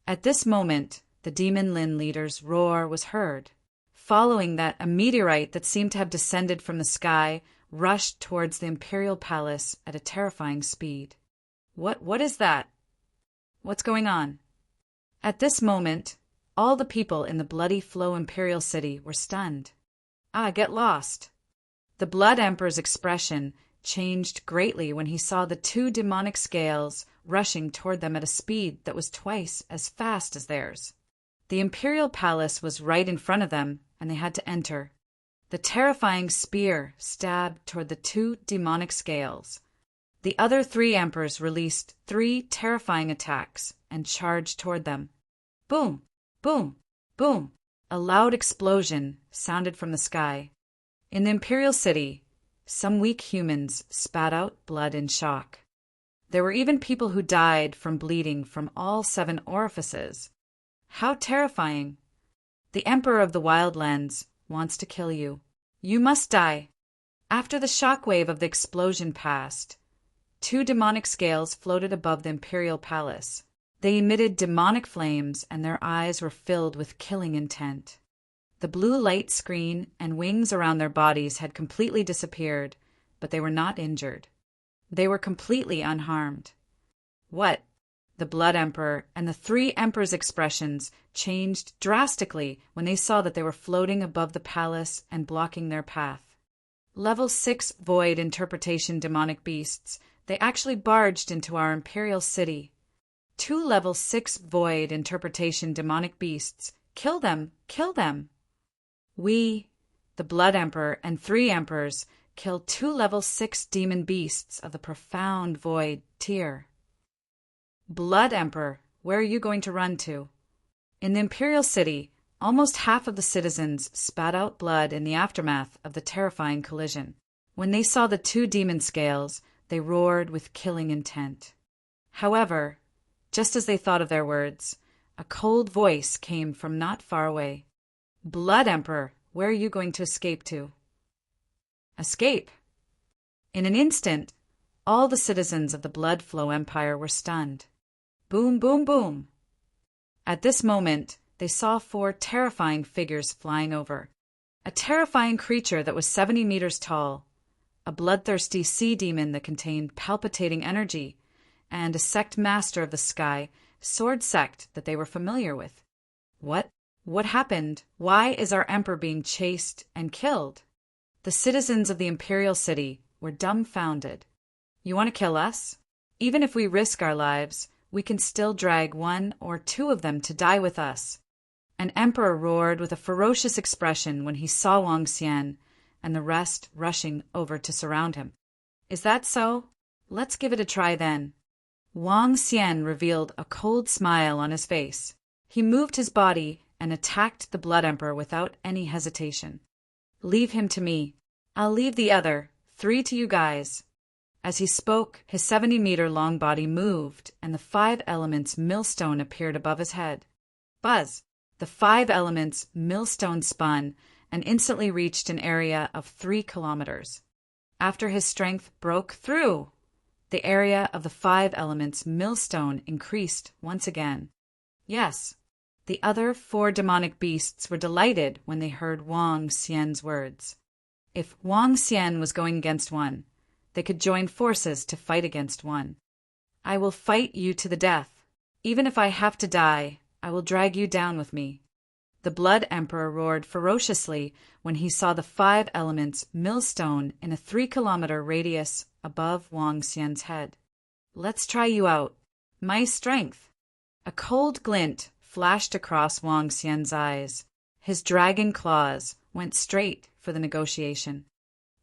At this moment, the Demon Lin leader's roar was heard. Following that, a meteorite that seemed to have descended from the sky rushed towards the imperial palace at a terrifying speed. What is that? What's going on? At this moment, all the people in the Bloody Flow Imperial City were stunned. Get lost. The Blood Emperor's expression changed greatly when he saw the 2 demonic scales rushing toward them at a speed that was twice as fast as theirs. The imperial palace was right in front of them, and they had to enter. The terrifying spear stabbed toward the 2 demonic scales. The other 3 emperors released 3 terrifying attacks and charged toward them. Boom, boom, boom. A loud explosion sounded from the sky. In the imperial city, some weak humans spat out blood in shock. There were even people who died from bleeding from all 7 orifices. How terrifying! The Emperor of the Wildlands wants to kill you. You must die. After the shockwave of the explosion passed, 2 demonic scales floated above the imperial palace. They emitted demonic flames, and their eyes were filled with killing intent. The blue light screen and wings around their bodies had completely disappeared, but they were not injured. They were completely unharmed. What? The Blood Emperor and the 3 emperors' expressions changed drastically when they saw that they were floating above the palace and blocking their path. Level 6 Void Interpretation demonic beasts, they actually barged into our imperial city. 2 Level 6 Void Interpretation demonic beasts. Kill them! Kill them! We, the Blood Emperor and 3 emperors, killed 2 Level 6 demon beasts of the Profound Void tier. Blood Emperor, where are you going to run to? In the imperial city, almost half of the citizens spat out blood in the aftermath of the terrifying collision. When they saw the 2 demon scales, they roared with killing intent. However, just as they thought of their words, a cold voice came from not far away. Blood Emperor, where are you going to escape to? Escape? In an instant, all the citizens of the Blood Flow Empire were stunned. Boom, boom, boom. At this moment, they saw 4 terrifying figures flying over. A terrifying creature that was 70 meters tall, a bloodthirsty sea demon that contained palpitating energy, and a sect master of the sky, sword sect that they were familiar with. What? What happened? Why is our emperor being chased and killed? The citizens of the imperial city were dumbfounded. You want to kill us? Even if we risk our lives, we can still drag 1 or 2 of them to die with us. An emperor roared with a ferocious expression when he saw Wang Xian and the rest rushing over to surround him. Is that so? Let's give it a try then. Wang Xian revealed a cold smile on his face. He moved his body and attacked the Blood Emperor without any hesitation. Leave him to me. I'll leave the other 3 to you guys. As he spoke, his 70-meter-long body moved, and the 5 elements millstone appeared above his head. Buzz! The 5 elements millstone spun and instantly reached an area of 3 kilometers. After his strength broke through, the area of the 5 elements millstone increased once again. Yes, the other 4 demonic beasts were delighted when they heard Wang Xian's words. If Wang Xian was going against one, they could join forces to fight against one. I will fight you to the death. Even if I have to die, I will drag you down with me. The Blood Emperor roared ferociously when he saw the 5 elements millstone in a 3-kilometer radius above Wang Xian's head. Let's try you out. My strength. A cold glint flashed across Wang Xian's eyes. His dragon claws went straight for the negotiation.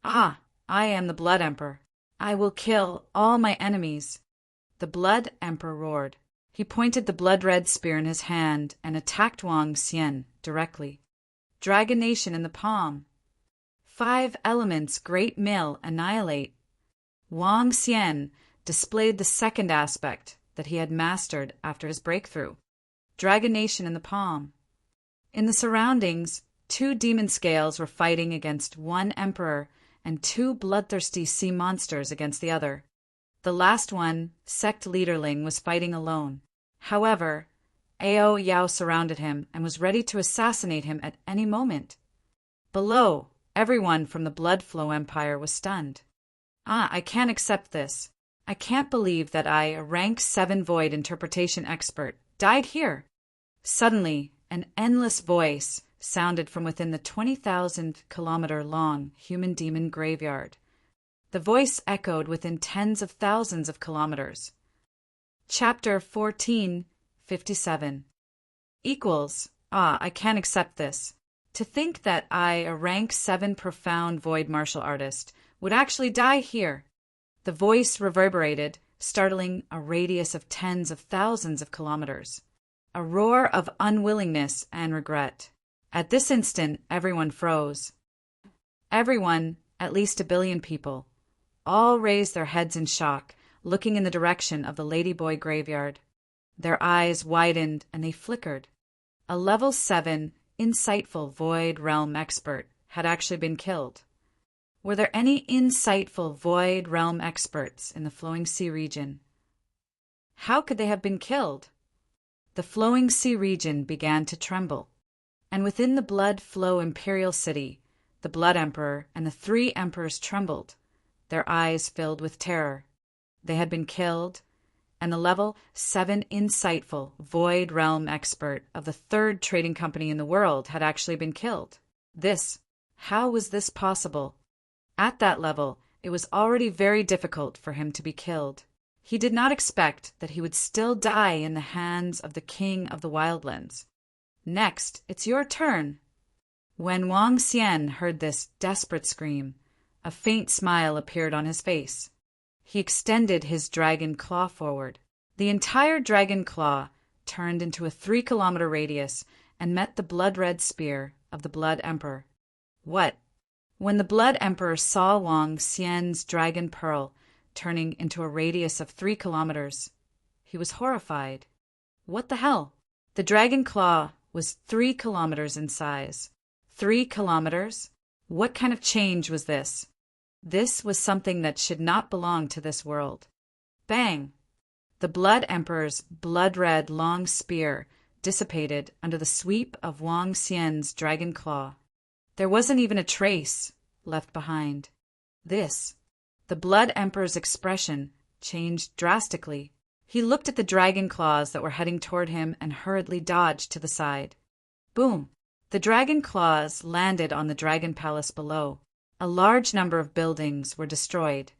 I am the Blood Emperor. I will kill all my enemies. The Blood Emperor roared. He pointed the blood-red spear in his hand and attacked Wang Xian directly. Dragonation in the palm. 5 elements, great mill, annihilate. Wang Xian displayed the second aspect that he had mastered after his breakthrough. Dragonation in the palm. In the surroundings, 2 demon scales were fighting against 1 emperor and 2 bloodthirsty sea monsters against the other. The last one, sect leaderling, was fighting alone. However, Ao Yao surrounded him and was ready to assassinate him at any moment. Below, everyone from the Blood Flow Empire was stunned. I can't accept this. I can't believe that I, a rank 7 void interpretation expert, died here. Suddenly, an endless voice sounded from within the 20,000-kilometer-long human-demon graveyard. The voice echoed within tens of thousands of kilometers. Chapter 1457. Equals. I can't accept this. To think that I, a rank 7 profound void martial artist, would actually die here. The voice reverberated, startling a radius of tens of thousands of kilometers. A roar of unwillingness and regret. At this instant, everyone froze. Everyone, at least 1 billion people, all raised their heads in shock, looking in the direction of the Ladyboy graveyard. Their eyes widened and they flickered. A level 7, insightful void realm expert had actually been killed. Were there any insightful void realm experts in the Flowing Sea region? How could they have been killed? The Flowing Sea region began to tremble, and within the Blood Flow Imperial City, the Blood Emperor and the 3 emperors trembled, their eyes filled with terror. They had been killed, and the level 7 insightful void realm expert of the 3rd trading company in the world had actually been killed. How was this possible? At that level, it was already very difficult for him to be killed. He did not expect that he would still die in the hands of the King of the Wildlands. Next, it's your turn. When Wang Xian heard this desperate scream, a faint smile appeared on his face. He extended his dragon claw forward. The entire dragon claw turned into a 3-kilometer radius and met the blood-red spear of the Blood Emperor. What? When the Blood Emperor saw Wang Xian's dragon pearl turning into a radius of 3 kilometers, he was horrified. What the hell? The dragon claw was 3 kilometers in size. 3 kilometers? What kind of change was this? This was something that should not belong to this world. Bang! The Blood Emperor's blood-red long spear dissipated under the sweep of Wang Xian's dragon claw. There wasn't even a trace left behind. The Blood Emperor's expression changed drastically. He looked at the dragon claws that were heading toward him and hurriedly dodged to the side. Boom! The dragon claws landed on the dragon palace below. A large number of buildings were destroyed.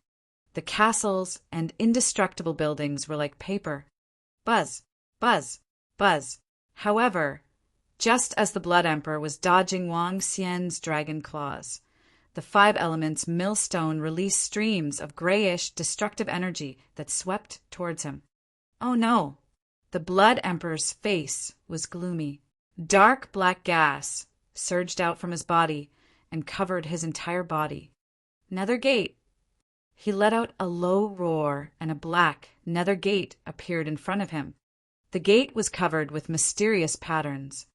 The castles and indestructible buildings were like paper. Buzz, buzz, buzz. However, just as the Blood Emperor was dodging Wang Xian's dragon claws, the 5 elements millstone released streams of grayish, destructive energy that swept towards him. Oh no! The Blood Emperor's face was gloomy. Dark black gas surged out from his body and covered his entire body. Nether Gate. He let out a low roar, and a black nether gate appeared in front of him. The gate was covered with mysterious patterns.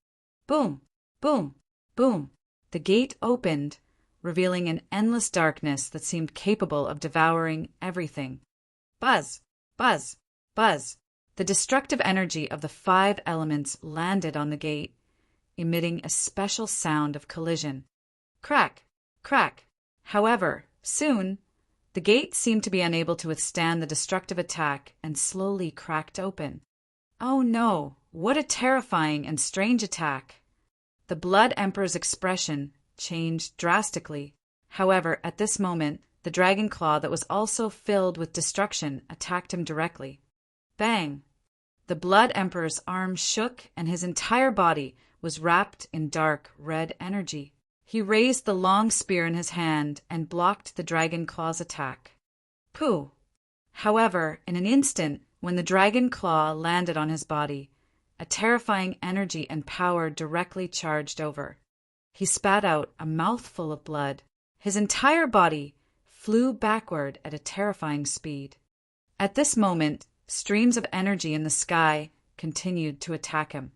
Boom! Boom! Boom! The gate opened, revealing an endless darkness that seemed capable of devouring everything. Buzz! Buzz! Buzz! The destructive energy of the 5 elements landed on the gate, emitting a special sound of collision. Crack! Crack! However, soon, the gate seemed to be unable to withstand the destructive attack and slowly cracked open. Oh no! What a terrifying and strange attack! The Blood Emperor's expression changed drastically. However, at this moment, the dragon claw that was also filled with destruction attacked him directly. Bang! The Blood Emperor's arm shook and his entire body was wrapped in dark red energy. He raised the long spear in his hand and blocked the dragon claw's attack. Pooh! However, in an instant, When the dragon claw landed on his body, a terrifying energy and power directly charged over. He spat out a mouthful of blood. His entire body flew backward at a terrifying speed. At this moment, streams of energy in the sky continued to attack him.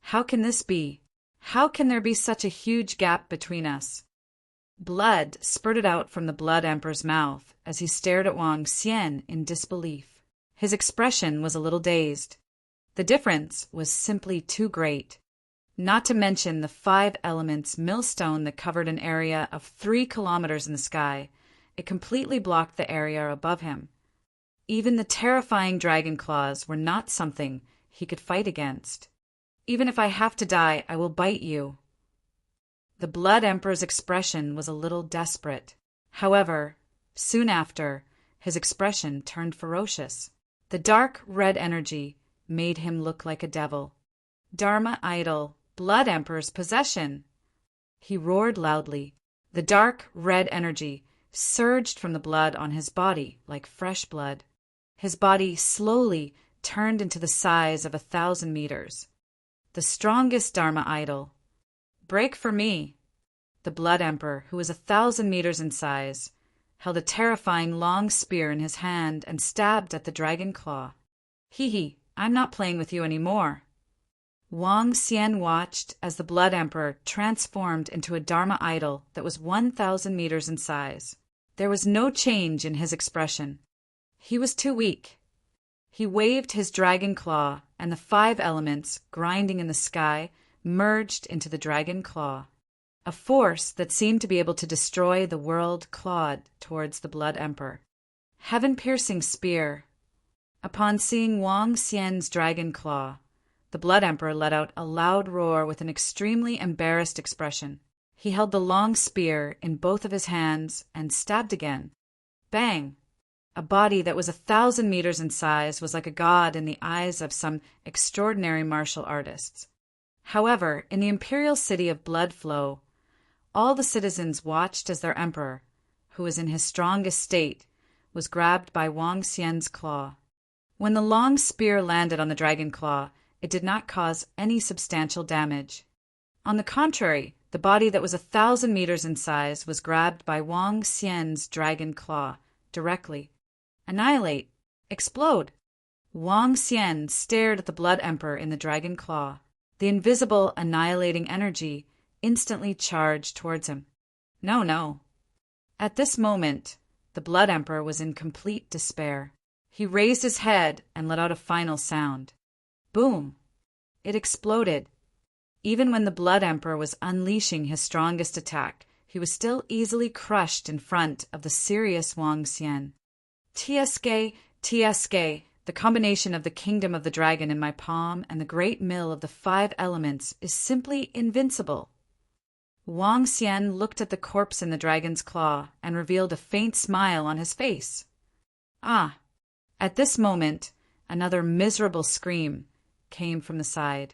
How can this be? How can there be such a huge gap between us? Blood spurted out from the Blood Emperor's mouth as he stared at Wang Xian in disbelief. His expression was a little dazed. The difference was simply too great. Not to mention the 5 elements millstone that covered an area of 3 kilometers in the sky. It completely blocked the area above him. Even the terrifying dragon claws were not something he could fight against. Even if I have to die, I will bite you. The Blood Emperor's expression was a little desperate. However, soon after, his expression turned ferocious. The dark red energy made him look like a devil. Dharma idol, Blood Emperor's possession! He roared loudly. The dark red energy surged from the blood on his body like fresh blood. His body slowly turned into the size of 1,000 meters. The strongest Dharma idol. Break for me! The Blood Emperor, who was 1,000 meters in size, held a terrifying long spear in his hand and stabbed at the dragon claw. Hee, I'm not playing with you anymore. Wang Xian watched as the Blood Emperor transformed into a Dharma idol that was 1,000 meters in size. There was no change in his expression. He was too weak. He waved his dragon claw, and the 5 elements, grinding in the sky, merged into the dragon claw. A force that seemed to be able to destroy the world clawed towards the Blood Emperor. Heaven-piercing spear. Upon seeing Wang Xian's dragon claw, the Blood Emperor let out a loud roar with an extremely embarrassed expression. He held the long spear in both of his hands and stabbed again. Bang! A body that was 1,000 meters in size was like a god in the eyes of some extraordinary martial artists. However, in the imperial city of Blood Flow, all the citizens watched as their emperor, who was in his strongest state, was grabbed by Wang Xian's claw. When the long spear landed on the dragon claw, it did not cause any substantial damage. On the contrary, the body that was 1,000 meters in size was grabbed by Wang Xian's dragon claw directly. Annihilate! Explode! Wang Xian stared at the Blood Emperor in the dragon claw. The invisible, annihilating energy instantly charged towards him. No. At this moment, the Blood Emperor was in complete despair. He raised his head and let out a final sound. Boom! It exploded. Even when the Blood Emperor was unleashing his strongest attack, he was still easily crushed in front of the serious Wang Xian. TSK, the combination of the kingdom of the dragon in my palm and the great mill of the 5 elements is simply invincible. Wang Xian looked at the corpse in the dragon's claw and revealed a faint smile on his face. Ah! At this moment, another miserable scream came from the side.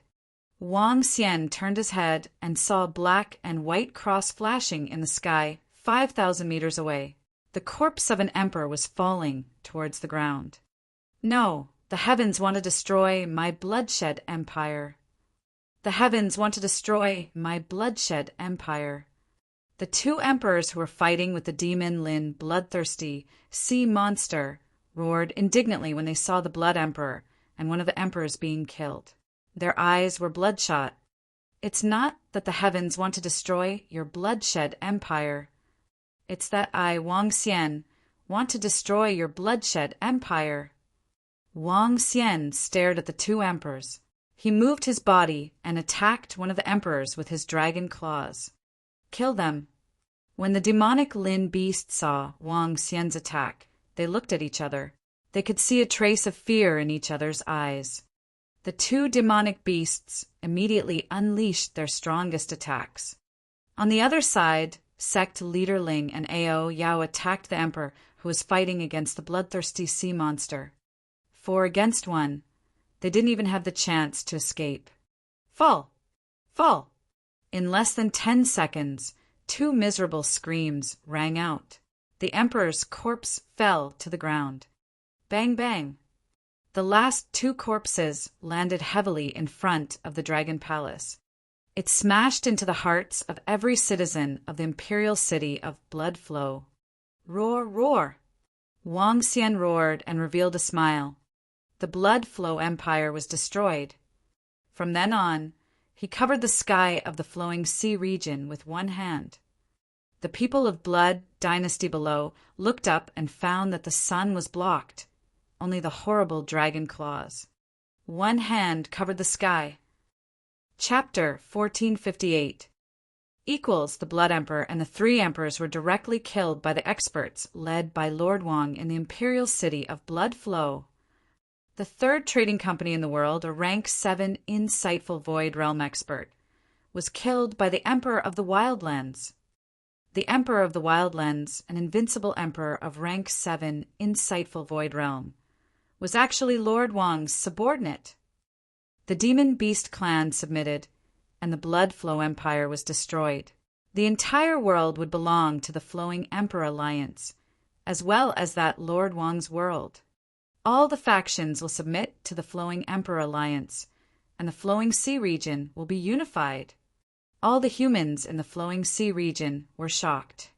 Wang Xian turned his head and saw a black and white cross flashing in the sky 5,000 meters away. The corpse of an emperor was falling towards the ground. No, the heavens want to destroy my bloodshed empire. The heavens want to destroy my bloodshed empire. The 2 emperors who were fighting with the demon Lin bloodthirsty sea monster roared indignantly when they saw the Blood Emperor and one of the emperors being killed. Their eyes were bloodshot. It's not that the heavens want to destroy your bloodshed empire. It's that I, Wang Xian, want to destroy your bloodshed empire. Wang Xian stared at the 2 emperors. He moved his body and attacked one of the emperors with his dragon claws. Kill them. When the demonic Lin beast saw Wang Xian's attack, they looked at each other. They could see a trace of fear in each other's eyes. The 2 demonic beasts immediately unleashed their strongest attacks. On the other side, sect leader Ling and Ao Yao attacked the emperor who was fighting against the bloodthirsty sea monster. 4 against 1. They didn't even have the chance to escape. Fall! Fall! In less than 10 seconds, 2 miserable screams rang out. The emperor's corpse fell to the ground. Bang, bang! The last two corpses landed heavily in front of the Dragon Palace. It smashed into the hearts of every citizen of the imperial city of Blood Flow. Roar, roar! Wang Xian roared and revealed a smile. The Blood Flow Empire was destroyed. From then on, he covered the sky of the flowing sea region with one hand. The people of Blood Dynasty below looked up and found that the sun was blocked, only the horrible dragon claws. One hand covered the sky. Chapter 1458 Equals the Blood Emperor and the three emperors were directly killed by the experts led by Lord Wang in the imperial city of Blood Flow. The third trading company in the world, a rank 7 insightful Void Realm expert, was killed by the Emperor of the Wildlands. The Emperor of the Wildlands, an invincible emperor of rank 7 insightful Void Realm, was actually Lord Wang's subordinate. The Demon Beast clan submitted, and the Blood Flow Empire was destroyed. The entire world would belong to the Flowing Emperor Alliance, as well as that Lord Wang's world. All the factions will submit to the Flowing Emperor Alliance, and the Flowing Sea region will be unified. All the humans in the Flowing Sea region were shocked.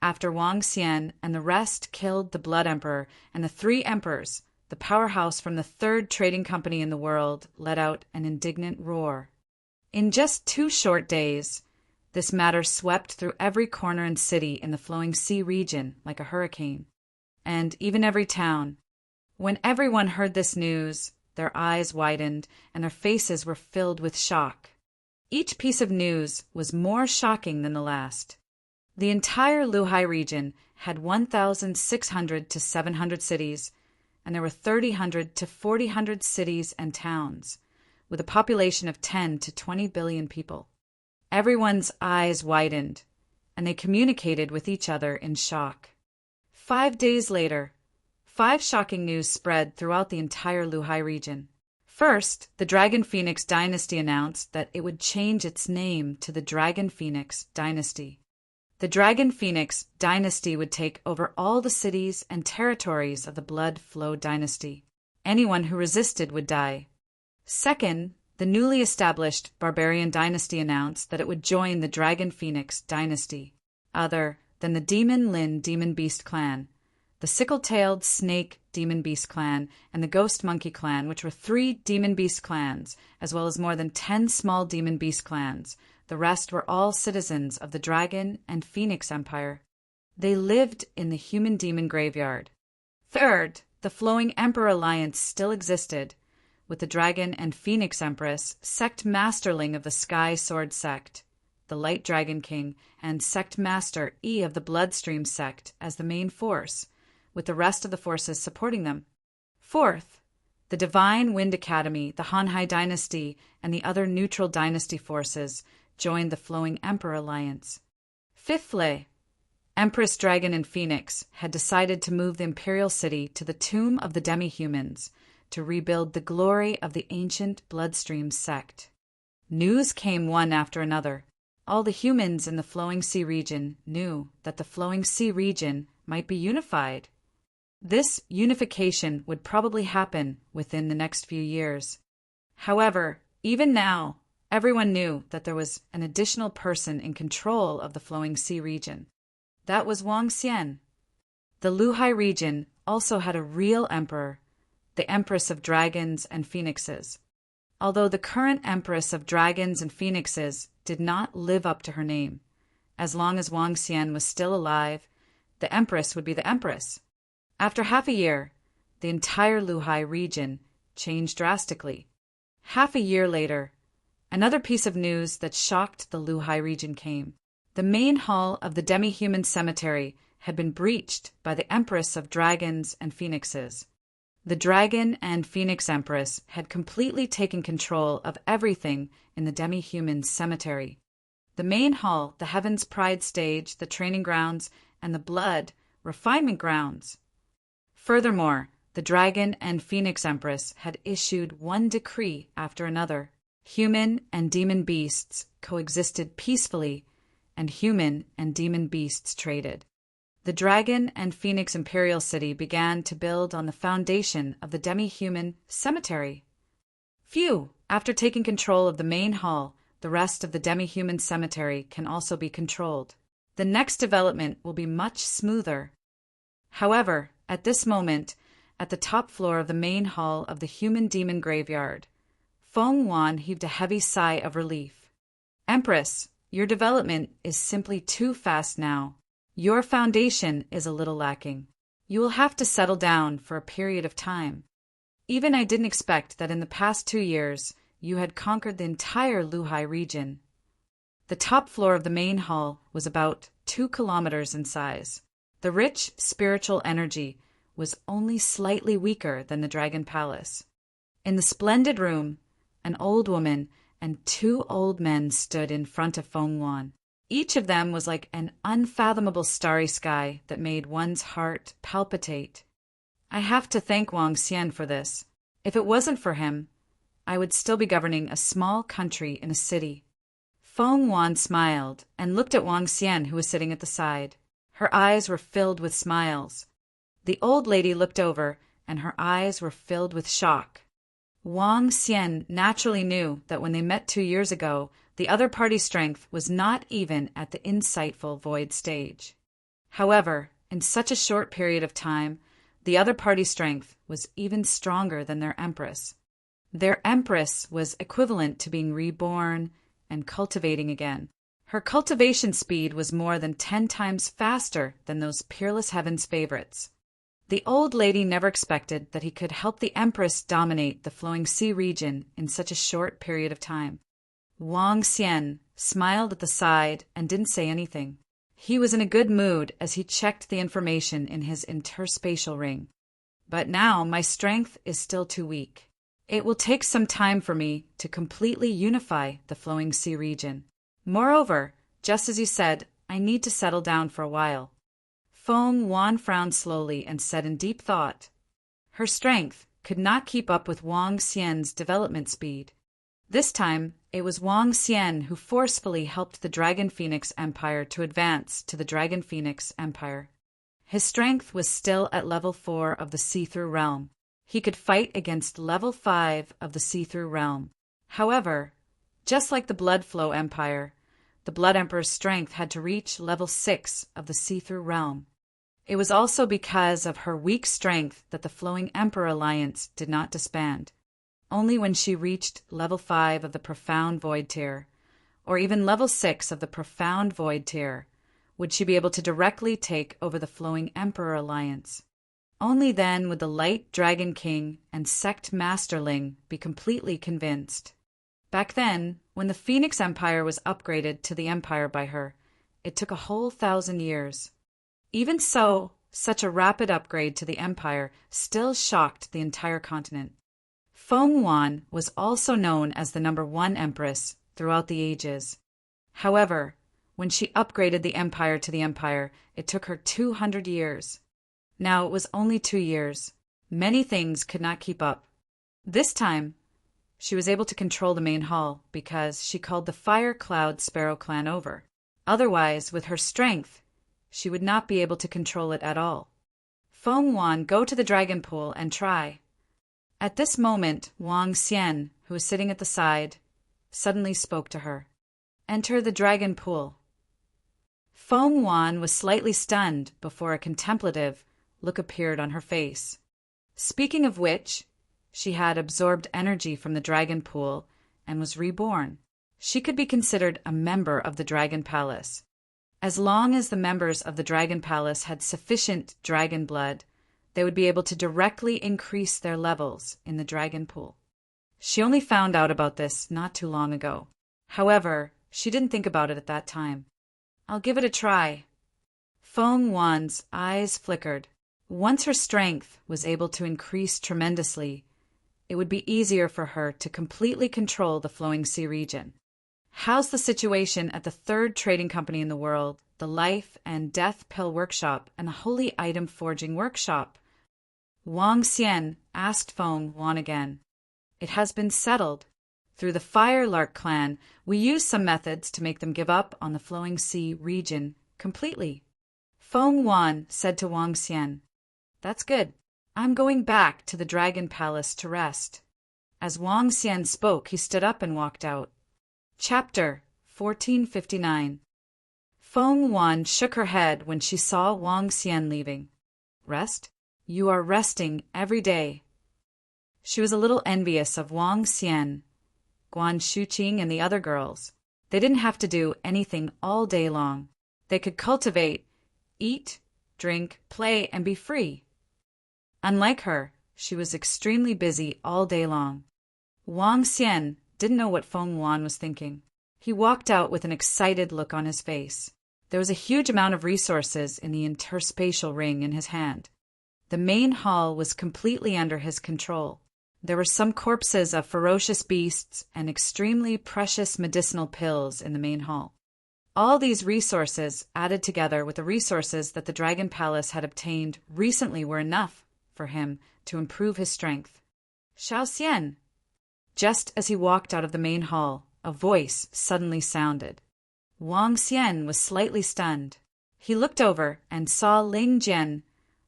After Wang Xian and the rest killed the Blood Emperor and the three emperors, the powerhouse from the third trading company in the world let out an indignant roar. In just 2 short days, this matter swept through every corner and city in the Flowing Sea region like a hurricane, and even every town. When everyone heard this news, their eyes widened and their faces were filled with shock. Each piece of news was more shocking than the last. The entire Luhai region had 1,600 to 700 cities, and there were 3,000 to 4,000 cities and towns, with a population of 10 to 20 billion people. Everyone's eyes widened, and they communicated with each other in shock. 5 days later, 5 shocking news spread throughout the entire Luhai region. First, the Dragon Phoenix Dynasty announced that it would change its name to the Dragon Phoenix Dynasty. The Dragon Phoenix Dynasty would take over all the cities and territories of the Blood Flow Dynasty. Anyone who resisted would die. Second, the newly established Barbarian Dynasty announced that it would join the Dragon Phoenix Dynasty, other than the Demon Lin Demon Beast clan, the Sickle-Tailed Snake Demon Beast clan, and the Ghost Monkey clan, which were 3 Demon Beast clans, as well as more than 10 small Demon Beast clans. The rest were all citizens of the Dragon and Phoenix Empire. They lived in the human-demon graveyard. Third, the Flowing Emperor Alliance still existed, with the Dragon and Phoenix Empress, Sect Masterling of the Sky Sword Sect, the Light Dragon King, and Sect Master E of the Bloodstream Sect as the main force, with the rest of the forces supporting them. Fourth, the Divine Wind Academy, the Hanhai Dynasty, and the other neutral dynasty forces joined the Flowing Emperor Alliance. Fifthly, Empress Dragon and Phoenix had decided to move the imperial city to the Tomb of the Demi-Humans to rebuild the glory of the ancient Bloodstream sect. News came one after another. All the humans in the Flowing Sea region knew that the Flowing Sea region might be unified. This unification would probably happen within the next few years. However, even now, everyone knew that there was an additional person in control of the Flowing Sea region. That was Wang Xian. The Luhai region also had a real emperor, the Empress of Dragons and Phoenixes. Although the current Empress of Dragons and Phoenixes did not live up to her name, as long as Wang Xian was still alive, the Empress would be the Empress. After half a year, the entire Luhai region changed drastically. Half a year later, another piece of news that shocked the Luhai region came. The main hall of the demi-human cemetery had been breached by the Empress of Dragons and Phoenixes. The Dragon and Phoenix Empress had completely taken control of everything in the demi-human cemetery. The main hall, the Heaven's Pride stage, the training grounds, and the Blood refinement grounds. Furthermore, the Dragon and Phoenix Empress had issued one decree after another. Human and demon beasts coexisted peacefully, and human and demon beasts traded. The Dragon and Phoenix Imperial City began to build on the foundation of the demi-human cemetery. Phew! After taking control of the main hall, the rest of the demi-human cemetery can also be controlled. The next development will be much smoother. However, at this moment, at the top floor of the main hall of the human demon graveyard, Feng Wan heaved a heavy sigh of relief. Empress, your development is simply too fast now. Your foundation is a little lacking. You will have to settle down for a period of time. Even I didn't expect that in the past 2 years you had conquered the entire Luhai region. The top floor of the main hall was about 2 kilometers in size. The rich spiritual energy was only slightly weaker than the Dragon Palace. In the splendid room, an old woman and 2 old men stood in front of Feng Wan. Each of them was like an unfathomable starry sky that made one's heart palpitate. I have to thank Wang Xian for this. If it wasn't for him, I would still be governing a small country in a city. Feng Wan smiled and looked at Wang Xian, who was sitting at the side. Her eyes were filled with smiles. The old lady looked over, and her eyes were filled with shock. Wang Xian naturally knew that when they met 2 years ago, the other party's strength was not even at the insightful void stage. However, in such a short period of time, the other party's strength was even stronger than their empress. Their empress was equivalent to being reborn and cultivating again. Her cultivation speed was more than 10 times faster than those Peerless Heaven's favorites. The old lady never expected that he could help the empress dominate the Flowing Sea region in such a short period of time. Wang Xian smiled at the side and didn't say anything. He was in a good mood as he checked the information in his interspatial ring. But now my strength is still too weak. It will take some time for me to completely unify the Flowing Sea region. Moreover, just as you said, I need to settle down for a while. Feng Wan frowned slowly and said in deep thought, her strength could not keep up with Wang Xian's development speed. This time, it was Wang Xian who forcefully helped the Dragon Phoenix Empire to advance to the Dragon Phoenix Empire. His strength was still at level 4 of the See-Through Realm. He could fight against level 5 of the See-Through Realm. However, just like the Blood Flow Empire, the Blood Emperor's strength had to reach level 6 of the See-Through Realm. It was also because of her weak strength that the Flowing Emperor Alliance did not disband. Only when she reached level 5 of the Profound Void tier, or even level 6 of the Profound Void tier, would she be able to directly take over the Flowing Emperor Alliance. Only then would the Light Dragon King and Sect Masterling be completely convinced. Back then, when the Phoenix Empire was upgraded to the Empire by her, it took a whole 1,000 years. Even so, such a rapid upgrade to the Empire still shocked the entire continent. Feng Wan was also known as the #1 Empress throughout the ages. However, when she upgraded the Empire to the Empire, it took her 200 years. Now it was only 2 years. Many things could not keep up. This time, she was able to control the main hall because she called the Fire Cloud Sparrow clan over. Otherwise, with her strength, she would not be able to control it at all. Feng Wan, go to the dragon pool and try. At this moment, Wang Xian, who was sitting at the side, suddenly spoke to her. Enter the dragon pool. Feng Wan was slightly stunned before a contemplative look appeared on her face. Speaking of which, she had absorbed energy from the dragon pool and was reborn. She could be considered a member of the Dragon Palace. As long as the members of the Dragon Palace had sufficient dragon blood, they would be able to directly increase their levels in the dragon pool. She only found out about this not too long ago. However, she didn't think about it at that time. I'll give it a try. Feng Wan's eyes flickered. Once her strength was able to increase tremendously, it would be easier for her to completely control the Flowing Sea region. How's the situation at the 3rd trading company in the world, the Life and Death Pill Workshop and the Holy Item Forging Workshop? Wang Xian asked Feng Wan again. It has been settled. Through the Firelark clan, we used some methods to make them give up on the Flowing Sea region completely. Feng Wan said to Wang Xian, "That's good. I'm going back to the Dragon Palace to rest." As Wang Xian spoke, he stood up and walked out. Chapter 1459. Feng Wan shook her head when she saw Wang Xian leaving. "Rest? You are resting every day." She was a little envious of Wang Xian, Guan Shuqing, and the other girls. They didn't have to do anything all day long. They could cultivate, eat, drink, play, and be free. Unlike her, she was extremely busy all day long. Wang Xian didn't know what Feng Wan was thinking. He walked out with an excited look on his face. There was a huge amount of resources in the interspatial ring in his hand. The main hall was completely under his control. There were some corpses of ferocious beasts and extremely precious medicinal pills in the main hall. All these resources, added together with the resources that the Dragon Palace had obtained recently, were enough for him to improve his strength. "Xiao Xian!" Just as he walked out of the main hall, a voice suddenly sounded. Wang Xian was slightly stunned. He looked over and saw Ling Jian,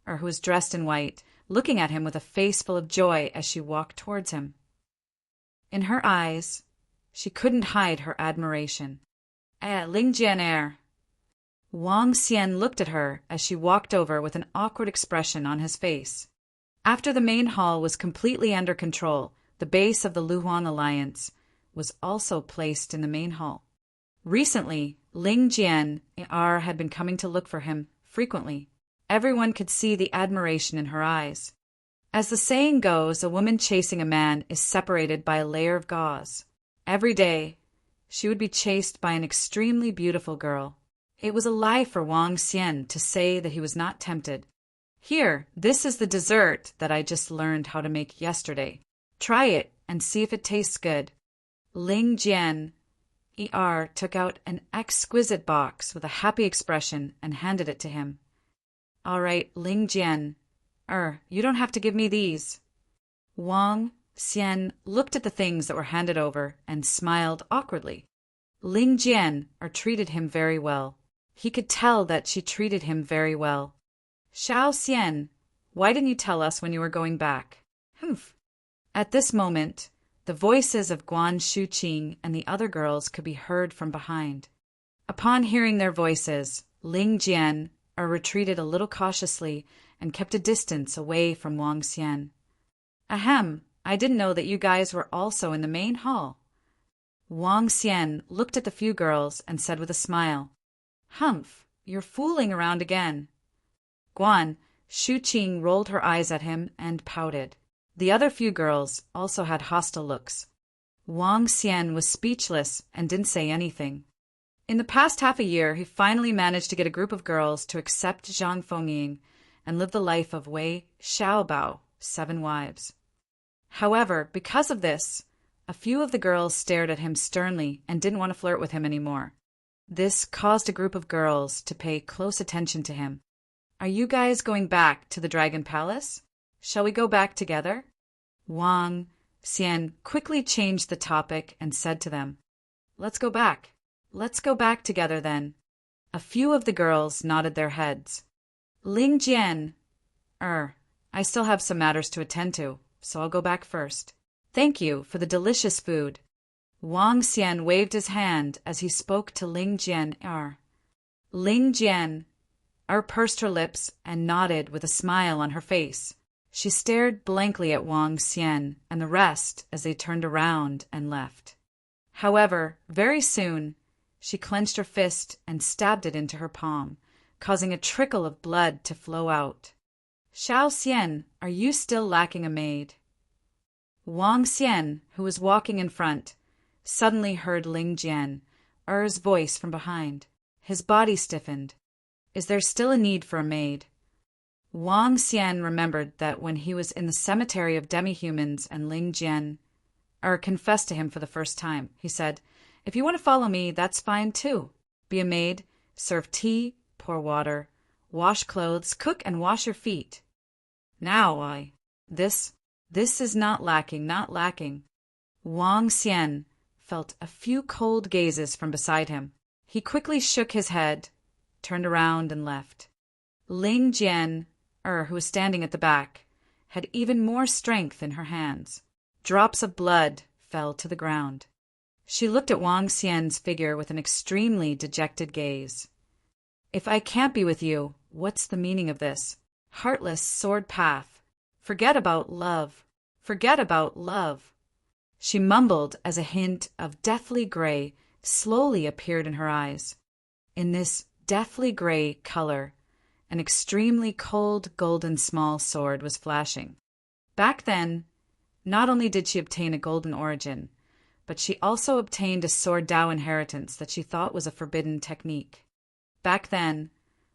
who was dressed in white, looking at him with a face full of joy as she walked towards him. In her eyes, she couldn't hide her admiration. Ling Jian." Wang Xian looked at her as she walked over with an awkward expression on his face. After the main hall was completely under control, the base of the Luhuan Alliance was also placed in the main hall. Recently, Ling Jian had been coming to look for him frequently. Everyone could see the admiration in her eyes. As the saying goes, a woman chasing a man is separated by a layer of gauze. Every day, she would be chased by an extremely beautiful girl. It was a lie for Wang Xian to say that he was not tempted. "Here, this is the dessert that I just learned how to make yesterday. Try it and see if it tastes good." Ling Jian took out an exquisite box with a happy expression and handed it to him. "All right, Ling Jian, you don't have to give me these." Wang Xian looked at the things that were handed over and smiled awkwardly. Ling Jian treated him very well. He could tell that she treated him very well. "Xiao Xian, why didn't you tell us when you were going back?" "Humph." At this moment, the voices of Guan Shuqing and the other girls could be heard from behind. Upon hearing their voices, Ling Jian retreated a little cautiously and kept a distance away from Wang Xian. "Ahem, I didn't know that you guys were also in the main hall." Wang Xian looked at the few girls and said with a smile, "Humph, you're fooling around again." Guan Shuqing rolled her eyes at him and pouted. The other few girls also had hostile looks. Wang Xian was speechless and didn't say anything. In the past half a year, he finally managed to get a group of girls to accept Zhang Fengying and live the life of Wei Xiaobao, 7 wives. However, because of this, a few of the girls stared at him sternly and didn't want to flirt with him anymore. This caused a group of girls to pay close attention to him. "Are you guys going back to the Dragon Palace? Shall we go back together?" Wang Xian quickly changed the topic and said to them, "Let's go back. Let's go back together then." A few of the girls nodded their heads. "Ling Jian, I still have some matters to attend to, so I'll go back first. Thank you for the delicious food." Wang Xian waved his hand as he spoke to Ling Jian. Ling Jian pursed her lips and nodded with a smile on her face. She stared blankly at Wang Xian and the rest as they turned around and left. However, very soon, she clenched her fist and stabbed it into her palm, causing a trickle of blood to flow out. "Xiao Xian, are you still lacking a maid?" Wang Xian, who was walking in front, suddenly heard Ling Jian's voice from behind. His body stiffened. "Is there still a need for a maid?" Wang Xian remembered that when he was in the cemetery of demi-humans and Ling Jian confessed to him for the first time, he said, "If you want to follow me, that's fine too. Be a maid, serve tea, pour water, wash clothes, cook, and wash your feet." Now this is not lacking, not lacking. Wang Xian felt a few cold gazes from beside him. He quickly shook his head, turned around, and left. Ling Jian, who was standing at the back, had even more strength in her hands. Drops of blood fell to the ground. She looked at Wang Xian's figure with an extremely dejected gaze. If I can't be with you, what's the meaning of this? Heartless sword path. Forget about love. Forget about love. She mumbled as a hint of deathly gray slowly appeared in her eyes. In this deathly gray color, an extremely cold golden small sword was flashing. Back then, not only did she obtain a golden origin, but she also obtained a sword Dao inheritance that she thought was a forbidden technique. Back then,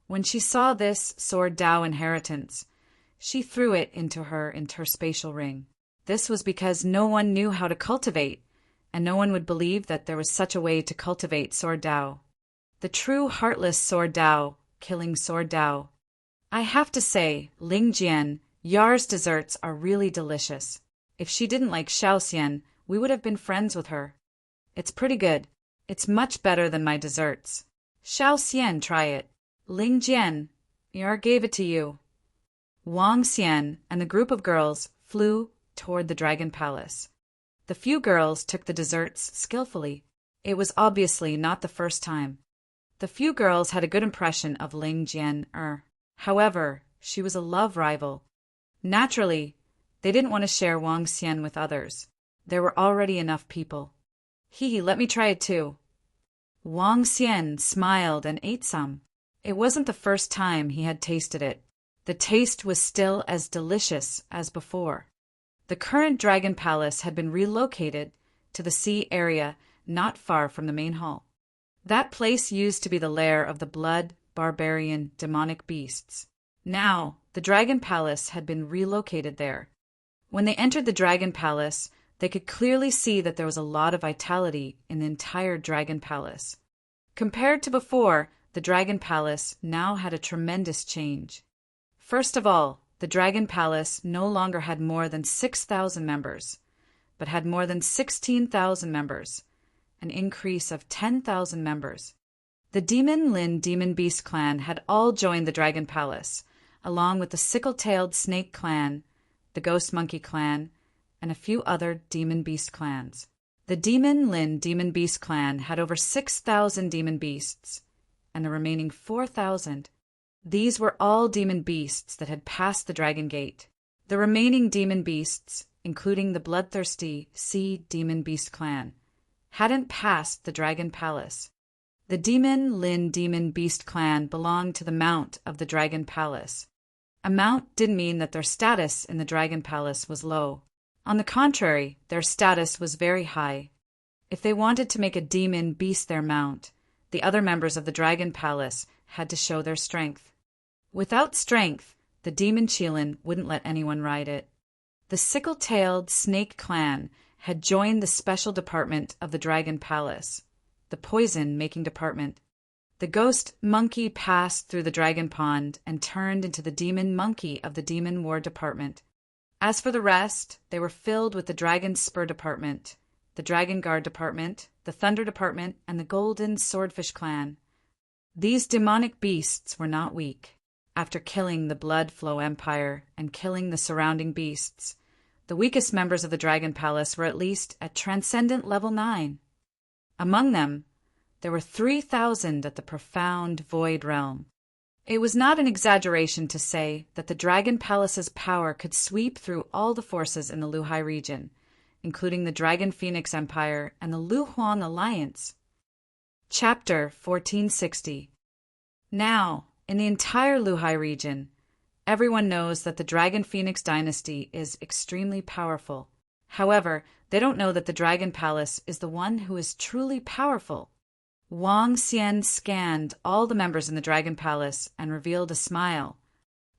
when she saw this sword Dao inheritance, she threw it into her interspatial ring. This was because no one knew how to cultivate, and no one would believe that there was such a way to cultivate sword Dao. The true heartless sword Dao, killing sword Dao. I have to say, Ling Jian, Yar's desserts are really delicious. If she didn't like Xiaoxian, we would have been friends with her. It's pretty good. It's much better than my desserts. Xiaoxian, try it. Ling Jian, Yar gave it to you. Wang Xian and the group of girls flew toward the Dragon Palace. The few girls took the desserts skillfully. It was obviously not the first time. The few girls had a good impression of Ling Jian. However, she was a love rival. Naturally, they didn't want to share Wang Xian with others. There were already enough people. Let me try it too. Wang Xian smiled and ate some. It wasn't the first time he had tasted it. The taste was still as delicious as before. The current Dragon Palace had been relocated to the sea area not far from the main hall. That place used to be the lair of the blood, barbarian, demonic beasts. Now, the Dragon Palace had been relocated there. When they entered the Dragon Palace, they could clearly see that there was a lot of vitality in the entire Dragon Palace. Compared to before, the Dragon Palace now had a tremendous change. First of all, the Dragon Palace no longer had more than 6,000 members, but had more than 16,000 members, an increase of 10,000 members. The Demon Lin Demon Beast clan had all joined the Dragon Palace, along with the Sickle-Tailed Snake clan, the Ghost Monkey clan, and a few other Demon Beast clans. The Demon Lin Demon Beast clan had over 6,000 demon beasts, and the remaining 4,000. These were all demon beasts that had passed the Dragon Gate. The remaining demon beasts, including the bloodthirsty Sea Demon Beast clan, hadn't passed the Dragon Palace. The Demon Lin Demon Beast clan belonged to the Mount of the Dragon Palace. A mount didn't mean that their status in the Dragon Palace was low. On the contrary, their status was very high. If they wanted to make a demon beast their mount, the other members of the Dragon Palace had to show their strength. Without strength, the Demon Qilin wouldn't let anyone ride it. The Sickle-Tailed Snake clan had joined the special department of the Dragon Palace, the poison-making department. The Ghost Monkey passed through the Dragon Pond and turned into the Demon Monkey of the Demon War Department. As for the rest, they were filled with the Dragon Spur Department, the Dragon Guard Department, the Thunder Department, and the Golden Swordfish Clan. These demonic beasts were not weak. After killing the Blood Flow Empire and killing the surrounding beasts, the weakest members of the Dragon Palace were at least at Transcendent Level 9. Among them, there were 3,000 at the Profound Void Realm. It was not an exaggeration to say that the Dragon Palace's power could sweep through all the forces in the Luhai region, including the Dragon Phoenix Empire and the Luhuang Alliance. Chapter 1460. Now, in the entire Luhai region, everyone knows that the Dragon Phoenix dynasty is extremely powerful. However, they don't know that the Dragon Palace is the one who is truly powerful. Wang Xian scanned all the members in the Dragon Palace and revealed a smile.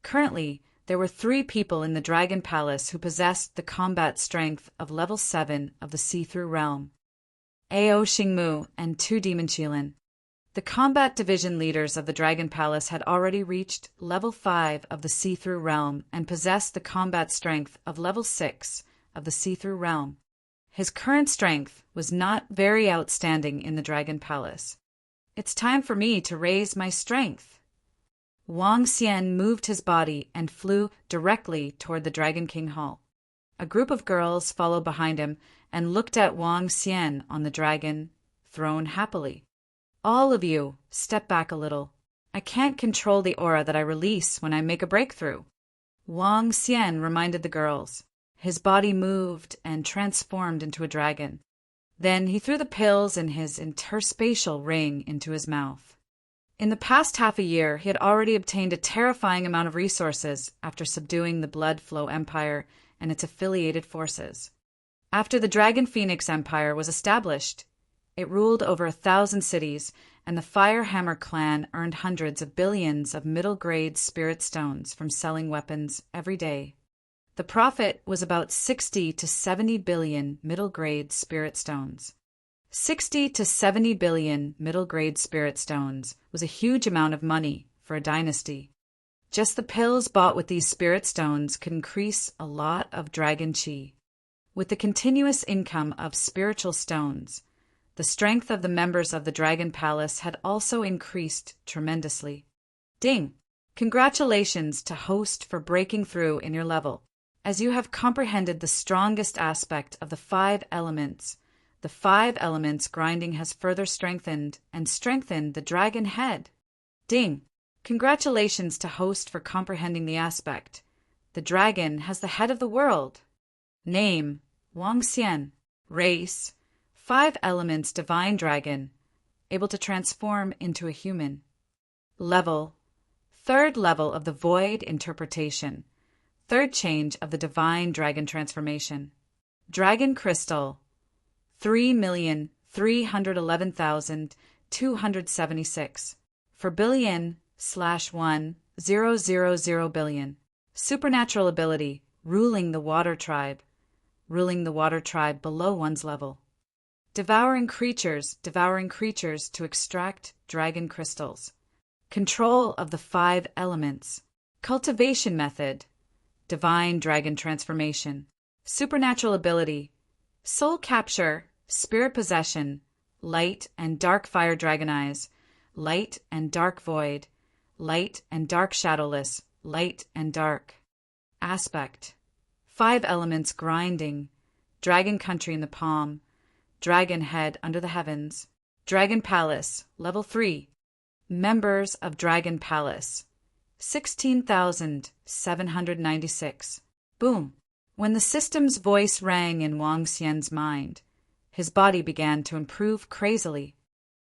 Currently, there were 3 people in the Dragon Palace who possessed the combat strength of level 7 of the See-Through Realm. Ao Xingmu and 2 Demon Qilin. The combat division leaders of the Dragon Palace had already reached level 5 of the See-Through Realm and possessed the combat strength of level 6 of the See-Through Realm. His current strength was not very outstanding in the Dragon Palace. It's time for me to raise my strength. Wang Xian moved his body and flew directly toward the Dragon King Hall. A group of girls followed behind him and looked at Wang Xian on the dragon throne happily. All of you, step back a little. I can't control the aura that I release when I make a breakthrough. Wang Xian reminded the girls. His body moved and transformed into a dragon. Then he threw the pills in his interspatial ring into his mouth. In the past half a year, he had already obtained a terrifying amount of resources after subduing the Blood Flow Empire and its affiliated forces. After the Dragon Phoenix Empire was established, it ruled over 1,000 cities, and the Firehammer clan earned hundreds of billions of middle-grade spirit stones from selling weapons every day. The profit was about 60 to 70 billion middle-grade spirit stones. 60 to 70 billion middle-grade spirit stones was a huge amount of money for a dynasty. Just the pills bought with these spirit stones could increase a lot of dragon chi. With the continuous income of spiritual stones, the strength of the members of the Dragon Palace had also increased tremendously. Ding! Congratulations to host for breaking through in your level. As you have comprehended the strongest aspect of the 5 elements, the 5 elements grinding has further strengthened the dragon head. Ding! Congratulations to host for comprehending the aspect. The dragon has the head of the world. Name: Wang Xian. Race: 5 elements divine dragon, able to transform into a human. Level: 3rd level of the void interpretation. 3rd change of the divine dragon transformation. Dragon crystal: 3,311,276. For billion/1,000 billion. Supernatural ability: ruling the water tribe below one's level. Devouring creatures to extract dragon crystals. Control of the 5 elements. Cultivation method: divine dragon transformation. Supernatural ability: soul capture, spirit possession, light and dark fire dragon eyes, light and dark void, light and dark shadowless, light and dark. Aspect: 5 elements grinding, dragon country in the palm, dragon head under the heavens. Dragon Palace, level 3. Members of Dragon Palace, 16,796. Boom! When the system's voice rang in Wang Xian's mind, his body began to improve crazily.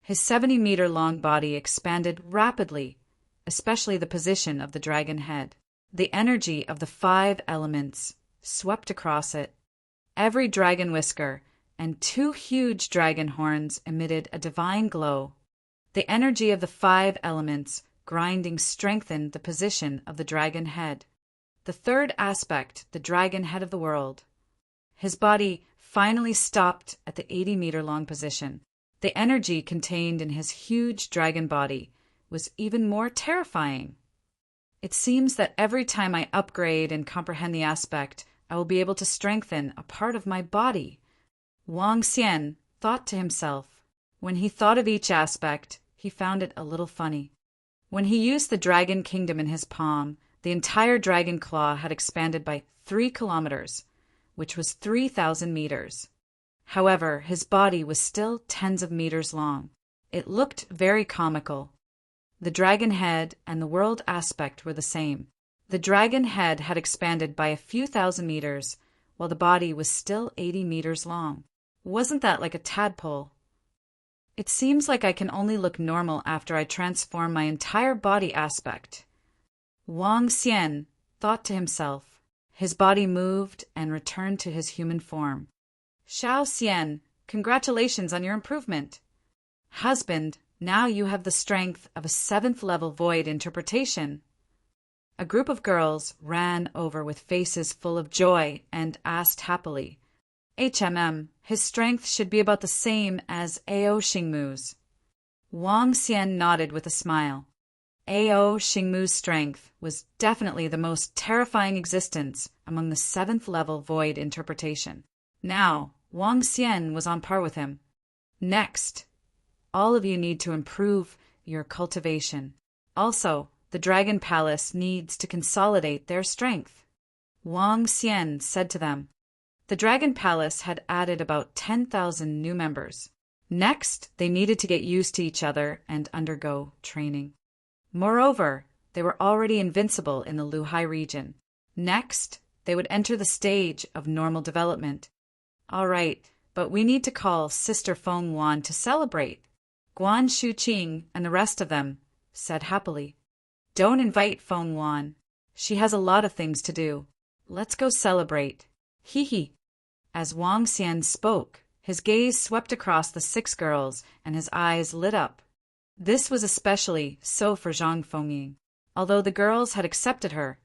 His 70-meter-long body expanded rapidly, especially the position of the dragon head. The energy of the 5 elements swept across it. Every dragon whisker and 2 huge dragon horns emitted a divine glow. The energy of the 5 elements grinding strengthened the position of the dragon head. The 3rd aspect, the dragon head of the world. His body finally stopped at the 80-meter-long position. The energy contained in his huge dragon body was even more terrifying. It seems that every time I upgrade and comprehend the aspect, I will be able to strengthen a part of my body. Wang Xian thought to himself. When he thought of each aspect, he found it a little funny. When he used the dragon kingdom in his palm, the entire dragon claw had expanded by 3 kilometers, which was 3,000 meters. However, his body was still tens of meters long. It looked very comical. The dragon head and the world aspect were the same. The dragon head had expanded by a few thousand meters, while the body was still 80 meters long. Wasn't that like a tadpole? It seems like I can only look normal after I transform my entire body aspect. Wang Xian thought to himself. His body moved and returned to his human form. Xiao Xian, congratulations on your improvement. Husband, now you have the strength of a 7th-level void interpretation. A group of girls ran over with faces full of joy and asked happily, his strength should be about the same as Ao Xingmu's. Wang Xian nodded with a smile. Ao Xingmu's strength was definitely the most terrifying existence among the 7th-level void interpretation. Now, Wang Xian was on par with him. Next, all of you need to improve your cultivation. Also, The Dragon Palace needs to consolidate their strength. Wang Xian said to them. The Dragon Palace had added about 10,000 new members. Next, they needed to get used to each other and undergo training. Moreover, they were already invincible in the Luhai region. Next, they would enter the stage of normal development. All right, but we need to call Sister Feng Wan to celebrate. Guan Shuqing and the rest of them said happily. Don't invite Feng Wan. She has a lot of things to do. Let's go celebrate. Hee hee. As Wang Xian spoke, his gaze swept across the 6 girls and his eyes lit up. This was especially so for Zhang Fengying. Although the girls had accepted her,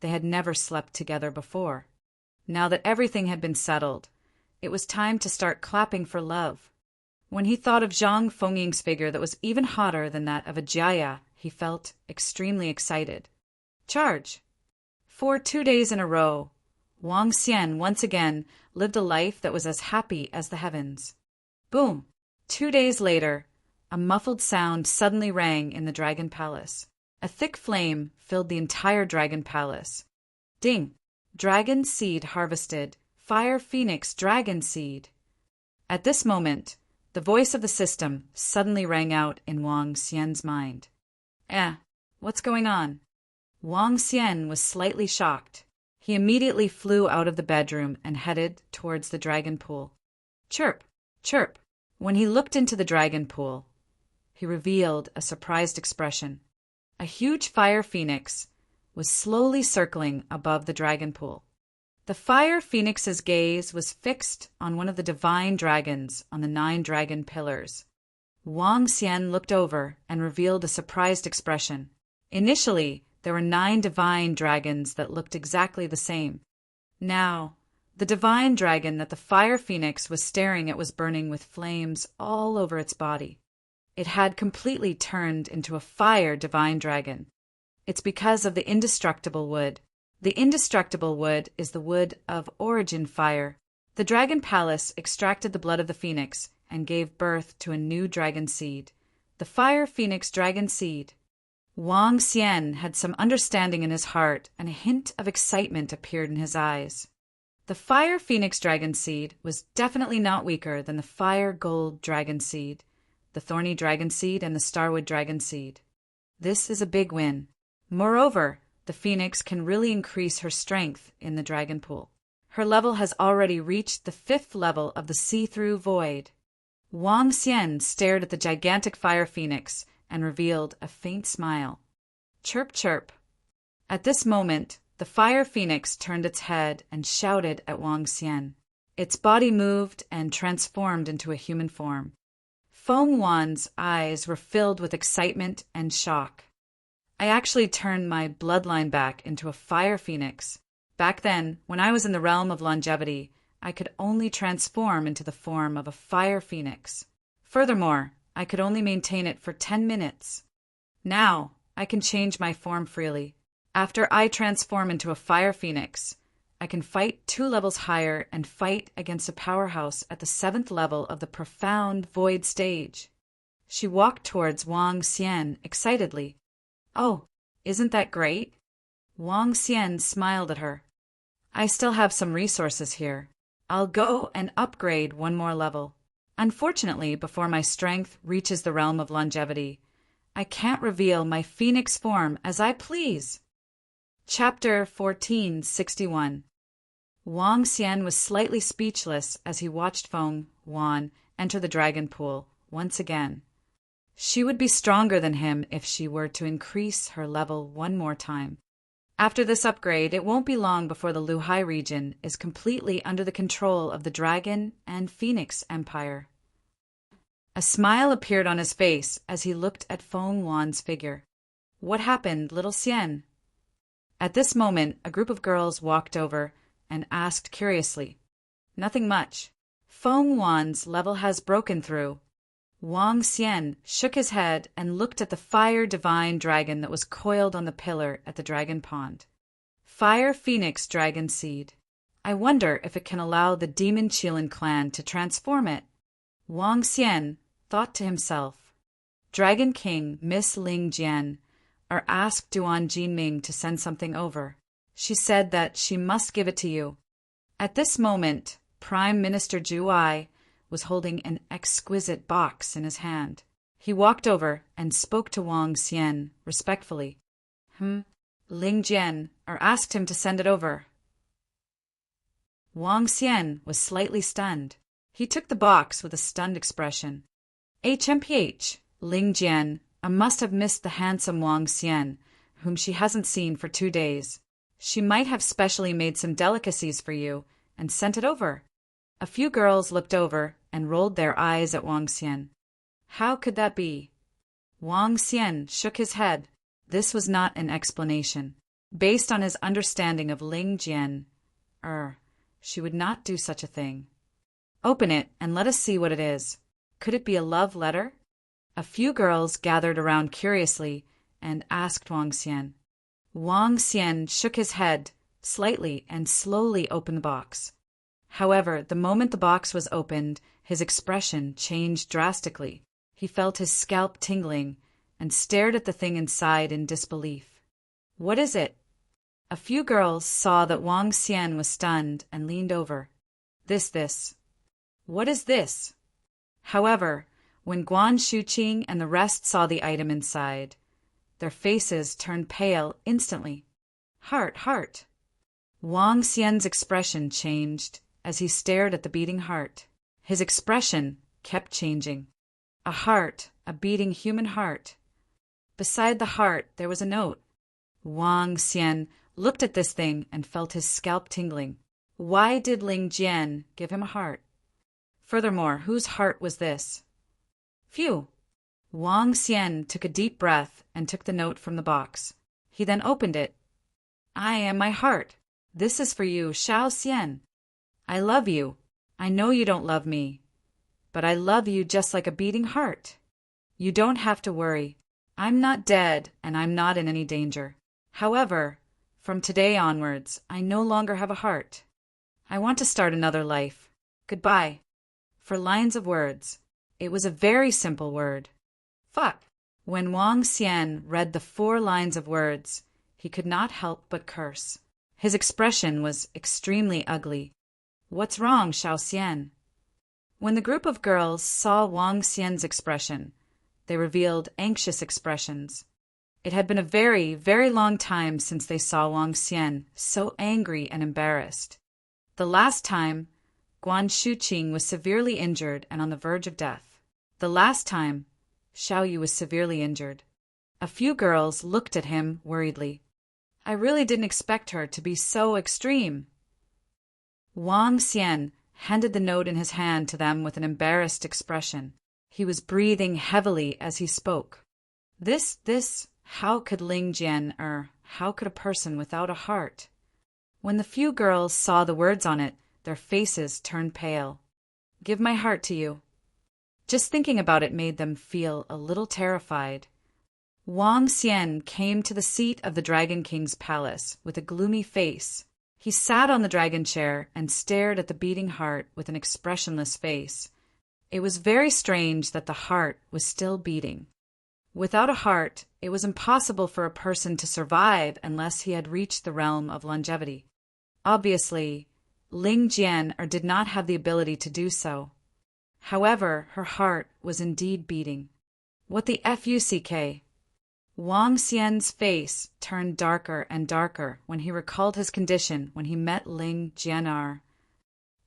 they had never slept together before. Now that everything had been settled, it was time to start clapping for love. When he thought of Zhang Fengying's figure that was even hotter than that of a Jaya, he felt extremely excited. Charge! For 2 days in a row, Wang Xian once again lived a life that was as happy as the heavens. Boom! 2 days later, a muffled sound suddenly rang in the Dragon Palace. A thick flame filled the entire Dragon Palace. Ding! Dragon seed harvested. Fire Phoenix Dragon seed. At this moment, the voice of the system suddenly rang out in Wang Xian's mind. What's going on? Wang Xian was slightly shocked. He immediately flew out of the bedroom and headed towards the dragon pool. Chirp! Chirp! When he looked into the dragon pool, he revealed a surprised expression. A huge fire phoenix was slowly circling above the dragon pool. The fire phoenix's gaze was fixed on one of the divine dragons on the 9 dragon pillars. Wang Xian looked over and revealed a surprised expression. Initially, there were 9 divine dragons that looked exactly the same. Now, the divine dragon that the fire phoenix was staring at was burning with flames all over its body. It had completely turned into a fire divine dragon. It's because of the indestructible wood. The indestructible wood is the wood of origin fire. The Dragon Palace extracted the blood of the phoenix and gave birth to a new dragon seed, the Fire Phoenix Dragon Seed. Wang Xian had some understanding in his heart, and a hint of excitement appeared in his eyes. The Fire Phoenix Dragon Seed was definitely not weaker than the Fire Gold Dragon Seed, the Thorny Dragon Seed, and the Starwood Dragon Seed. This is a big win. Moreover, the Phoenix can really increase her strength in the Dragon Pool. Her level has already reached the 5th level of the See-Through Void. Wang Xian stared at the gigantic Fire Phoenix and revealed a faint smile. Chirp, chirp. At this moment, the Fire Phoenix turned its head and shouted at Wang Xian. Its body moved and transformed into a human form. Feng Wan's eyes were filled with excitement and shock. I actually turned my bloodline back into a Fire Phoenix. Back then, when I was in the realm of longevity, I could only transform into the form of a Fire Phoenix. Furthermore, I could only maintain it for 10 minutes. Now, I can change my form freely. After I transform into a Fire Phoenix, I can fight 2 levels higher and fight against a powerhouse at the 7th level of the Profound Void stage. She walked towards Wang Xian excitedly. Oh, isn't that great? Wang Xian smiled at her. I still have some resources here. I'll go and upgrade 1 more level. Unfortunately, before my strength reaches the realm of longevity, I can't reveal my phoenix form as I please. Chapter 1461. Wang Xian was slightly speechless as he watched Feng Wan enter the dragon pool once again. She would be stronger than him if she were to increase her level 1 more time. After this upgrade, it won't be long before the Luhai region is completely under the control of the Dragon and Phoenix Empire. A smile appeared on his face as he looked at Feng Wan's figure. What happened, little Xian? At this moment, a group of girls walked over and asked curiously. Nothing much. Feng Wan's level has broken through. Wang Xian shook his head and looked at the fire divine dragon that was coiled on the pillar at the dragon pond. Fire Phoenix Dragon Seed. I wonder if it can allow the Demon Qilin clan to transform it. Wang Xian thought to himself. Dragon King Miss Ling Jian or asked Duan Jinming to send something over. She said that she must give it to you. At this moment, Prime Minister Zhu Ai was holding an exquisite box in his hand. He walked over and spoke to Wang Xian respectfully. Ling Jian, or asked him to send it over. Wang Xian was slightly stunned. He took the box with a stunned expression. HMPH, Ling Jian must have missed the handsome Wang Xian, whom she hasn't seen for 2 days. She might have specially made some delicacies for you and sent it over. A few girls looked over and rolled their eyes at Wang Xian. How could that be? Wang Xian shook his head. This was not an explanation. Based on his understanding of Ling Jian, she would not do such a thing. Open it and let us see what it is. Could it be a love letter? A few girls gathered around curiously and asked Wang Xian. Wang Xian shook his head slightly and slowly opened the box. However, the moment the box was opened, his expression changed drastically. He felt his scalp tingling and stared at the thing inside in disbelief. What is it? A few girls saw that Wang Xian was stunned and leaned over. This. What is this? However, when Guan Shuqing and the rest saw the item inside, their faces turned pale instantly. Heart. Wang Xian's expression changed as he stared at the beating heart. His expression kept changing. A heart, a beating human heart. Beside the heart there was a note. Wang Xian looked at this thing and felt his scalp tingling. Why did Ling Jian give him a heart? Furthermore, whose heart was this? Phew! Wang Xian took a deep breath and took the note from the box. He then opened it. I am my heart. This is for you, Xiao Xian. I love you. I know you don't love me, but I love you just like a beating heart. You don't have to worry. I'm not dead and I'm not in any danger. However, from today onwards, I no longer have a heart. I want to start another life. Goodbye. For lines of words. It was a very simple word. Fuck. When Wang Xian read the 4 lines of words, he could not help but curse. His expression was extremely ugly. What's wrong, Xiao Xian? When the group of girls saw Wang Xian's expression, they revealed anxious expressions. It had been a very, very long time since they saw Wang Xian so angry and embarrassed. The last time, Guan Shuqing was severely injured and on the verge of death. The last time, Xiaoyu was severely injured. A few girls looked at him worriedly. I really didn't expect her to be so extreme. Wang Xian handed the note in his hand to them with an embarrassed expression. He was breathing heavily as he spoke. How could Ling Jian, how could a person without a heart? When the few girls saw the words on it, their faces turned pale. Give my heart to you. Just thinking about it made them feel a little terrified. Wang Xian came to the seat of the Dragon King's palace with a gloomy face. He sat on the dragon chair and stared at the beating heart with an expressionless face. It was very strange that the heart was still beating. Without a heart, it was impossible for a person to survive unless he had reached the realm of longevity. Obviously, Ling Jian did not have the ability to do so. However, her heart was indeed beating. What the fuck? Wang Xian's face turned darker and darker when he recalled his condition when he met Ling Jian.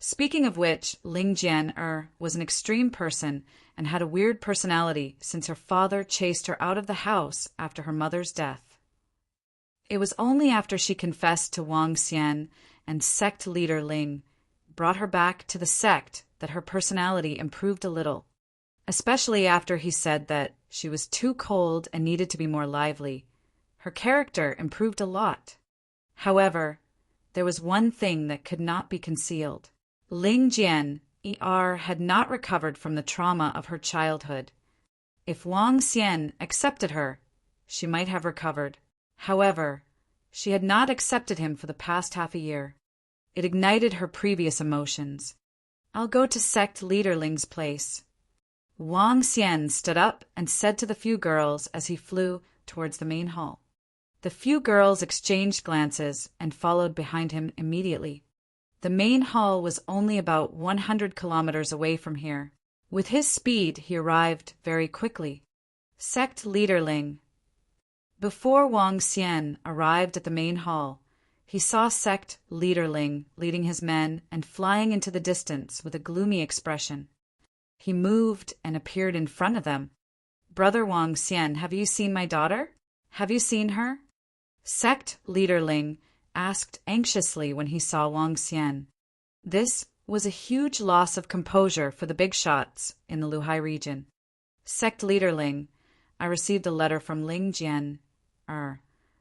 Speaking of which, Ling Jian was an extreme person and had a weird personality since her father chased her out of the house after her mother's death. It was only after she confessed to Wang Xian and sect leader Ling brought her back to the sect that her personality improved a little, especially after he said that she was too cold and needed to be more lively. Her character improved a lot. However, there was one thing that could not be concealed. Ling Jian had not recovered from the trauma of her childhood. If Wang Xian accepted her, she might have recovered. However, she had not accepted him for the past half a year. It ignited her previous emotions. I'll go to sect leader Ling's place. Wang Xian stood up and said to the few girls as he flew towards the main hall. The few girls exchanged glances and followed behind him immediately. The main hall was only about 100 kilometers away from here. With his speed, he arrived very quickly. Sect leader Ling. Before Wang Xian arrived at the main hall, he saw sect leader Ling leading his men and flying into the distance with a gloomy expression. He moved and appeared in front of them. "Brother Wang Xian, have you seen my daughter? Have you seen her?" Sect leader Ling asked anxiously when he saw Wang Xian. This was a huge loss of composure for the big shots in the Luhai region. "Sect leader Ling, I received a letter from Ling Jian.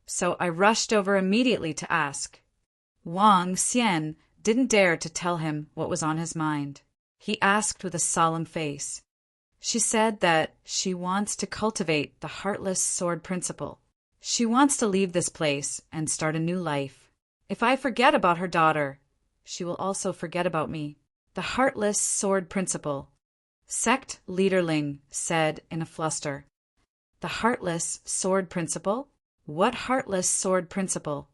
So I rushed over immediately to ask." Wang Xian didn't dare to tell him what was on his mind. He asked with a solemn face. "She said that she wants to cultivate the heartless sword principle. She wants to leave this place and start a new life. If I forget about her daughter, she will also forget about me. The heartless sword principle." Sect leader Ling said in a fluster. "The heartless sword principle? What heartless sword principle?"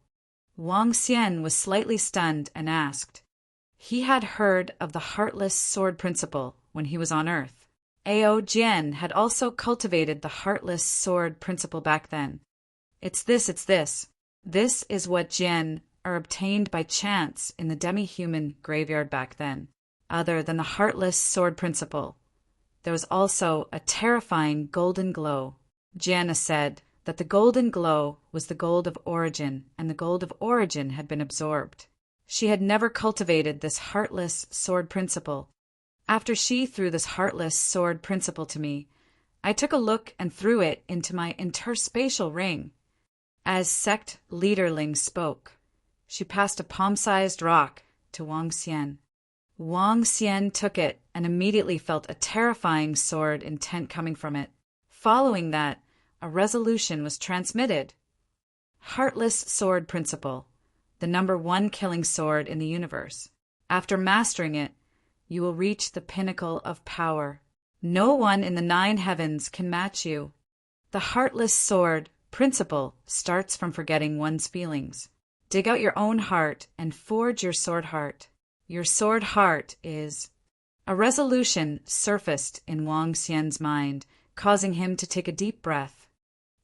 Wang Xian was slightly stunned and asked. He had heard of the heartless sword principle when he was on Earth. Ao Jian had also cultivated the heartless sword principle back then. It's this. This is what Jian are obtained by chance in the demi-human graveyard back then. Other than the heartless sword principle, there was also a terrifying golden glow. Jian said that the golden glow was the gold of origin, and the gold of origin had been absorbed. She had never cultivated this heartless sword principle. After she threw this heartless sword principle to me, I took a look and threw it into my interspatial ring. As sect leader Ling spoke, she passed a palm-sized rock to Wang Xian. Wang Xian took it and immediately felt a terrifying sword intent coming from it. Following that, a resolution was transmitted. Heartless sword principle, the number 1 killing sword in the universe. After mastering it, you will reach the pinnacle of power. No one in the 9 heavens can match you. The heartless sword principle starts from forgetting one's feelings. Dig out your own heart and forge your sword heart. Your sword heart is... A resolution surfaced in Wang Xian's mind, causing him to take a deep breath.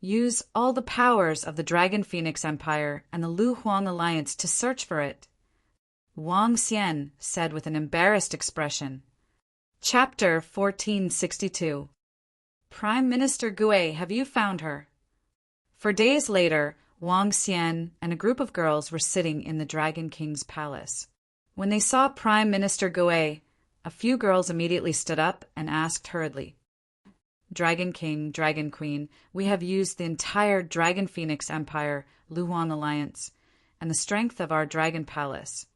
Use all the powers of the Dragon Phoenix Empire and the Lu Huang Alliance to search for it. Wang Xian said with an embarrassed expression. Chapter 1462. Prime Minister Gue, have you found her? For days later, Wang Xian and a group of girls were sitting in the Dragon King's palace. When they saw Prime Minister Gue, a few girls immediately stood up and asked hurriedly, "Dragon King, Dragon Queen, we have used the entire Dragon Phoenix Empire, Lu Huang Alliance, and the strength of our Dragon Palace.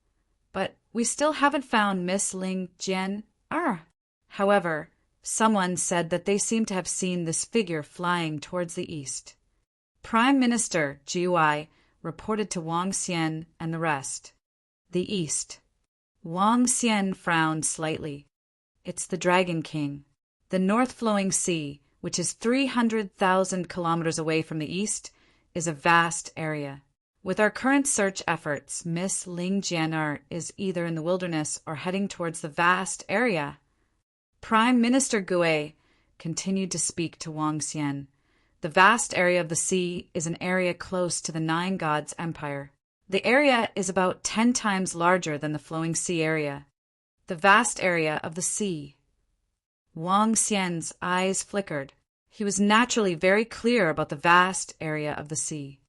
But we still haven't found Miss Ling Jian. However, someone said that they seem to have seen this figure flying towards the east." Prime Minister Gui reported to Wang Xian and the rest. The east. Wang Xian frowned slightly. It's the Dragon King. The North Flowing Sea, which is 300,000 kilometers away from the east, is a vast area. With our current search efforts, Miss Ling Jianar is either in the wilderness or heading towards the vast area. Prime Minister Gue continued to speak to Wang Xian. The vast area of the sea is an area close to the 9 Gods' Empire. The area is about 10 times larger than the Flowing Sea area. The vast area of the sea. Wang Xian's eyes flickered. He was naturally very clear about the vast area of the sea.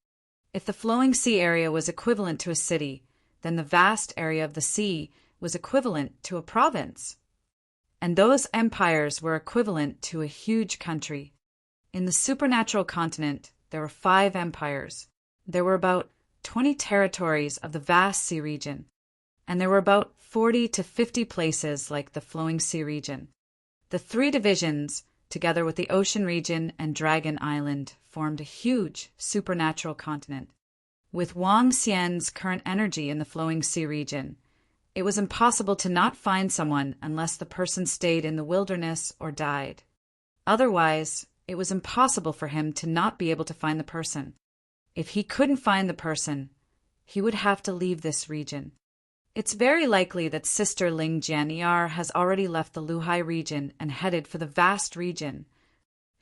If the Flowing Sea area was equivalent to a city, then the vast area of the sea was equivalent to a province. And those empires were equivalent to a huge country. In the supernatural continent, there were 5 empires. There were about 20 territories of the vast sea region, and there were about 40 to 50 places like the Flowing Sea region. The 3 divisions, together with the ocean region and Dragon Island, formed a huge supernatural continent. With Wang Xian's current energy in the Flowing Sea region, it was impossible to not find someone unless the person stayed in the wilderness or died. Otherwise, it was impossible for him to not be able to find the person. If he couldn't find the person, he would have to leave this region. It's very likely that Sister Ling Jianyar has already left the Luhai region and headed for the vast region.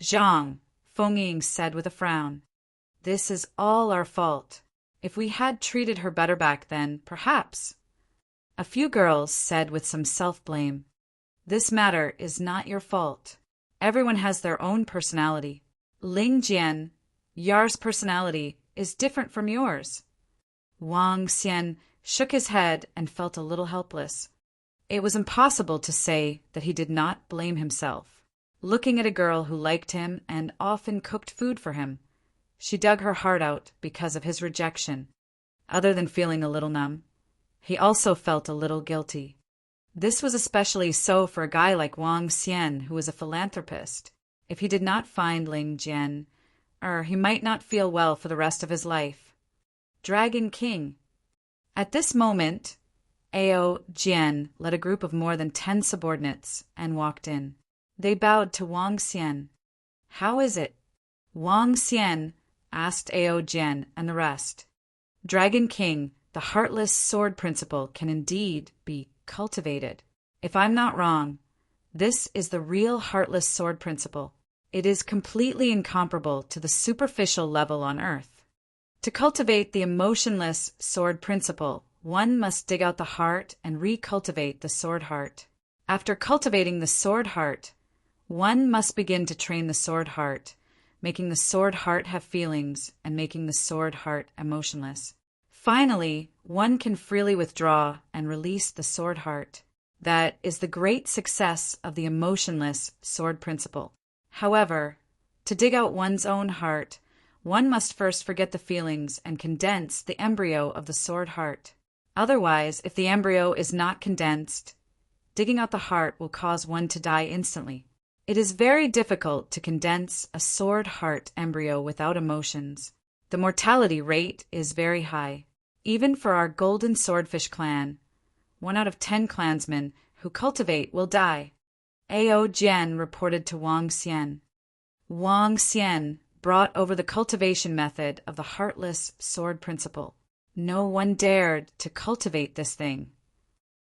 Zhang, Feng Ying said with a frown. This is all our fault. If we had treated her better back then, perhaps. A few girls said with some self-blame. This matter is not your fault. Everyone has their own personality. Ling Jian, Yar's personality is different from yours. Wang Xian shook his head and felt a little helpless. It was impossible to say that he did not blame himself. Looking at a girl who liked him and often cooked food for him, she dug her heart out because of his rejection. Other than feeling a little numb, he also felt a little guilty. This was especially so for a guy like Wang Xian, who was a philanthropist. If he did not find Ling Jian, he might not feel well for the rest of his life. Dragon King. At this moment, Ao Jian led a group of more than 10 subordinates and walked in. They bowed to Wang Xian. How is it? Wang Xian asked Ao Jian and the rest. Dragon King, the heartless sword principle, can indeed be cultivated. If I'm not wrong, this is the real heartless sword principle. It is completely incomparable to the superficial level on Earth. To cultivate the emotionless sword principle, one must dig out the heart and recultivate the sword heart. After cultivating the sword heart, one must begin to train the sword heart, making the sword heart have feelings and making the sword heart emotionless. Finally, one can freely withdraw and release the sword heart. That is the great success of the emotionless sword principle. However, to dig out one's own heart, one must first forget the feelings and condense the embryo of the sword heart. Otherwise, if the embryo is not condensed, digging out the heart will cause one to die instantly. It is very difficult to condense a sword heart embryo without emotions. The mortality rate is very high. Even for our golden swordfish clan, 1 out of 10 clansmen who cultivate will die. Ao Jian reported to Wang Xian. Wang Xian brought over the cultivation method of the heartless sword principle. No one dared to cultivate this thing.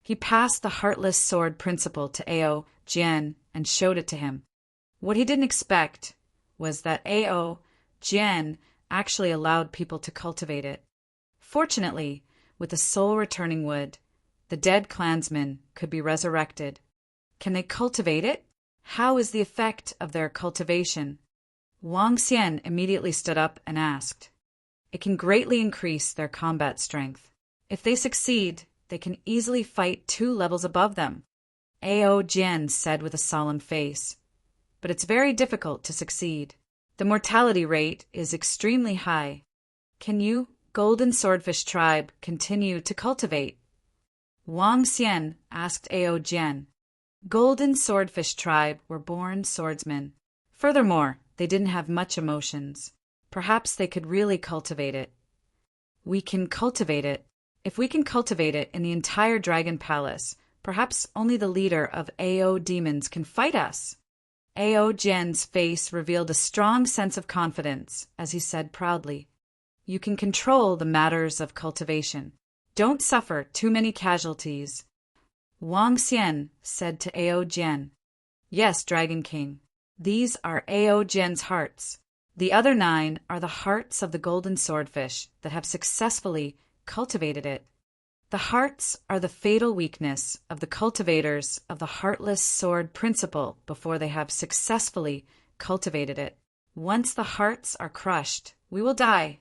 He passed the heartless sword principle to Ao Jian and showed it to him. What he didn't expect was that Ao Jian actually allowed people to cultivate it. Fortunately, with the soul returning wood, the dead clansmen could be resurrected. Can they cultivate it? How is the effect of their cultivation? Wang Xian immediately stood up and asked. It can greatly increase their combat strength. If they succeed, they can easily fight 2 levels above them. Ao Jian said with a solemn face. But it's very difficult to succeed. The mortality rate is extremely high. Can you, Golden Swordfish Tribe, continue to cultivate? Wang Xian asked Ao Jian. Golden Swordfish Tribe were born swordsmen. Furthermore, they didn't have much emotions. Perhaps they could really cultivate it. We can cultivate it. If we can cultivate it in the entire Dragon Palace, perhaps only the leader of Ao demons can fight us. Ao Jian's face revealed a strong sense of confidence as he said proudly, You can control the matters of cultivation. Don't suffer too many casualties. Wang Xian said to Ao Jian. Yes, Dragon King. These are Ao Jian's hearts. The other 9 are the hearts of the golden swordfish that have successfully cultivated it. The hearts are the fatal weakness of the cultivators of the heartless sword principle before they have successfully cultivated it. Once the hearts are crushed, we will die.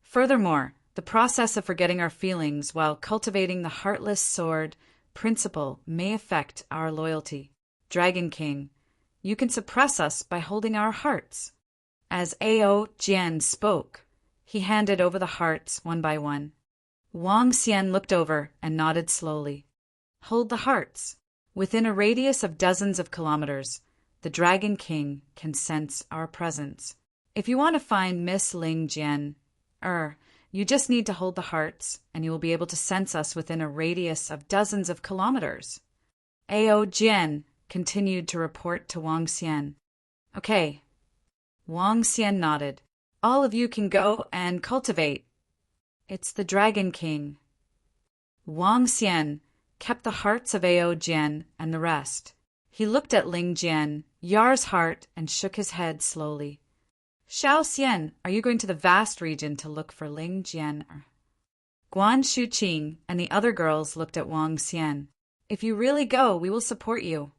Furthermore, the process of forgetting our feelings while cultivating the heartless sword principle may affect our loyalty. Dragon King, you can suppress us by holding our hearts. As Ao Jian spoke, he handed over the hearts one by one. Wang Xian looked over and nodded slowly. Hold the hearts. Within a radius of dozens of kilometers, the Dragon King can sense our presence. If you want to find Miss Ling Jian, you just need to hold the hearts, and you will be able to sense us within a radius of dozens of kilometers. Ao Jian continued to report to Wang Xian. Okay, Wang Xian nodded. All of you can go and cultivate. It's the Dragon King. Wang Xian kept the hearts of Ao Jian and the rest. He looked at Ling Jian, Yar's heart, and shook his head slowly. Xiao Xian, are you going to the vast region to look for Ling Jian? Guan Shuqing and the other girls looked at Wang Xian. If you really go, we will support you.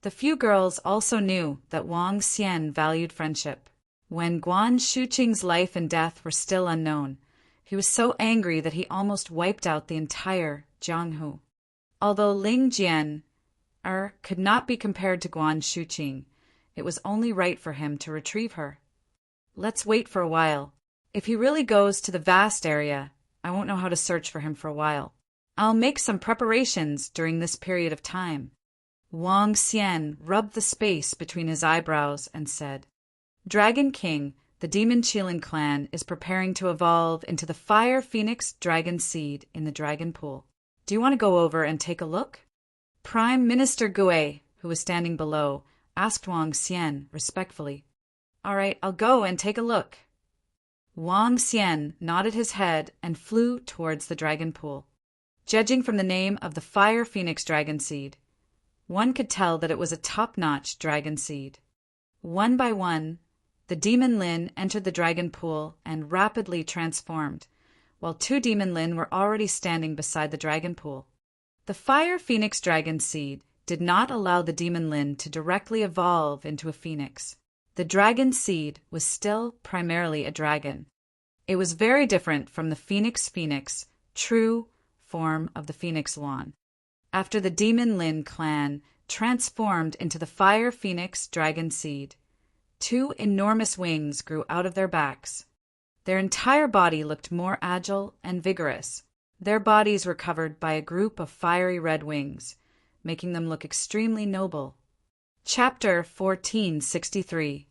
The few girls also knew that Wang Xian valued friendship. When Guan Shuqing's life and death were still unknown, he was so angry that he almost wiped out the entire Jianghu. Although Ling Jian could not be compared to Guan Shuqing, it was only right for him to retrieve her. Let's wait for a while. If he really goes to the vast area, I won't know how to search for him for a while. I'll make some preparations during this period of time. Wang Xian rubbed the space between his eyebrows and said, Dragon King, the Demon Qilin clan, is preparing to evolve into the Fire Phoenix Dragon Seed in the Dragon Pool. Do you want to go over and take a look? Prime Minister Gui, who was standing below, asked Wang Xian respectfully. All right, I'll go and take a look. Wang Xian nodded his head and flew towards the dragon pool. Judging from the name of the Fire Phoenix Dragon Seed, one could tell that it was a top-notch dragon seed. One by one, the Demon Lin entered the dragon pool and rapidly transformed, while 2 Demon Lin were already standing beside the dragon pool. The Fire Phoenix Dragon Seed did not allow the Demon Lin to directly evolve into a phoenix. The dragon seed was still primarily a dragon. It was very different from the Phoenix true form of the Phoenix Yuan. After the Demon Lin clan transformed into the Fire Phoenix Dragon Seed, 2 enormous wings grew out of their backs. Their entire body looked more agile and vigorous. Their bodies were covered by a group of fiery red wings, making them look extremely noble. Chapter 1463.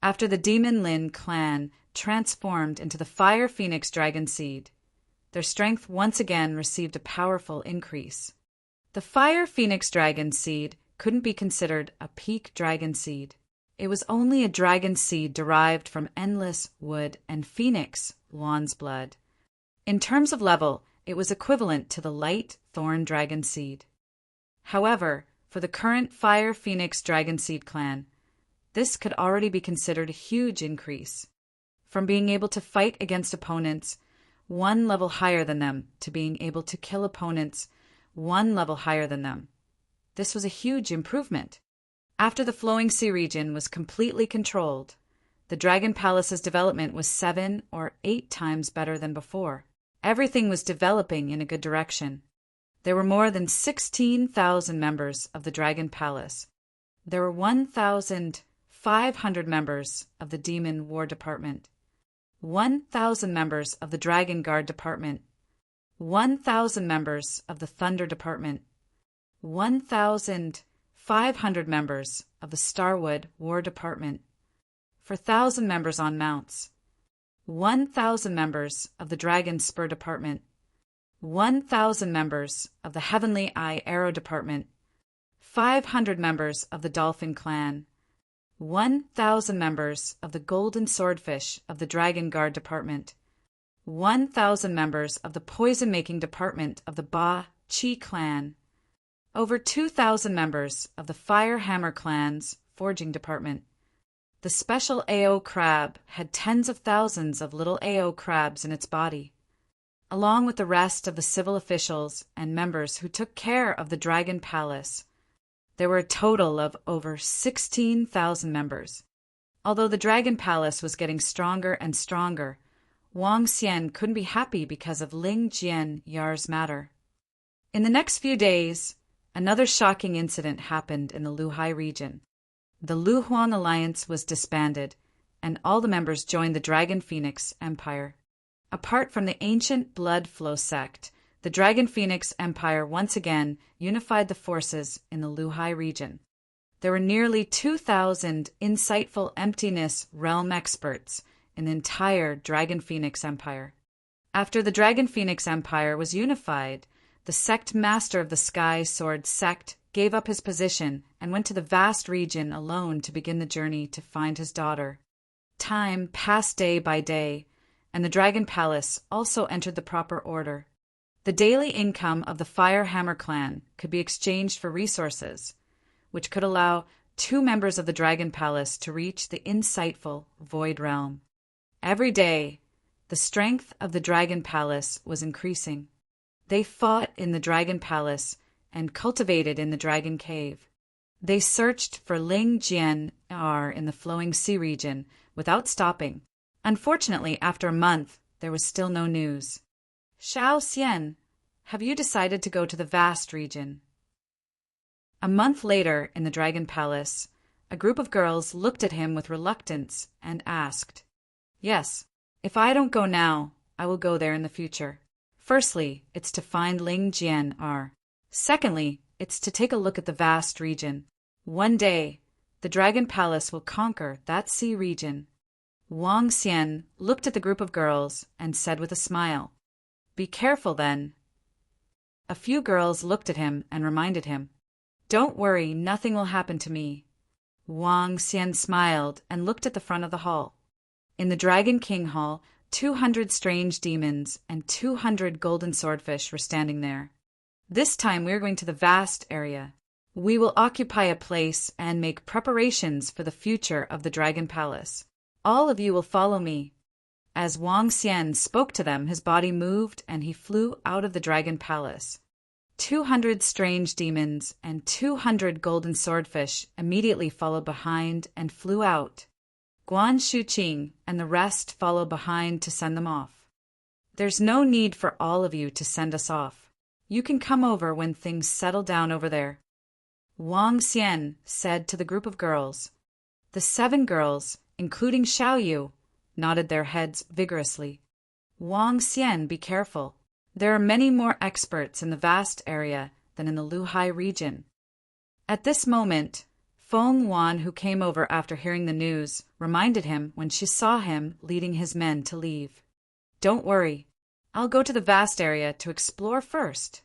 After the Demon Lin clan transformed into the Fire Phoenix Dragon Seed, their strength once again received a powerful increase. The Fire Phoenix Dragon Seed couldn't be considered a peak dragon seed. It was only a dragon seed derived from endless wood and phoenix Yuan's blood. In terms of level, it was equivalent to the light thorn dragon seed. However, for the current Fire Phoenix Dragon Seed clan, this could already be considered a huge increase. From being able to fight against opponents 1 level higher than them to being able to kill opponents 1 level higher than them. This was a huge improvement. After the Flowing Sea region was completely controlled, the Dragon Palace's development was 7 or 8 times better than before. Everything was developing in a good direction. There were more than 16,000 members of the Dragon Palace. There were 1,500 members of the Demon War Department, 1,000 members of the Dragon Guard Department, 1,000 members of the Thunder Department, 1,500 members of the Starwood War Department, 4,000 members on mounts, 1,000 members of the Dragon Spur Department, 1,000 members of the Heavenly Eye Arrow Department, 500 members of the Dolphin Clan, 1,000 members of the Golden Swordfish of the Dragon Guard Department, 1,000 members of the Poison-Making Department of the Ba Chi Clan, over 2,000 members of the Fire Hammer Clan's Forging Department. The special AO crab had tens of thousands of little AO crabs in its body. Along with the rest of the civil officials and members who took care of the Dragon Palace, there were a total of over 16,000 members. Although the Dragon Palace was getting stronger and stronger, Wang Xian couldn't be happy because of Ling Jian Yar's matter. In the next few days, another shocking incident happened in the Luhai region. The Luhuan Alliance was disbanded, and all the members joined the Dragon Phoenix Empire. Apart from the ancient Blood Flow sect, the Dragon Phoenix Empire once again unified the forces in the Luhai region. There were nearly 2,000 insightful emptiness realm experts in the entire Dragon Phoenix Empire. After the Dragon Phoenix Empire was unified, the sect master of the Sky Sword sect gave up his position and went to the vast region alone to begin the journey to find his daughter. Time passed day by day, and the Dragon Palace also entered the proper order. The daily income of the Firehammer clan could be exchanged for resources, which could allow 2 members of the Dragon Palace to reach the insightful Void Realm. Every day, the strength of the Dragon Palace was increasing. They fought in the Dragon Palace and cultivated in the Dragon Cave. They searched for Ling Jian R in the flowing sea region without stopping. Unfortunately, after a month, there was still no news. Xiao Xian, have you decided to go to the vast region? A month later, in the Dragon Palace, a group of girls looked at him with reluctance and asked, "Yes, if I don't go now, I will go there in the future. Firstly, it's to find Ling Jian R. Secondly, it's to take a look at the vast region. One day, the Dragon Palace will conquer that sea region." Wang Xian looked at the group of girls and said with a smile, "Be careful then." A few girls looked at him and reminded him, "Don't worry, nothing will happen to me." Wang Xian smiled and looked at the front of the hall. In the Dragon King Hall, 200 strange demons and 200 golden swordfish were standing there. "This time we are going to the vast area. We will occupy a place and make preparations for the future of the Dragon Palace. All of you will follow me." As Wang Xian spoke to them, his body moved and he flew out of the Dragon Palace. 200 strange demons and 200 golden swordfish immediately followed behind and flew out. Guan Shuqing and the rest followed behind to send them off. "There's no need for all of you to send us off. You can come over when things settle down over there," Wang Xian said to the group of girls. The 7 girls, including Xiaoyu, nodded their heads vigorously. "Wang Xian, be careful. There are many more experts in the vast area than in the Luhai region." At this moment, Feng Wan, who came over after hearing the news, reminded him when she saw him leading his men to leave. "Don't worry. I'll go to the vast area to explore first."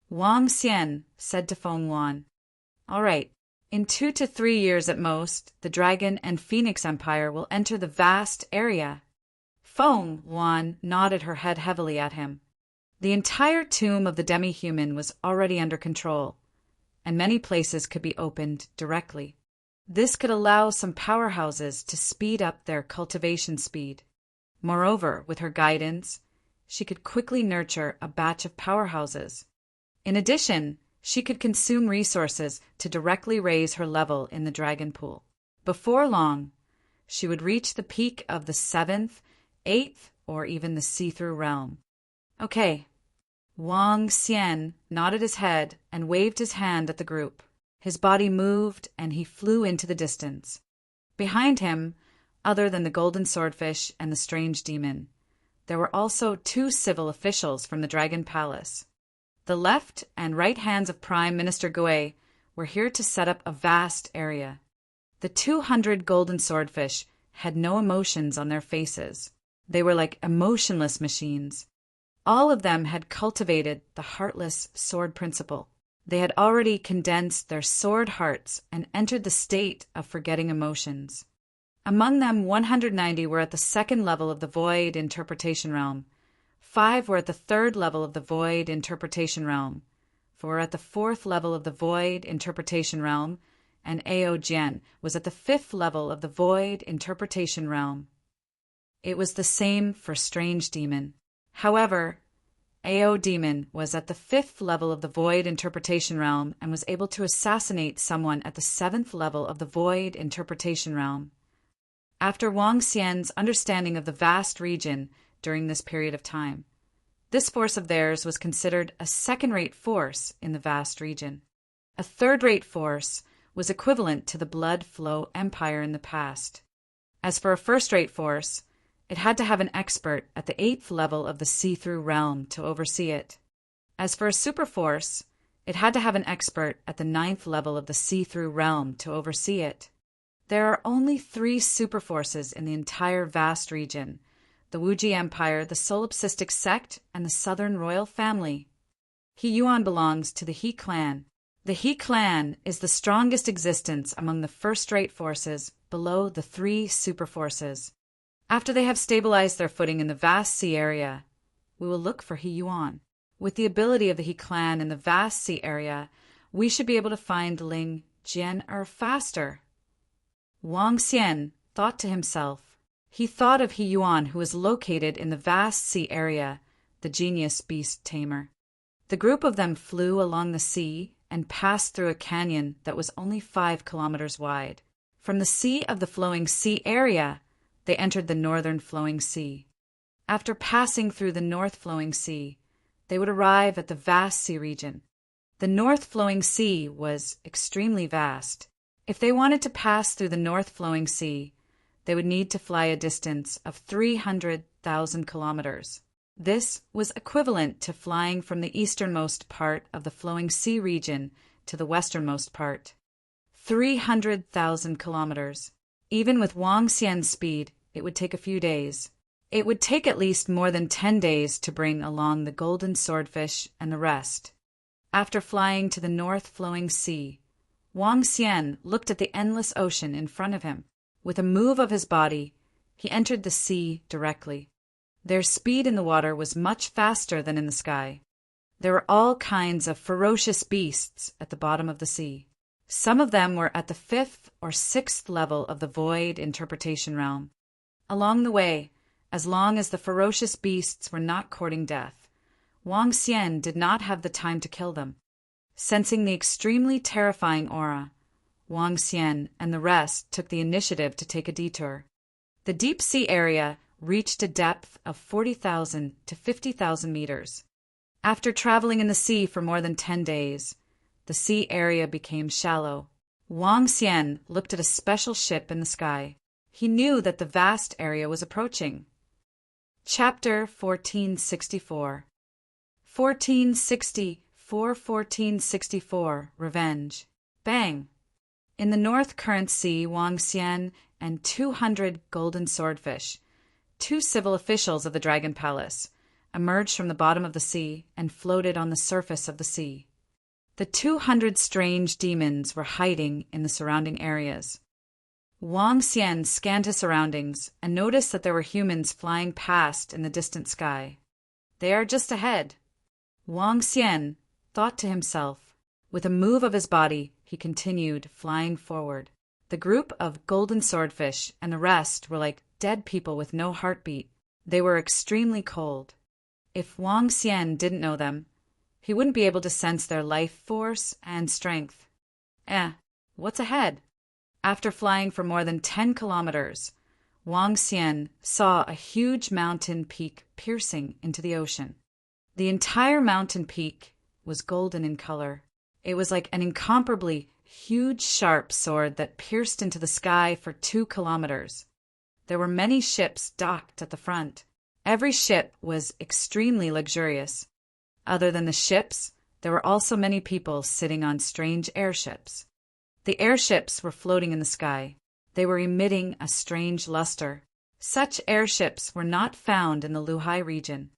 Wang Xian said to Feng Wan, "All right. In 2 to 3 years at most, the Dragon and Phoenix Empire will enter the vast area." Feng Wan nodded her head heavily at him. The entire tomb of the demi-human was already under control, and many places could be opened directly. This could allow some powerhouses to speed up their cultivation speed. Moreover, with her guidance, she could quickly nurture a batch of powerhouses. In addition, she could consume resources to directly raise her level in the dragon pool. Before long, she would reach the peak of the 7th, 8th, or even the see-through realm. "Okay." Wang Xian nodded his head and waved his hand at the group. His body moved and he flew into the distance. Behind him, other than the golden swordfish and the strange demon, there were also 2 civil officials from the Dragon Palace. The left and right hands of Prime Minister Gui were here to set up a vast area. The 200 golden swordfish had no emotions on their faces. They were like emotionless machines. All of them had cultivated the heartless sword principle. They had already condensed their sword hearts and entered the state of forgetting emotions. Among them, 190 were at the 2nd level of the Void Interpretation Realm. 5 were at the 3rd level of the Void Interpretation Realm. 4 were at the 4th level of the Void Interpretation Realm, and Ao Jian was at the 5th level of the Void Interpretation Realm. It was the same for Strange Demon. However, Ao Demon was at the 5th level of the Void Interpretation Realm and was able to assassinate someone at the 7th level of the Void Interpretation Realm. After Wang Xian's understanding of the vast region during this period of time, this force of theirs was considered a second-rate force in the vast region. A third-rate force was equivalent to the Blood Flow Empire in the past. As for a first-rate force, it had to have an expert at the 8th level of the see-through realm to oversee it. As for a superforce, it had to have an expert at the 9th level of the see-through realm to oversee it. There are only 3 superforces in the entire vast region: the Wuji Empire, the Solipsistic Sect, and the Southern Royal Family. He Yuan belongs to the He clan. The He clan is the strongest existence among the first-rate forces below the three superforces. After they have stabilized their footing in the vast sea area, we will look for He Yuan. With the ability of the He clan in the vast sea area, we should be able to find Ling Jian faster. Wang Xian thought to himself. He thought of He Yuan, who was located in the vast sea area, the genius beast tamer. The group of them flew along the sea and passed through a canyon that was only 5 kilometers wide. From the Sea of the Flowing Sea area, they entered the Northern Flowing Sea. After passing through the North Flowing Sea, they would arrive at the vast sea region. The North Flowing Sea was extremely vast. If they wanted to pass through the North Flowing Sea, they would need to fly a distance of 300,000 kilometers. This was equivalent to flying from the easternmost part of the Flowing Sea region to the westernmost part. 300,000 kilometers. Even with Wang Xian's speed, it would take a few days. It would take at least more than 10 days to bring along the golden swordfish and the rest. After flying to the North Flowing Sea, Wang Xian looked at the endless ocean in front of him. With a move of his body, he entered the sea directly. Their speed in the water was much faster than in the sky. There were all kinds of ferocious beasts at the bottom of the sea. Some of them were at the 5th or 6th level of the void interpretation realm. Along the way, as long as the ferocious beasts were not courting death, Wang Xian did not have the time to kill them. Sensing the extremely terrifying aura, Wang Xian and the rest took the initiative to take a detour. The deep sea area reached a depth of 40,000 to 50,000 meters. After traveling in the sea for more than 10 days, the sea area became shallow. Wang Xian looked at a special ship in the sky. He knew that the vast area was approaching. Chapter 1464. 1464 Revenge. Bang! In the North Current Sea, Wang Xian and 200 golden swordfish, 2 civil officials of the Dragon Palace, emerged from the bottom of the sea and floated on the surface of the sea. The 200 strange demons were hiding in the surrounding areas. Wang Xian scanned his surroundings and noticed that there were humans flying past in the distant sky. They are just ahead. Wang Xian thought to himself. With a move of his body, he continued flying forward. The group of golden swordfish and the rest were like dead people with no heartbeat. They were extremely cold. If Wang Xian didn't know them, he wouldn't be able to sense their life force and strength. What's ahead? After flying for more than 10 kilometers, Wang Xian saw a huge mountain peak piercing into the ocean. The entire mountain peak was golden in color. It was like an incomparably huge sharp sword that pierced into the sky for 2 kilometers. There were many ships docked at the front. Every ship was extremely luxurious. Other than the ships, there were also many people sitting on strange airships. The airships were floating in the sky. They were emitting a strange luster. Such airships were not found in the Luhai region.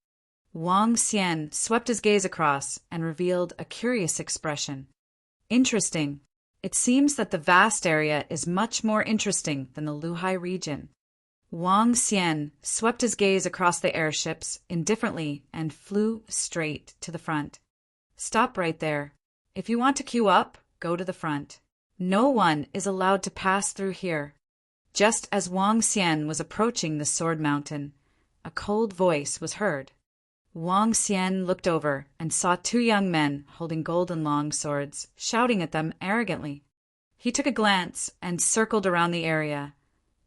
Wang Xian swept his gaze across and revealed a curious expression. Interesting. It seems that the vast area is much more interesting than the Luhai region. Wang Xian swept his gaze across the airships indifferently and flew straight to the front. Stop right there. If you want to queue up, go to the front. No one is allowed to pass through here. Just as Wang Xian was approaching the sword mountain, a cold voice was heard. Wang Xian looked over and saw 2 young men holding golden long swords, shouting at them arrogantly. He took a glance and circled around the area,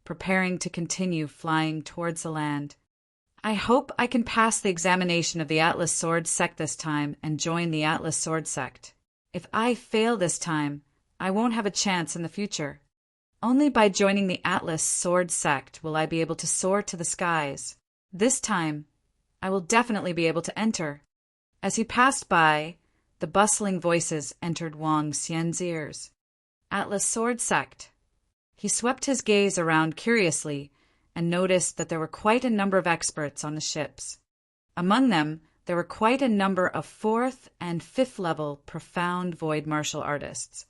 preparing to continue flying towards the land. I hope I can pass the examination of the Atlas Sword Sect this time and join the Atlas Sword Sect. If I fail this time, I won't have a chance in the future. Only by joining the Atlas Sword Sect will I be able to soar to the skies. This time, I will definitely be able to enter. As he passed by, the bustling voices entered Wang Xian's ears. Atlas Sword Sect. He swept his gaze around curiously and noticed that there were quite a number of experts on the ships. Among them there were quite a number of 4th and 5th level profound void martial artists.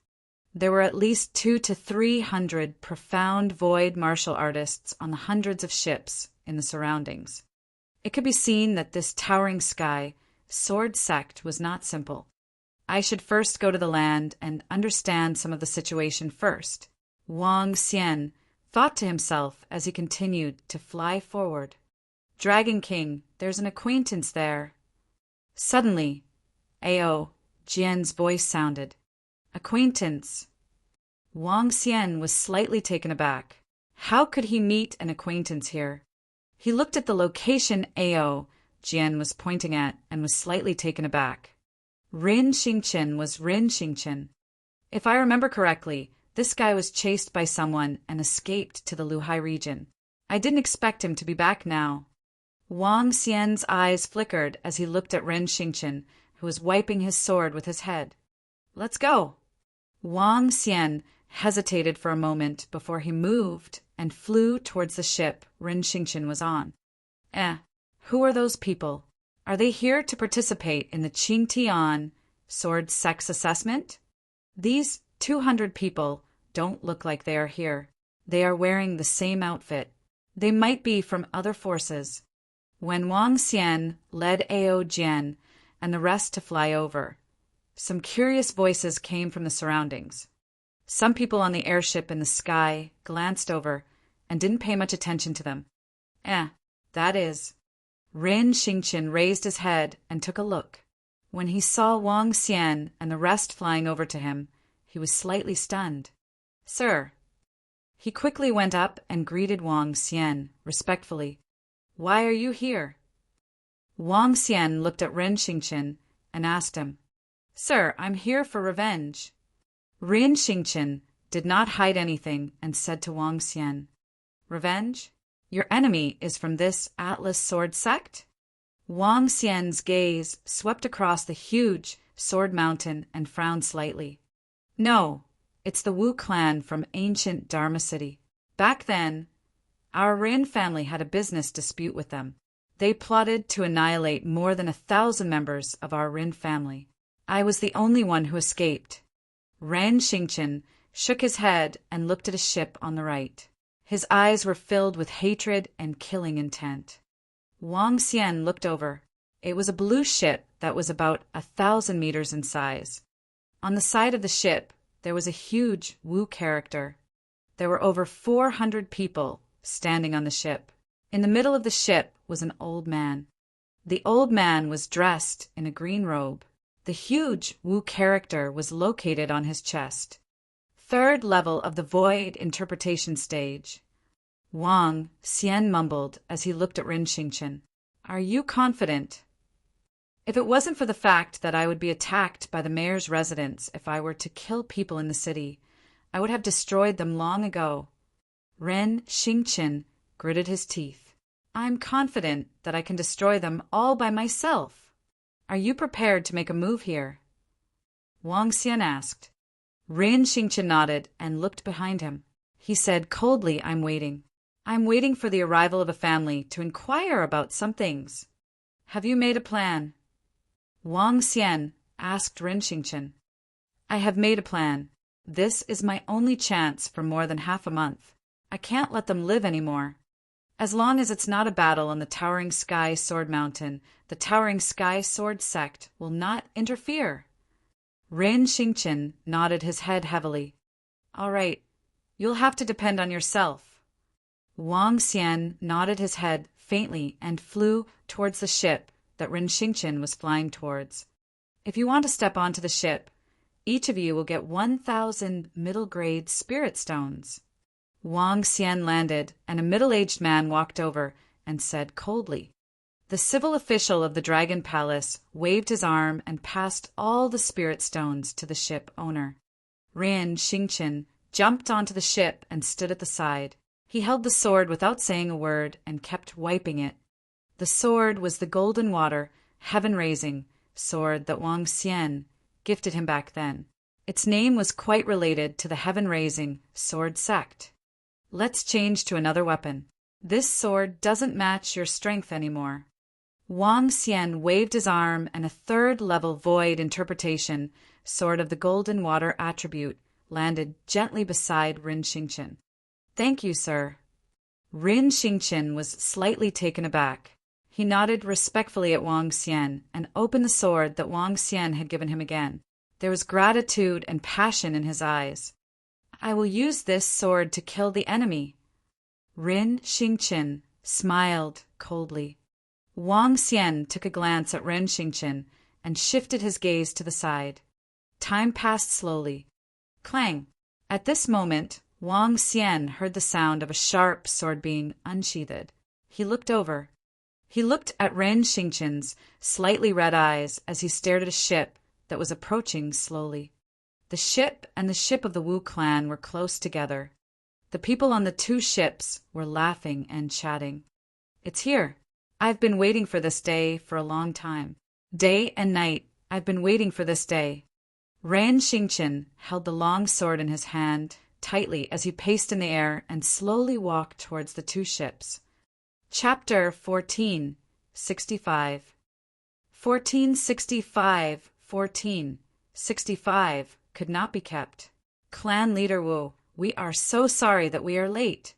There were at least 200 to 300 profound void martial artists on the hundreds of ships in the surroundings. It could be seen that this towering sky sword sect was not simple. I should first go to the land and understand some of the situation first. Wang Xian thought to himself as he continued to fly forward. Dragon King, there's an acquaintance there. Suddenly, Ao Jian's voice sounded. Acquaintance. Wang Xian was slightly taken aback. How could he meet an acquaintance here? He looked at the location Ao Jian was pointing at and was slightly taken aback. Rin Xingqian was Rin Xingqian. If I remember correctly, this guy was chased by someone and escaped to the Luhai region. I didn't expect him to be back now. Wang Xian's eyes flickered as he looked at Rin Xingqian, who was wiping his sword with his head. Let's go. Wang Xian hesitated for a moment before he moved and flew towards the ship Rin Xingqian was on. Who are those people? Are they here to participate in the Qingtian sword sex assessment? These 200 people don't look like they are here. They are wearing the same outfit. They might be from other forces. When Wang Xian led Ao Jian and the rest to fly over, some curious voices came from the surroundings. Some people on the airship in the sky glanced over and didn't pay much attention to them. That is. Rin Xingqian raised his head and took a look. When he saw Wang Xian and the rest flying over to him, he was slightly stunned. Sir. He quickly went up and greeted Wang Xian respectfully. Why are you here? Wang Xian looked at Rin Xingqian and asked him, Sir, I'm here for revenge. Rin Xingqian did not hide anything and said to Wang Xian, Revenge? Your enemy is from this Atlas sword sect? Wang Xian's gaze swept across the huge sword mountain and frowned slightly. No, it's the Wu clan from ancient Dharma City. Back then, our Rin family had a business dispute with them. They plotted to annihilate more than 1,000 members of our Rin family. I was the only one who escaped. Ren Xingqian shook his head and looked at a ship on the right. His eyes were filled with hatred and killing intent. Wang Xian looked over. It was a blue ship that was about 1,000 meters in size. On the side of the ship, there was a huge Wu character. There were over 400 people standing on the ship. In the middle of the ship was an old man. The old man was dressed in a green robe. The huge Wu character was located on his chest. 3rd level of the void interpretation stage. Wang Xian mumbled as he looked at Rin Xingqian. Are you confident? If it wasn't for the fact that I would be attacked by the mayor's residents if I were to kill people in the city, I would have destroyed them long ago. Ren Xingqian gritted his teeth. I'm confident that I can destroy them all by myself. Are you prepared to make a move here? Wang Xian asked. Rin Xingqian nodded and looked behind him. He said coldly, I'm waiting. I'm waiting for the arrival of a family to inquire about some things. Have you made a plan? Wang Xian asked Rin Xingqian. I have made a plan. This is my only chance for more than half a month. I can't let them live anymore. As long as it's not a battle on the Towering Sky Sword Mountain, the Towering Sky Sword sect will not interfere. Rin Xingqian nodded his head heavily. All right, you'll have to depend on yourself. Wang Xian nodded his head faintly and flew towards the ship that Rin Xingqian was flying towards. If you want to step onto the ship, each of you will get 1,000 middle-grade spirit stones. Wang Xian landed, and a middle-aged man walked over and said coldly. The civil official of the Dragon Palace waved his arm and passed all the spirit stones to the ship owner. Rin Xingqian jumped onto the ship and stood at the side. He held the sword without saying a word and kept wiping it. The sword was the golden water, heaven-raising sword that Wang Xian gifted him back then. Its name was quite related to the heaven-raising sword sect. Let's change to another weapon. This sword doesn't match your strength anymore. Wang Xian waved his arm, and a third-level void interpretation sword of the golden water attribute landed gently beside Rin Xingqian. "Thank you, sir." Rin Xingqian was slightly taken aback. He nodded respectfully at Wang Xian and opened the sword that Wang Xian had given him again. There was gratitude and passion in his eyes. "I will use this sword to kill the enemy." Rin Xingqian smiled coldly. Wang Xian took a glance at Rin Xingqian and shifted his gaze to the side. Time passed slowly. Clang! At this moment, Wang Xian heard the sound of a sharp sword being unsheathed. He looked over. He looked at Rin Xingqian's slightly red eyes as he stared at a ship that was approaching slowly. The ship and the ship of the Wu clan were close together. The people on the two ships were laughing and chatting. "It's here. I've been waiting for this day for a long time. Day and night, I've been waiting for this day." Rin Xingqian held the long sword in his hand tightly as he paced in the air and slowly walked towards the two ships. Chapter 1465. 1465 could not be kept. Clan leader Wu, we are so sorry that we are late.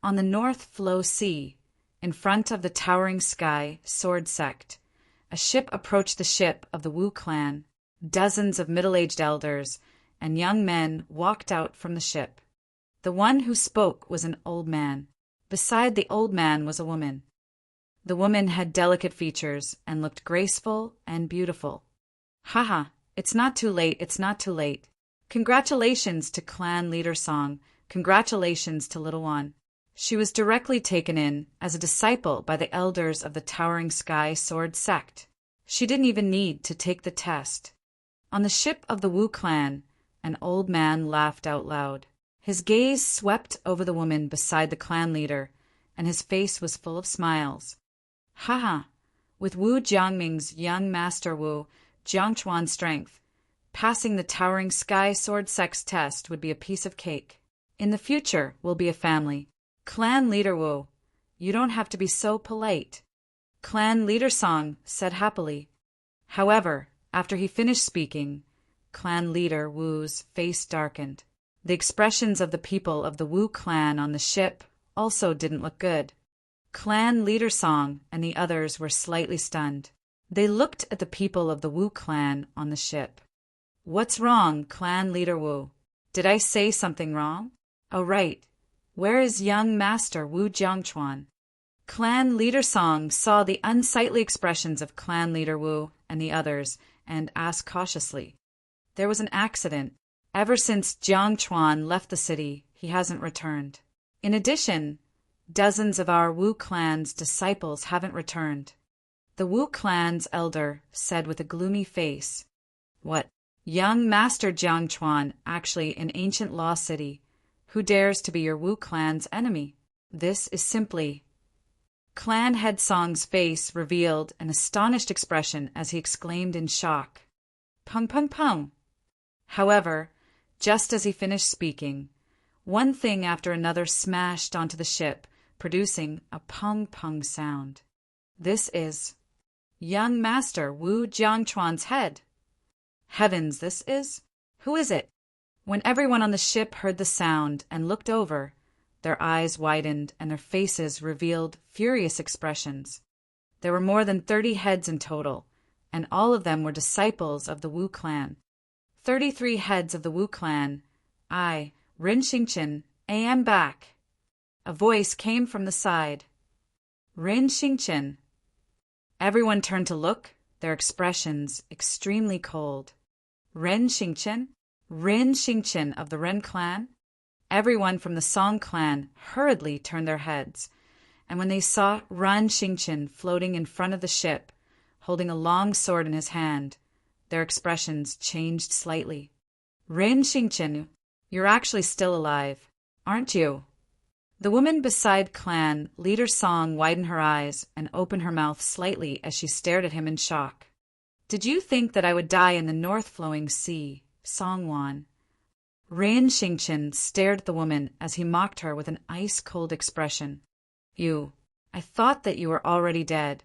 On the North Flow Sea, in front of the towering sky sword sect, a ship approached the ship of the Wu clan. Dozens of middle-aged elders and young men walked out from the ship. The one who spoke was an old man. Beside the old man was a woman. The woman had delicate features and looked graceful and beautiful. "Haha, it's not too late, it's not too late. Congratulations to Clan Leader Song, congratulations to Little One." She was directly taken in as a disciple by the elders of the Towering Sky Sword sect. She didn't even need to take the test. On the ship of the Wu clan, an old man laughed out loud. His gaze swept over the woman beside the clan leader, and his face was full of smiles. "Haha, with Wu Jiangming's young master Wu Jiangchuan's strength, passing the Towering Sky Sword Sect's test would be a piece of cake. In the future, we'll be a family. Clan leader Wu, you don't have to be so polite." Clan leader Song said happily. However, after he finished speaking, Clan leader Wu's face darkened. The expressions of the people of the Wu clan on the ship also didn't look good. Clan leader Song and the others were slightly stunned. They looked at the people of the Wu clan on the ship. "What's wrong, Clan leader Wu? Did I say something wrong? Oh, right. Where is young master Wu Jiangchuan?" Clan leader Song saw the unsightly expressions of Clan leader Wu and the others and asked cautiously. "There was an accident. Ever since Jiangchuan left the city, he hasn't returned. In addition, dozens of our Wu clan's disciples haven't returned." The Wu clan's elder said with a gloomy face, "What? Young Master Jiangchuan actually in Ancient Law City? Who dares to be your Wu clan's enemy? This is simply—" Clan head Song's face revealed an astonished expression as he exclaimed in shock, "Pung pung pung!" However, just as he finished speaking, one thing after another smashed onto the ship, producing a pung pung sound. "This is young master Wu Jiangchuan's head." Heavens, this is? Who is it? When everyone on the ship heard the sound and looked over, their eyes widened and their faces revealed furious expressions. There were more than 30 heads in total, and all of them were disciples of the Wu clan. 33 heads of the Wu clan. I, Rin Xingqian, am back. A voice came from the side. "Rin Xingqian." Everyone turned to look, their expressions extremely cold. "Rin Xingqian? Rin Xingqian of the Ren clan?" Everyone from the Song clan hurriedly turned their heads, and when they saw Rin Xingqian floating in front of the ship, holding a long sword in his hand, their expressions changed slightly. "Rin Xingqian, you're actually still alive, aren't you?" The woman beside Clan leader Song widened her eyes and opened her mouth slightly as she stared at him in shock. "Did you think that I would die in the north-flowing sea, Songwan?" Rin Xingqian stared at the woman as he mocked her with an ice-cold expression. I thought that you were already dead.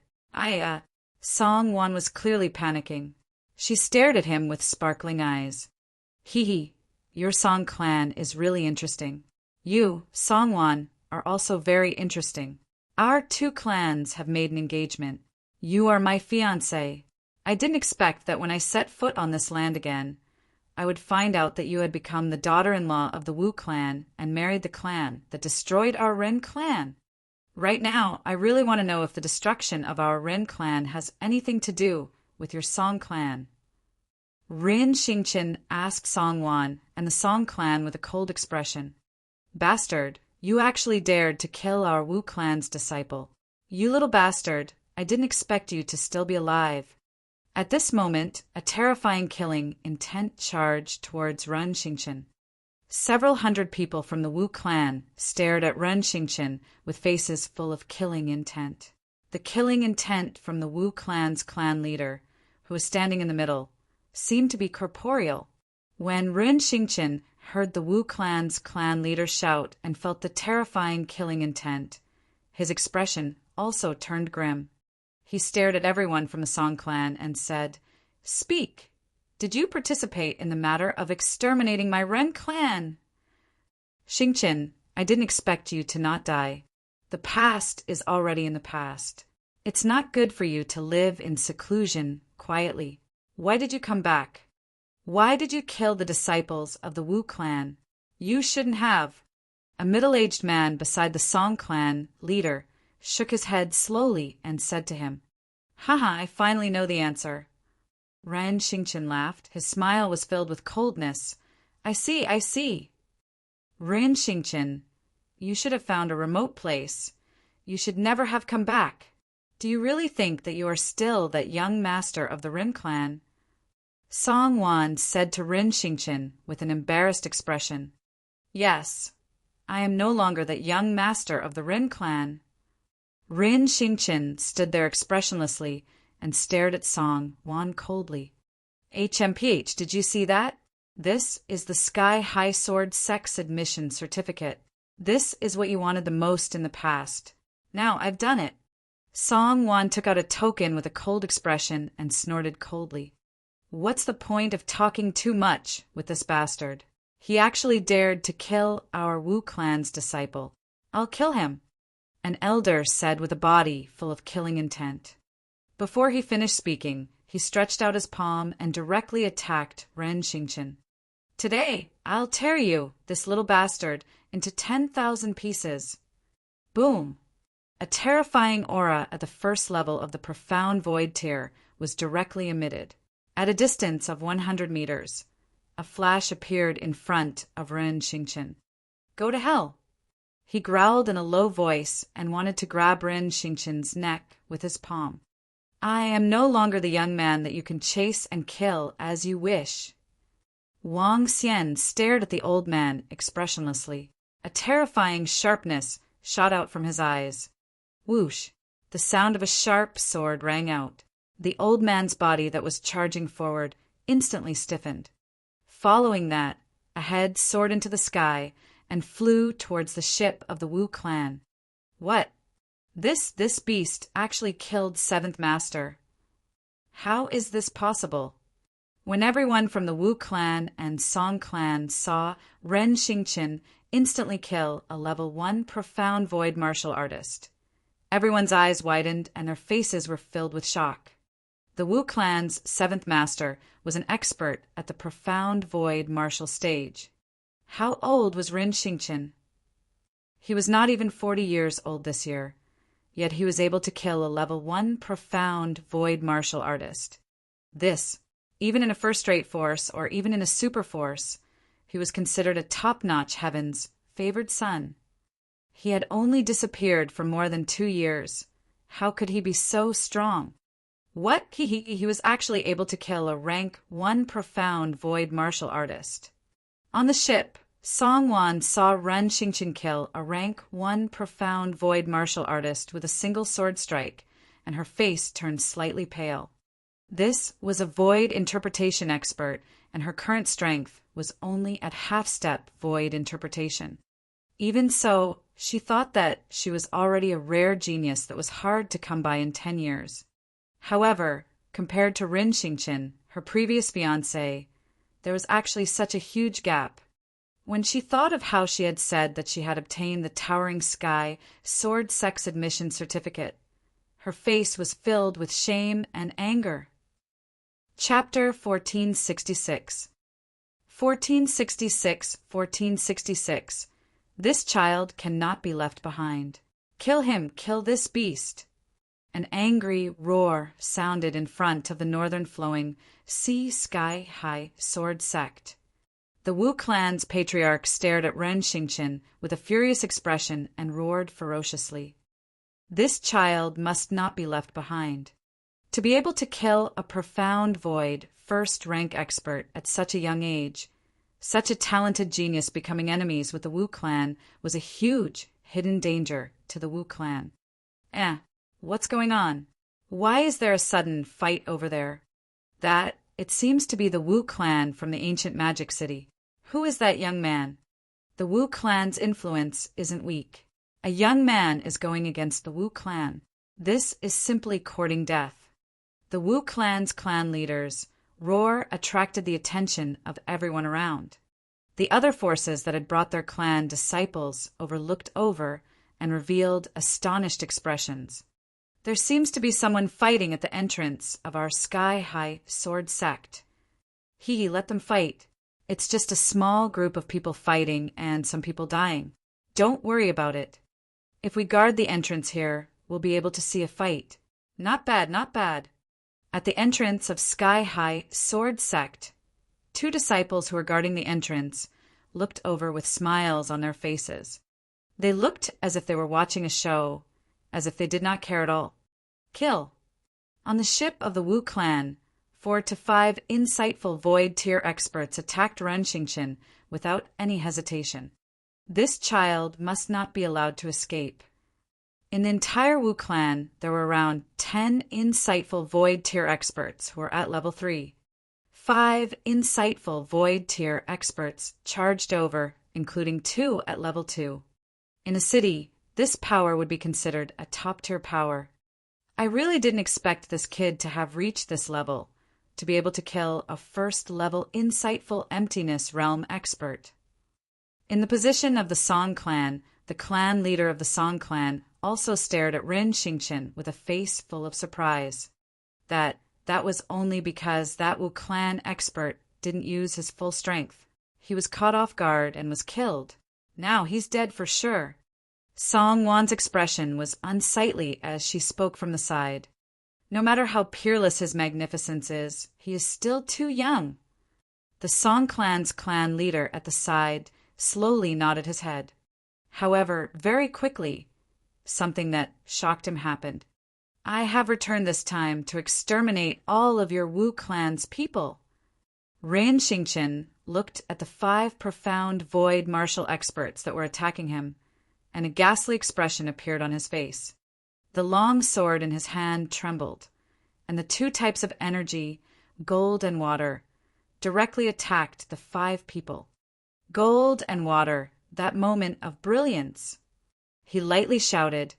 Song Wan was clearly panicking. She stared at him with sparkling eyes. Hee, your Song clan is really interesting. You, Song Wan, are also very interesting. Our two clans have made an engagement. You are my fiancé. I didn't expect that when I set foot on this land again, I would find out that you had become the daughter-in-law of the Wu clan and married the clan that destroyed our Ren clan. Right now, I really want to know if the destruction of our Ren clan has anything to do with your Song clan. Rin Xingqian asked Song Wan and the Song clan with a cold expression. Bastard, you actually dared to kill our Wu clan's disciple. You little bastard, I didn't expect you to still be alive. At this moment, a terrifying killing intent charged towards Ren Xingqian. Several hundred people from the Wu clan stared at Ren Xingqian with faces full of killing intent. The killing intent from the Wu clan's clan leader, who was standing in the middle, seemed to be corporeal. When Ren Xingqian heard the Wu clan's clan leader shout and felt the terrifying killing intent, his expression also turned grim. He stared at everyone from the Song clan and said, "Speak! Did you participate in the matter of exterminating my Ren clan?" Xingqian, I didn't expect you to not die. The past is already in the past. It's not good for you to live in seclusion quietly. Why did you come back? Why did you kill the disciples of the Wu clan? You shouldn't have. A middle-aged man beside the Song clan leader shook his head slowly and said to him, "Haha, I finally know the answer." Ren Xingqian laughed. His smile was filled with coldness. I see. Ren Xingqian, you should have found a remote place. You should never have come back. Do you really think that you are still that young master of the Ren clan? Song Wan said to Ren Xingqian with an embarrassed expression. Yes, I am no longer that young master of the Ren clan. Ren Xingqian stood there expressionlessly and stared at Song Wan coldly. HMPH, did you see that? This is the Sky High Sword Sex Admission Certificate. This is what you wanted the most in the past. Now I've done it. Song Wan took out a token with a cold expression and snorted coldly. What's the point of talking too much with this bastard? He actually dared to kill our Wu clan's disciple. I'll kill him, an elder said with a body full of killing intent. Before he finished speaking, he stretched out his palm and directly attacked Ren Xingqian. Today, I'll tear you, this little bastard, into 10,000 pieces. Boom! A terrifying aura at the first level of the profound void tier was directly emitted. At a distance of 100 meters, a flash appeared in front of Ren Xingqian. Go to hell! He growled in a low voice and wanted to grab Ren Xingqian's neck with his palm. I am no longer the young man that you can chase and kill as you wish. Wang Xian stared at the old man expressionlessly. A terrifying sharpness shot out from his eyes. Whoosh! The sound of a sharp sword rang out. The old man's body that was charging forward instantly stiffened. Following that, a head soared into the sky and flew towards the ship of the Wu clan. What? This beast actually killed Seventh Master. How is this possible? When everyone from the Wu clan and Song clan saw Ren Xingqian instantly kill a level 1 profound void martial artist, everyone's eyes widened and their faces were filled with shock. The Wu clan's 7th master was an expert at the profound void martial stage. How old was Ren Xingqian? He was not even 40 years old this year, yet he was able to kill a level 1 profound void martial artist. This, even in a first-rate force or even in a super force, he was considered a top-notch heaven's favored son. He had only disappeared for more than 2 years. How could he be so strong? What? He was actually able to kill a rank 1 profound void martial artist. On the ship, Song Wan saw Ren Xingqian kill a rank 1 profound void martial artist with a single sword strike, and her face turned slightly pale. This was a void interpretation expert, and her current strength was only at half-step void interpretation. Even so, She thought that she was already a rare genius that was hard to come by in 10 years. However, compared to Rin Xingqian, her previous fiancé, there was actually such a huge gap. When she thought of how she had said that she had obtained the Towering Sky Sword Sex Admission Certificate, her face was filled with shame and anger. Chapter 1466. 1466. This child cannot be left behind. Kill him, kill this beast. An angry roar sounded in front of the northern flowing Sky-High Sword Sect. The Wu clan's patriarch stared at Ren Xingqian with a furious expression and roared ferociously. This child must not be left behind. To be able to kill a profound void, first-rank expert at such a young age, such a talented genius becoming enemies with the Wu clan was a huge, hidden danger to the Wu clan. What's going on? Why is there a sudden fight over there? That, it seems to be the Wu clan from the ancient magic city. Who is that young man? The Wu clan's influence isn't weak. A young man is going against the Wu clan. This is simply courting death. The Wu clan's clan leaders' roar attracted the attention of everyone around. The other forces that had brought their clan disciples looked over and revealed astonished expressions. There seems to be someone fighting at the entrance of our Sky-High Sword Sect. Let them fight. It's just a small group of people fighting and some people dying. Don't worry about it. If we guard the entrance here, we'll be able to see a fight. Not bad, not bad. At the entrance of Sky-High Sword Sect, 2 disciples who were guarding the entrance looked over with smiles on their faces. They looked as if they were watching a show, as if they did not care at all. Kill. On the ship of the Wu clan, 4 to 5 insightful Void Tier experts attacked Ren Xingqian without any hesitation. This child must not be allowed to escape. In the entire Wu clan, there were around 10 insightful Void Tier experts who were at level 3. 5 insightful Void Tier experts charged over, including 2 at level 2. In a city, this power would be considered a top-tier power. I really didn't expect this kid to have reached this level, to be able to kill a first-level insightful emptiness realm expert. In the position of the Song clan, the clan leader of the Song clan also stared at Rin Xingqian with a face full of surprise. That was only because that Wu clan expert didn't use his full strength. He was caught off guard and was killed. Now he's dead for sure. Song Wan's expression was unsightly as she spoke from the side. No matter how peerless his magnificence is, he is still too young. The Song clan's clan leader at the side slowly nodded his head. However, very quickly, something that shocked him happened. I have returned this time to exterminate all of your Wu clan's people. Ren Xingqian looked at the 5 profound void martial experts that were attacking him, and a ghastly expression appeared on his face. The long sword in his hand trembled, and the 2 types of energy, gold and water, directly attacked the 5 people. Gold and water, that moment of brilliance. He lightly shouted,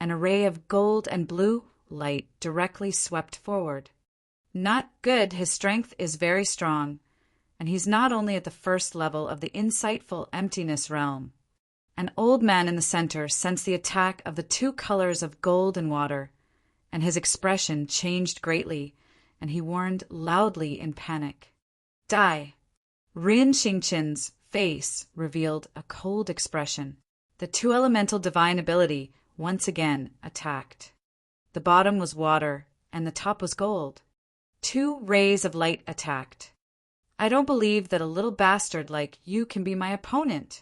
and a ray of gold and blue light directly swept forward. Not good, his strength is very strong, and he's not only at the first level of the insightful emptiness realm. An old man in the center sensed the attack of the 2 colors of gold and water, and his expression changed greatly, and he warned loudly in panic. Die! Rin Xingqian's face revealed a cold expression. The 2 elemental divine ability once again attacked. The bottom was water, and the top was gold. 2 rays of light attacked. I don't believe that a little bastard like you can be my opponent.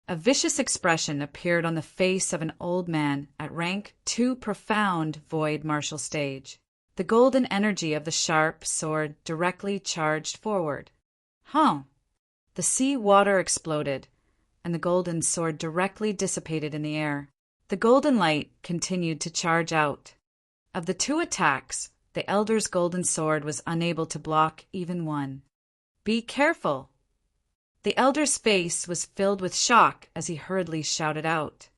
A vicious expression appeared on the face of an old man at rank 2 profound void martial stage. The golden energy of the sharp sword directly charged forward. The sea water exploded, and the golden sword directly dissipated in the air. The golden light continued to charge out. Of the 2 attacks, the elder's golden sword was unable to block even one. Be careful! The elder's face was filled with shock as he hurriedly shouted out.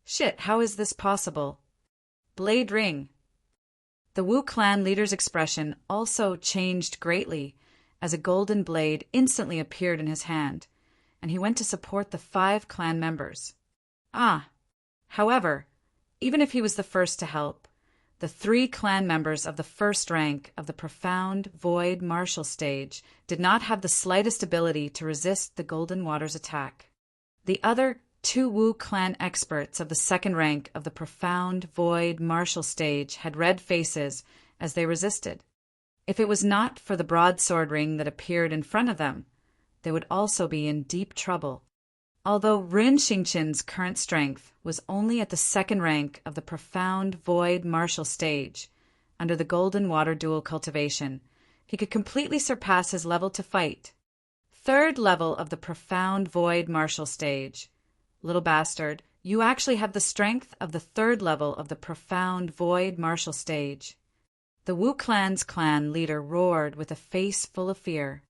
Shit, how is this possible? Blade ring. The Wu clan leader's expression also changed greatly as a golden blade instantly appeared in his hand, and he went to support the 5 clan members. However, even if he was the first to help, the 3 clan members of the first rank of the profound void martial stage did not have the slightest ability to resist the Golden Water's attack. The other 2 Wu clan experts of the second rank of the profound void martial stage had red faces as they resisted. If it was not for the broadsword ring that appeared in front of them, they would also be in deep trouble. Although Rin Xingqin's current strength was only at the second rank of the profound void martial stage, under the Golden Water dual cultivation, he could completely surpass his level to fight. Third level of the profound void martial stage. Little bastard, you actually have the strength of the third level of the profound void martial stage. The Wu clan's clan leader roared with a face full of fear.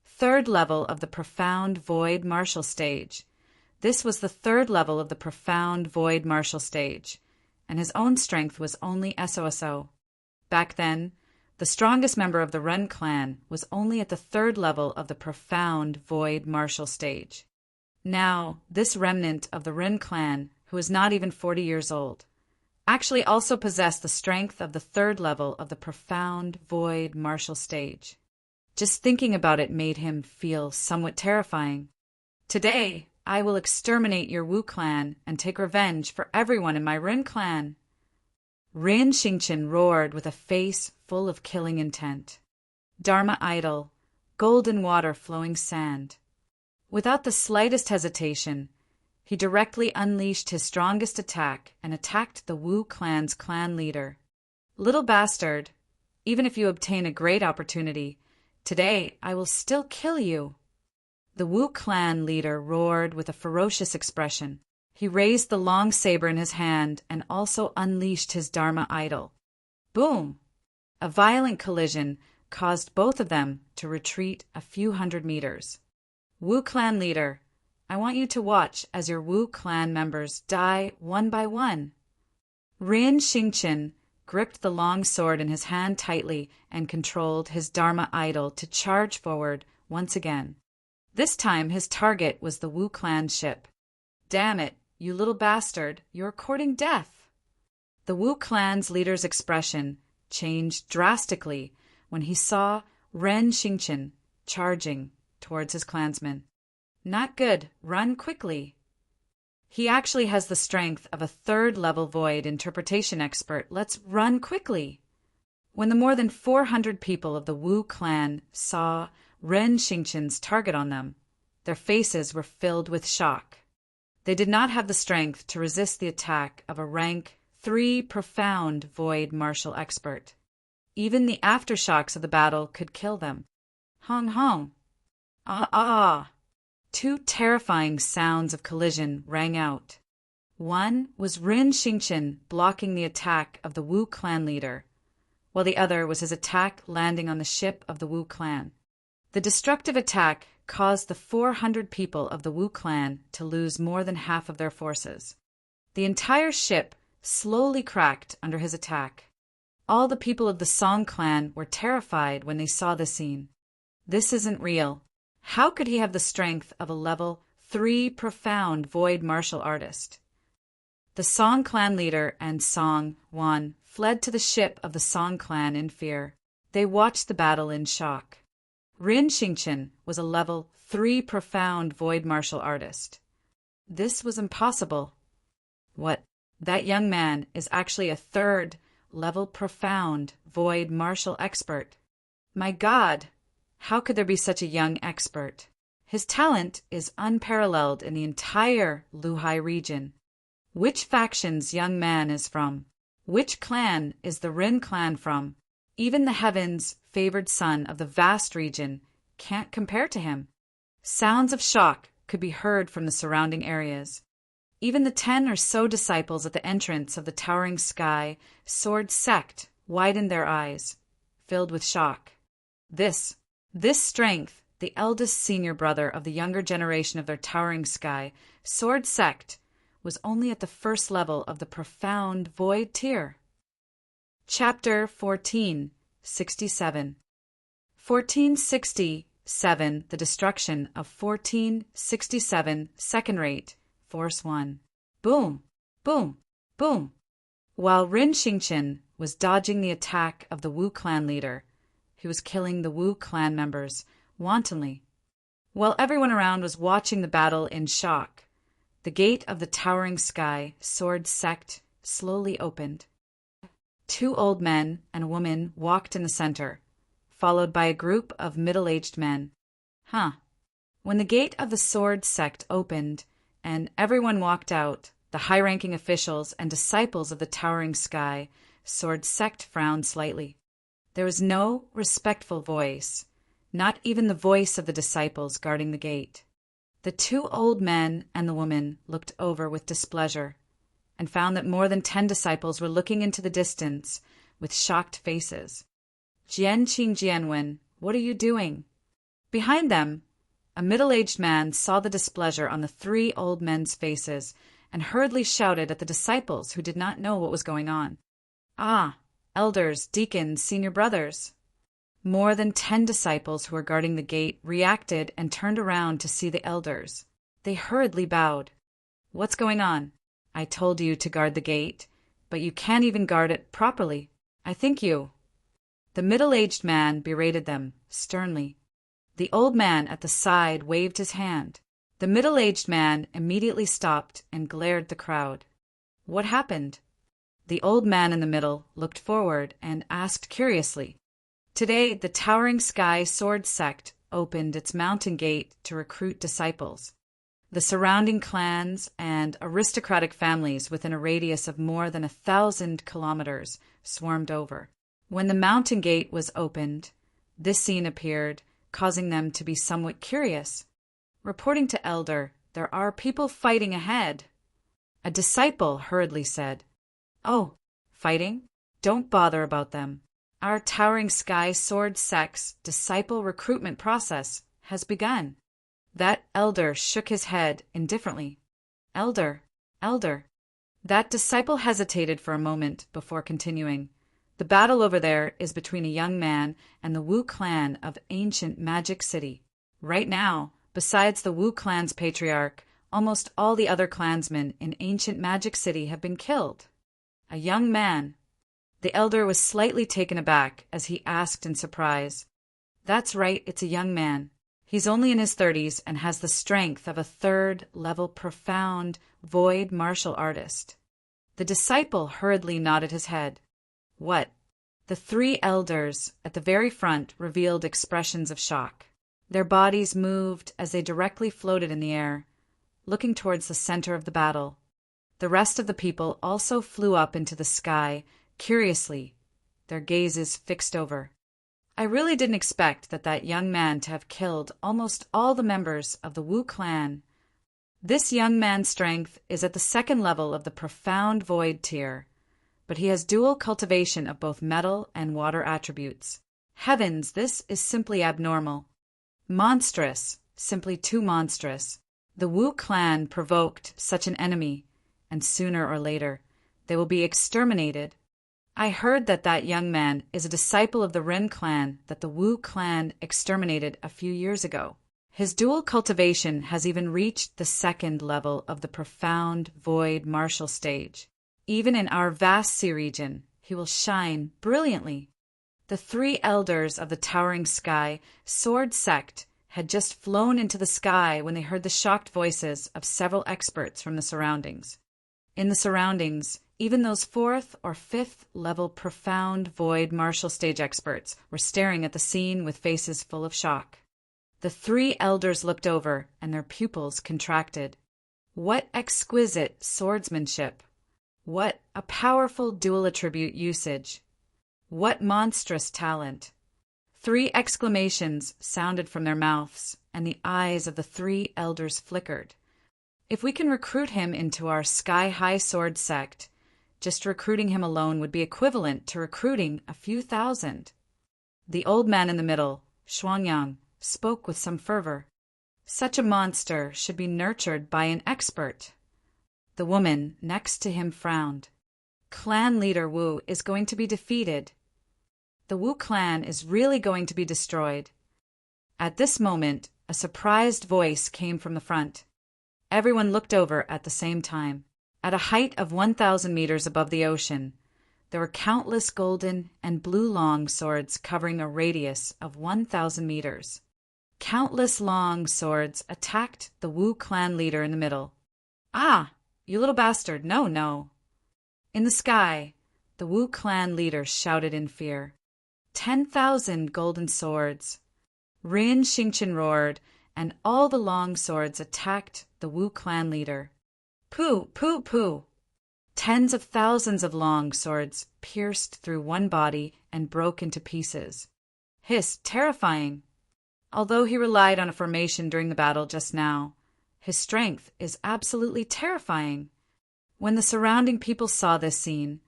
Third level of the profound void martial stage. This was the third level of the profound void martial stage, and his own strength was only SOSO. Back then, the strongest member of the Ren clan was only at the third level of the profound void martial stage. Now, this remnant of the Ren clan, who was not even 40 years old, actually also possessed the strength of the third level of the profound void martial stage. Just thinking about it made him feel somewhat terrifying. Today, I will exterminate your Wu clan and take revenge for everyone in my Rin clan. Rin Xingqin roared with a face full of killing intent. Dharma idol, golden water flowing sand. Without the slightest hesitation, he directly unleashed his strongest attack and attacked the Wu clan's clan leader. Little bastard, even if you obtain a great opportunity, today I will still kill you. The Wu clan leader roared with a ferocious expression. He raised the long saber in his hand and also unleashed his Dharma idol. Boom! A violent collision caused both of them to retreat a few hundred meters. Wu clan leader, I want you to watch as your Wu clan members die one by one. Rin Xingqin gripped the long sword in his hand tightly and controlled his Dharma idol to charge forward once again. This time his target was the Wu clan ship. Damn it, you little bastard, you're courting death. The Wu clan's leader's expression changed drastically when he saw Ren Xingqin charging towards his clansmen. Not good, run quickly. He actually has the strength of a third-level void interpretation expert. Let's run quickly. When the more than 400 people of the Wu clan saw Ren Xingqin's target on them, their faces were filled with shock. They did not have the strength to resist the attack of a rank 3 profound void martial expert. Even the aftershocks of the battle could kill them. Hong hong. Ah ah. 2 terrifying sounds of collision rang out. One was Rin Xingqin blocking the attack of the Wu clan leader, while the other was his attack landing on the ship of the Wu clan. The destructive attack caused the 400 people of the Wu clan to lose more than half of their forces. The entire ship slowly cracked under his attack. All the people of the Song clan were terrified when they saw the scene. This isn't real. How could he have the strength of a level 3 profound void martial artist? The Song clan leader and Song Wan fled to the ship of the Song clan in fear. They watched the battle in shock. Rin Xingqin was a level 3 profound void martial artist. This was impossible. What? That young man is actually a 3rd level profound void martial expert. My God, how could there be such a young expert? His talent is unparalleled in the entire Luhai region. Which faction's young man is from? Which clan is the Rin clan from? Even the heavens' favored son of the vast region can't compare to him. Sounds of shock could be heard from the surrounding areas. Even the 10 or so disciples at the entrance of the towering sky sword sect widened their eyes, filled with shock. This strength, the eldest senior brother of the younger generation of their towering sky, sword sect, was only at the first level of the profound void tier. Chapter 1467. 1467, the destruction of 1467 second rate, Force 1. Boom, boom, boom. While Rin Xingqian was dodging the attack of the Wu clan leader, he was killing the Wu clan members wantonly. While everyone around was watching the battle in shock, the gate of the towering sky sword sect slowly opened. 2 old men and a woman walked in the center, followed by a group of middle-aged men. When the gate of the sword sect opened and everyone walked out, the high-ranking officials and disciples of the towering sky sword sect frowned slightly. There was no respectful voice, not even the voice of the disciples guarding the gate. The 2 old men and the woman looked over with displeasure and found that more than 10 disciples were looking into the distance with shocked faces. Jianqing Jianwen, what are you doing? Behind them, a middle-aged man saw the displeasure on the 3 old men's faces and hurriedly shouted at the disciples who did not know what was going on. Elders, deacons, senior brothers. More than 10 disciples who were guarding the gate reacted and turned around to see the elders. They hurriedly bowed. What's going on? I told you to guard the gate, but you can't even guard it properly. I think you. The middle-aged man berated them sternly. The old man at the side waved his hand. The middle-aged man immediately stopped and glared at the crowd. What happened? The old man in the middle looked forward and asked curiously. Today, the Towering Sky Sword Sect opened its mountain gate to recruit disciples. The surrounding clans and aristocratic families within a radius of more than 1,000 kilometers swarmed over. When the mountain gate was opened, this scene appeared, causing them to be somewhat curious. Reporting to Elder, there are people fighting ahead. A disciple hurriedly said, Oh, fighting? Don't bother about them. Our Towering Sky Sword Sect's disciple recruitment process has begun. That elder shook his head indifferently. Elder. That disciple hesitated for a moment before continuing. The battle over there is between a young man and the Wu clan of ancient Magic City. Right now, besides the Wu clan's patriarch, almost all the other clansmen in ancient Magic City have been killed. A young man. The elder was slightly taken aback as he asked in surprise. That's right, it's a young man. He's only in his 30s and has the strength of a 3rd-level profound void martial artist. The disciple hurriedly nodded his head. What? The 3 elders at the very front revealed expressions of shock. Their bodies moved as they directly floated in the air, looking towards the center of the battle. The rest of the people also flew up into the sky, curiously, their gazes fixed over. I really didn't expect that young man to have killed almost all the members of the Wu clan. This young man's strength is at the 2nd level of the profound void tier, but he has dual cultivation of both metal and water attributes. Heavens, this is simply abnormal. Monstrous, simply too monstrous. The Wu clan provoked such an enemy, and sooner or later, they will be exterminated. I heard that young man is a disciple of the Ren clan that the Wu clan exterminated a few years ago. His dual cultivation has even reached the 2nd level of the profound void martial stage. Even in our vast sea region, he will shine brilliantly. The 3 elders of the Towering Sky Sword Sect had just flown into the sky when they heard the shocked voices of several experts from the surroundings. In the surroundings, even those 4th or 5th level profound void martial stage experts were staring at the scene with faces full of shock. The 3 elders looked over and their pupils contracted. What exquisite swordsmanship! What a powerful dual attribute usage! What monstrous talent! 3 exclamations sounded from their mouths, and the eyes of the 3 elders flickered. If we can recruit him into our sky-high sword sect, just recruiting him alone would be equivalent to recruiting a few thousand. The old man in the middle, Shuangyang, spoke with some fervor. Such a monster should be nurtured by an expert. The woman next to him frowned. Clan leader Wu is going to be defeated. The Wu clan is really going to be destroyed. At this moment, a surprised voice came from the front. Everyone looked over at the same time. At a height of 1,000 meters above the ocean, there were countless golden and blue long swords covering a radius of 1,000 meters. Countless long swords attacked the Wu clan leader in the middle. "Ah, you little bastard, no, no." In the sky, the Wu clan leader shouted in fear. 10,000 golden swords. Rin Xingqian roared, and all the long swords attacked the Wu clan leader. Pooh, pooh, pooh! Tens of thousands of long swords pierced through one body and broke into pieces. Hiss, terrifying! Although he relied on a formation during the battle just now, his strength is absolutely terrifying. When the surrounding people saw this scene,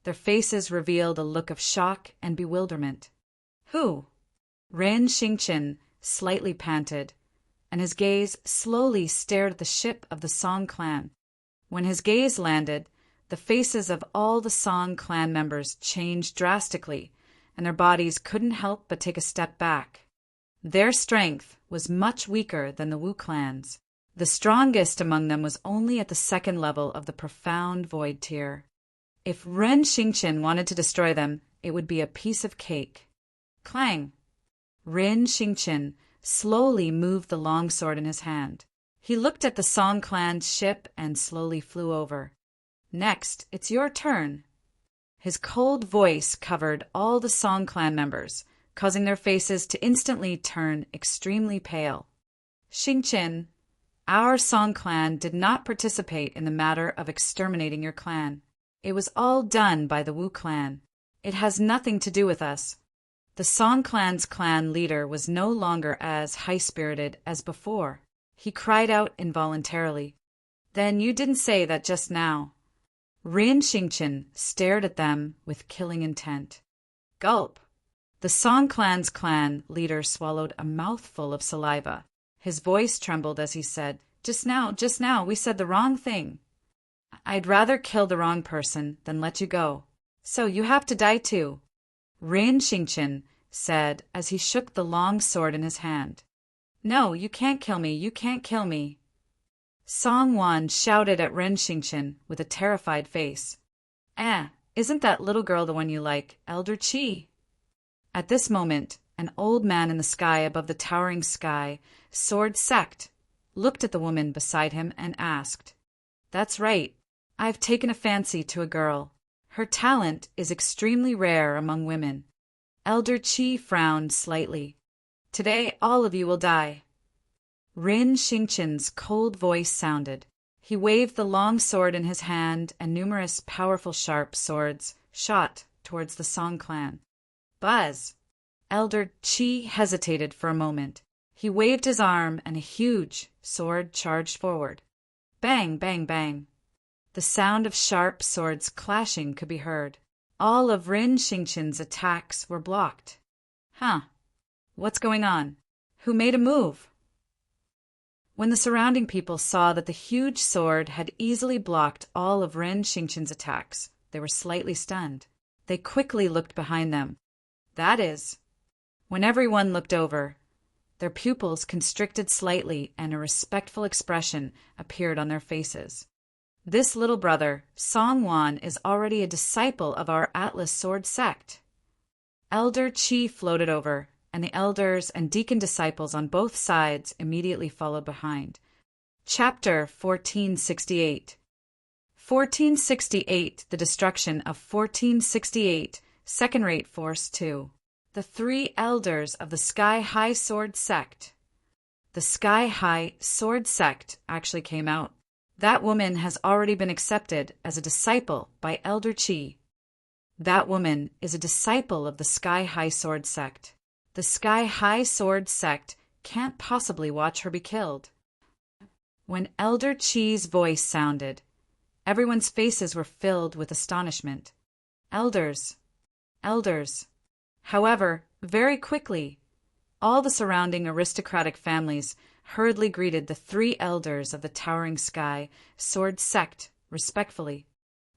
their faces revealed a look of shock and bewilderment. Who? Ren Xingqian slightly panted, and his gaze slowly stared at the ship of the Song clan. When his gaze landed, the faces of all the Song clan members changed drastically, and their bodies couldn't help but take a step back. Their strength was much weaker than the Wu clan's. The strongest among them was only at the second level of the profound void tier. If Ren Xingqian wanted to destroy them, it would be a piece of cake. Clang! Ren Xingqian slowly moved the longsword in his hand. He looked at the Song clan's ship and slowly flew over. Next, it's your turn. His cold voice covered all the Song clan members, causing their faces to instantly turn extremely pale. Xingqian, our Song clan did not participate in the matter of exterminating your clan. It was all done by the Wu clan. It has nothing to do with us. The Song clan's clan leader was no longer as high-spirited as before. He cried out involuntarily. Then you didn't say that just now. Rin Xingqian stared at them with killing intent. Gulp! The Song clan's clan leader swallowed a mouthful of saliva. His voice trembled as he said, Just now, we said the wrong thing. I'd rather kill the wrong person than let you go. So you have to die too. Rin Xingqian said as he shook the long sword in his hand. No, you can't kill me, you can't kill me. Song Wan shouted at Ren Xingqian with a terrified face. Isn't that little girl the one you like, Elder Qi? At this moment, an old man in the sky above the towering sky, sword sect, looked at the woman beside him and asked, That's right, I've taken a fancy to a girl. Her talent is extremely rare among women. Elder Qi frowned slightly. Today all of you will die. Rin Xingqian's cold voice sounded. He waved the long sword in his hand, and numerous powerful sharp swords shot towards the Song clan. Buzz! Elder Qi hesitated for a moment. He waved his arm, and a huge sword charged forward. Bang, bang, bang. The sound of sharp swords clashing could be heard. All of Rin Xingqian's attacks were blocked. What's going on? Who made a move? When the surrounding people saw that the huge sword had easily blocked all of Ren Xingqian's attacks, they were slightly stunned. They quickly looked behind them. That is, when everyone looked over, their pupils constricted slightly and a respectful expression appeared on their faces. This little brother, Song Wan, is already a disciple of our Atlas Sword sect. Elder Qi floated over, and the elders and deacon disciples on both sides immediately followed behind. Chapter 1468. 1468, the destruction of 1468, second-rate force 2. The three elders of the Sky High Sword sect. The Sky High Sword sect actually came out. That woman has already been accepted as a disciple by Elder Qi. That woman is a disciple of the Sky High Sword sect. The Sky High Sword sect can't possibly watch her be killed. When Elder Qi's voice sounded, everyone's faces were filled with astonishment. Elders. However, very quickly, all the surrounding aristocratic families hurriedly greeted the three elders of the Towering Sky Sword sect respectfully.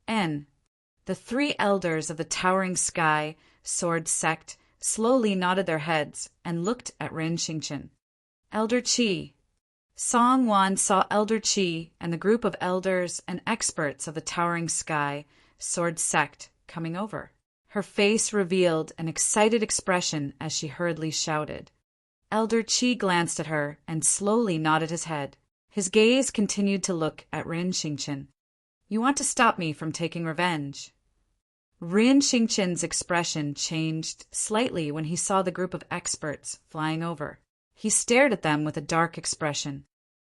N. The three elders of the Towering Sky Sword Sect slowly nodded their heads and looked at Ren Xingqian. Elder Qi. Song Wan saw Elder Qi and the group of elders and experts of the Towering Sky Sword Sect coming over. Her face revealed an excited expression as she hurriedly shouted. Elder Qi glanced at her and slowly nodded his head. His gaze continued to look at Ren Xingqian. You want to stop me from taking revenge? Ren Xingqian's expression changed slightly when he saw the group of experts flying over. He stared at them with a dark expression.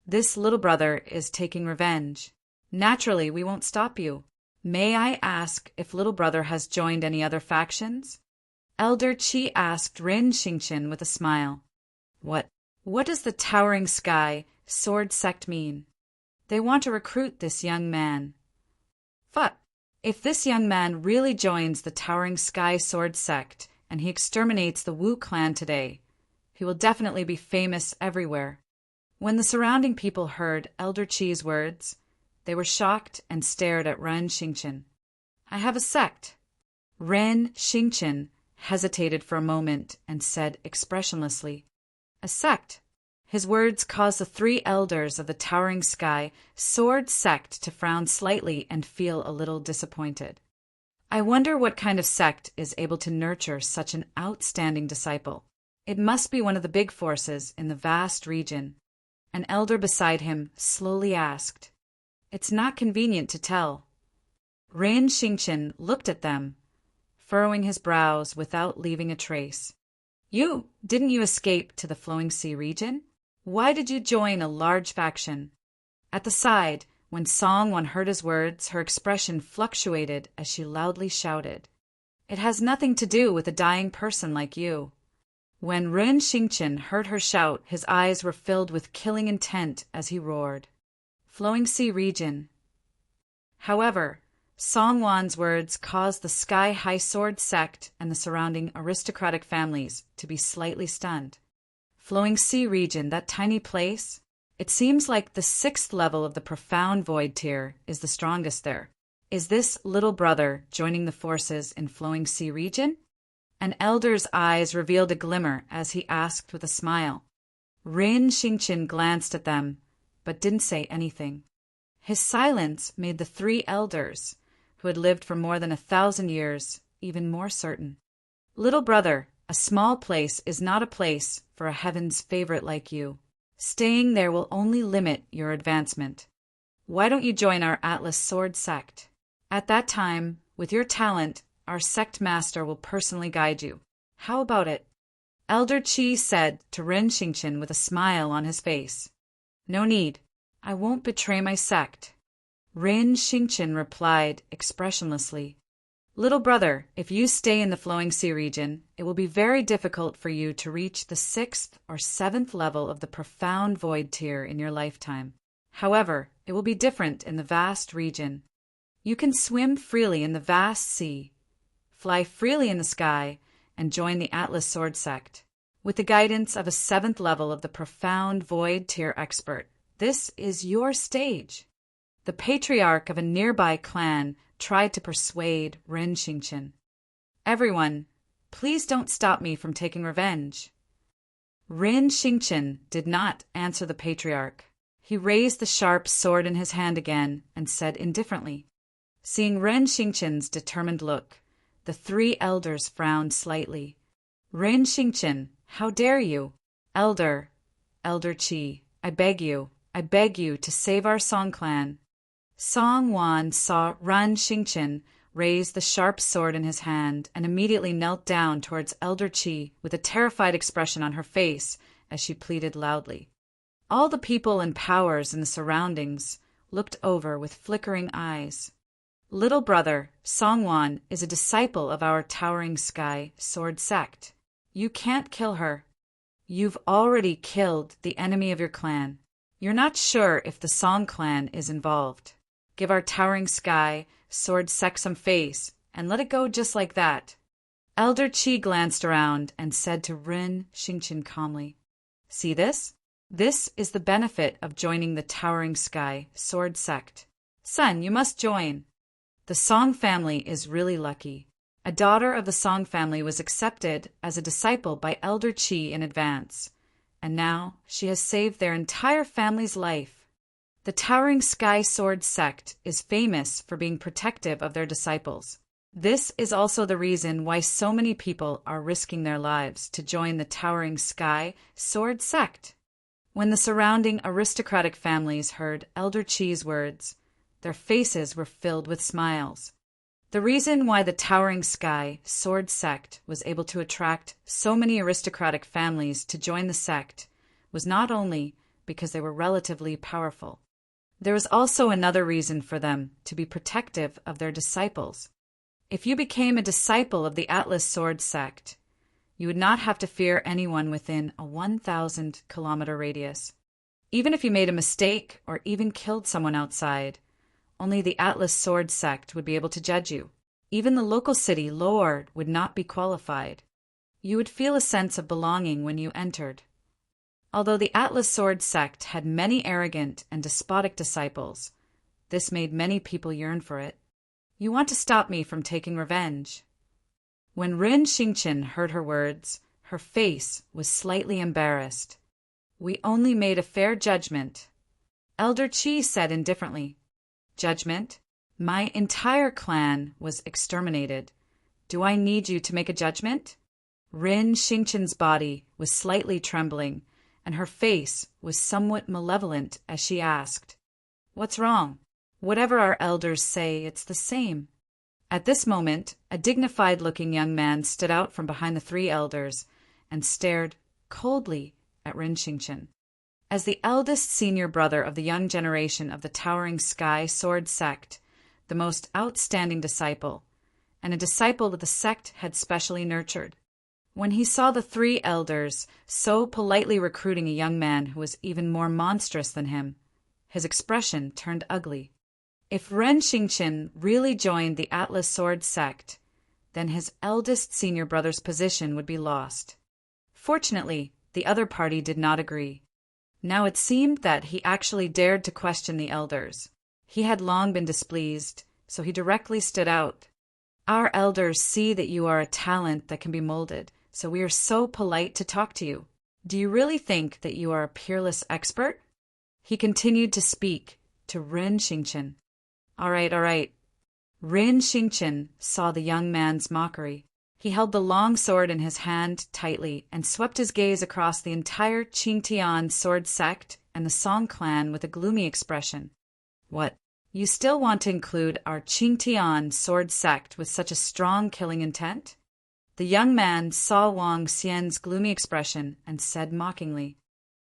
This little brother is taking revenge. Naturally, we won't stop you. May I ask if little brother has joined any other factions? Elder Qi asked Ren Xingqian with a smile. What does the Towering Sky Sword Sect mean? They want to recruit this young man. But if this young man really joins the Towering Sky Sword Sect and he exterminates the Wu clan today, he will definitely be famous everywhere. When the surrounding people heard Elder Qi's words, they were shocked and stared at Ren Xingqian. I have a sect. Ren Xingqian hesitated for a moment and said expressionlessly, A sect. His words caused the three elders of the Towering Sky Sword Sect to frown slightly and feel a little disappointed. I wonder what kind of sect is able to nurture such an outstanding disciple. It must be one of the big forces in the vast region. An elder beside him slowly asked. It's not convenient to tell. Ren Xingqian looked at them, furrowing his brows without leaving a trace. Didn't you escape to the Flowing Sea region? Why did you join a large faction? At the side, when Song Wan heard his words, her expression fluctuated as she loudly shouted. It has nothing to do with a dying person like you. When Ren Xingqian heard her shout, his eyes were filled with killing intent as he roared. Flowing Sea region. However, Song Wan's words caused the Sky High Sword Sect and the surrounding aristocratic families to be slightly stunned. Flowing Sea region, that tiny place? It seems like the 6th level of the Profound Void tier is the strongest there. Is this little brother joining the forces in Flowing Sea region? An elder's eyes revealed a glimmer as he asked with a smile. Ren Xingqian glanced at them, but didn't say anything. His silence made the three elders, who had lived for more than 1,000 years, even more certain. Little brother, a small place is not a place for a heaven's favorite like you. Staying there will only limit your advancement. Why don't you join our Atlas Sword Sect? At that time, with your talent, our sect master will personally guide you. How about it? Elder Qi said to Ren Xingqian with a smile on his face. No need. I won't betray my sect. Ren Xingqian replied expressionlessly. Little brother, if you stay in the Flowing Sea region, it will be very difficult for you to reach the 6th or 7th level of the Profound Void tier in your lifetime. However, it will be different in the vast region. You can swim freely in the vast sea, fly freely in the sky, and join the Atlas Sword Sect. With the guidance of a 7th level of the Profound Void tier expert, this is your stage. The patriarch of a nearby clan tried to persuade Ren Xingqian. Everyone, please don't stop me from taking revenge. Ren Xingqian did not answer the patriarch. He raised the sharp sword in his hand again and said indifferently. Seeing Ren Xingqian's determined look, the three elders frowned slightly. Ren Xingqian, how dare you? Elder Qi, I beg you to save our Song clan. Song Wan saw Ren Xingqian raise the sharp sword in his hand and immediately knelt down towards Elder Qi with a terrified expression on her face as she pleaded loudly. All the people and powers in the surroundings looked over with flickering eyes. Little brother, Song Wan is a disciple of our Towering Sky Sword Sect. You can't kill her. You've already killed the enemy of your clan. You're not sure if the Song clan is involved. Give our Towering Sky Sword Sect some face, and let it go just like that. Elder Qi glanced around and said to Ren Xingqian calmly, See this? This is the benefit of joining the Towering Sky Sword Sect. Son, you must join. The Song family is really lucky. A daughter of the Song family was accepted as a disciple by Elder Chi in advance, and now she has saved their entire family's life. The Towering Sky Sword sect is famous for being protective of their disciples. This is also the reason why so many people are risking their lives to join the Towering Sky Sword sect. When the surrounding aristocratic families heard Elder Chi's words, their faces were filled with smiles. The reason why the Towering Sky Sword sect was able to attract so many aristocratic families to join the sect was not only because they were relatively powerful. There was also another reason for them to be protective of their disciples. If you became a disciple of the Atlas Sword sect, you would not have to fear anyone within a 1,000-kilometer radius. Even if you made a mistake or even killed someone outside, only the Atlas Sword sect would be able to judge you. Even the local city, Lord, would not be qualified. You would feel a sense of belonging when you entered. Although the Atlas Sword sect had many arrogant and despotic disciples, this made many people yearn for it. You want to stop me from taking revenge. When Rin Xingqian heard her words, her face was slightly embarrassed. We only made a fair judgment. Elder Chi said indifferently. Judgment? My entire clan was exterminated. Do I need you to make a judgment? Rin Xingqian's body was slightly trembling, and her face was somewhat malevolent as she asked, What's wrong? Whatever our elders say, it's the same. At this moment, a dignified-looking young man stood out from behind the three elders and stared coldly at Rin Xingqian. As the eldest senior brother of the young generation of the Towering Sky Sword sect, the most outstanding disciple, and a disciple that the sect had specially nurtured. When he saw the three elders so politely recruiting a young man who was even more monstrous than him, his expression turned ugly. If Ren Xingqian really joined the Atlas Sword sect, then his eldest senior brother's position would be lost. Fortunately, the other party did not agree. Now it seemed that he actually dared to question the elders. He had long been displeased, so he directly stood out. Our elders see that you are a talent that can be molded, so we are so polite to talk to you. Do you really think that you are a peerless expert? He continued to speak to Rin Xingqian. All right. Rin Xingqian saw the young man's mockery. He held the long sword in his hand tightly and swept his gaze across the entire Qingtian sword sect and the Song clan with a gloomy expression. What? You still want to include our Qingtian sword sect with such a strong killing intent? The young man saw Wang Xian's gloomy expression and said mockingly,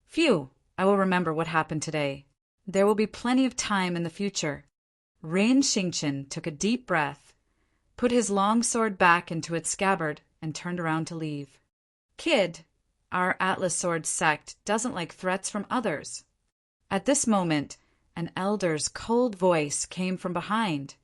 Phew, I will remember what happened today. There will be plenty of time in the future. Rin Xingqian took a deep breath, put his long sword back into its scabbard, and turned around to leave. Kid, our Atlas Sword sect doesn't like threats from others. At this moment, an elder's cold voice came from behind.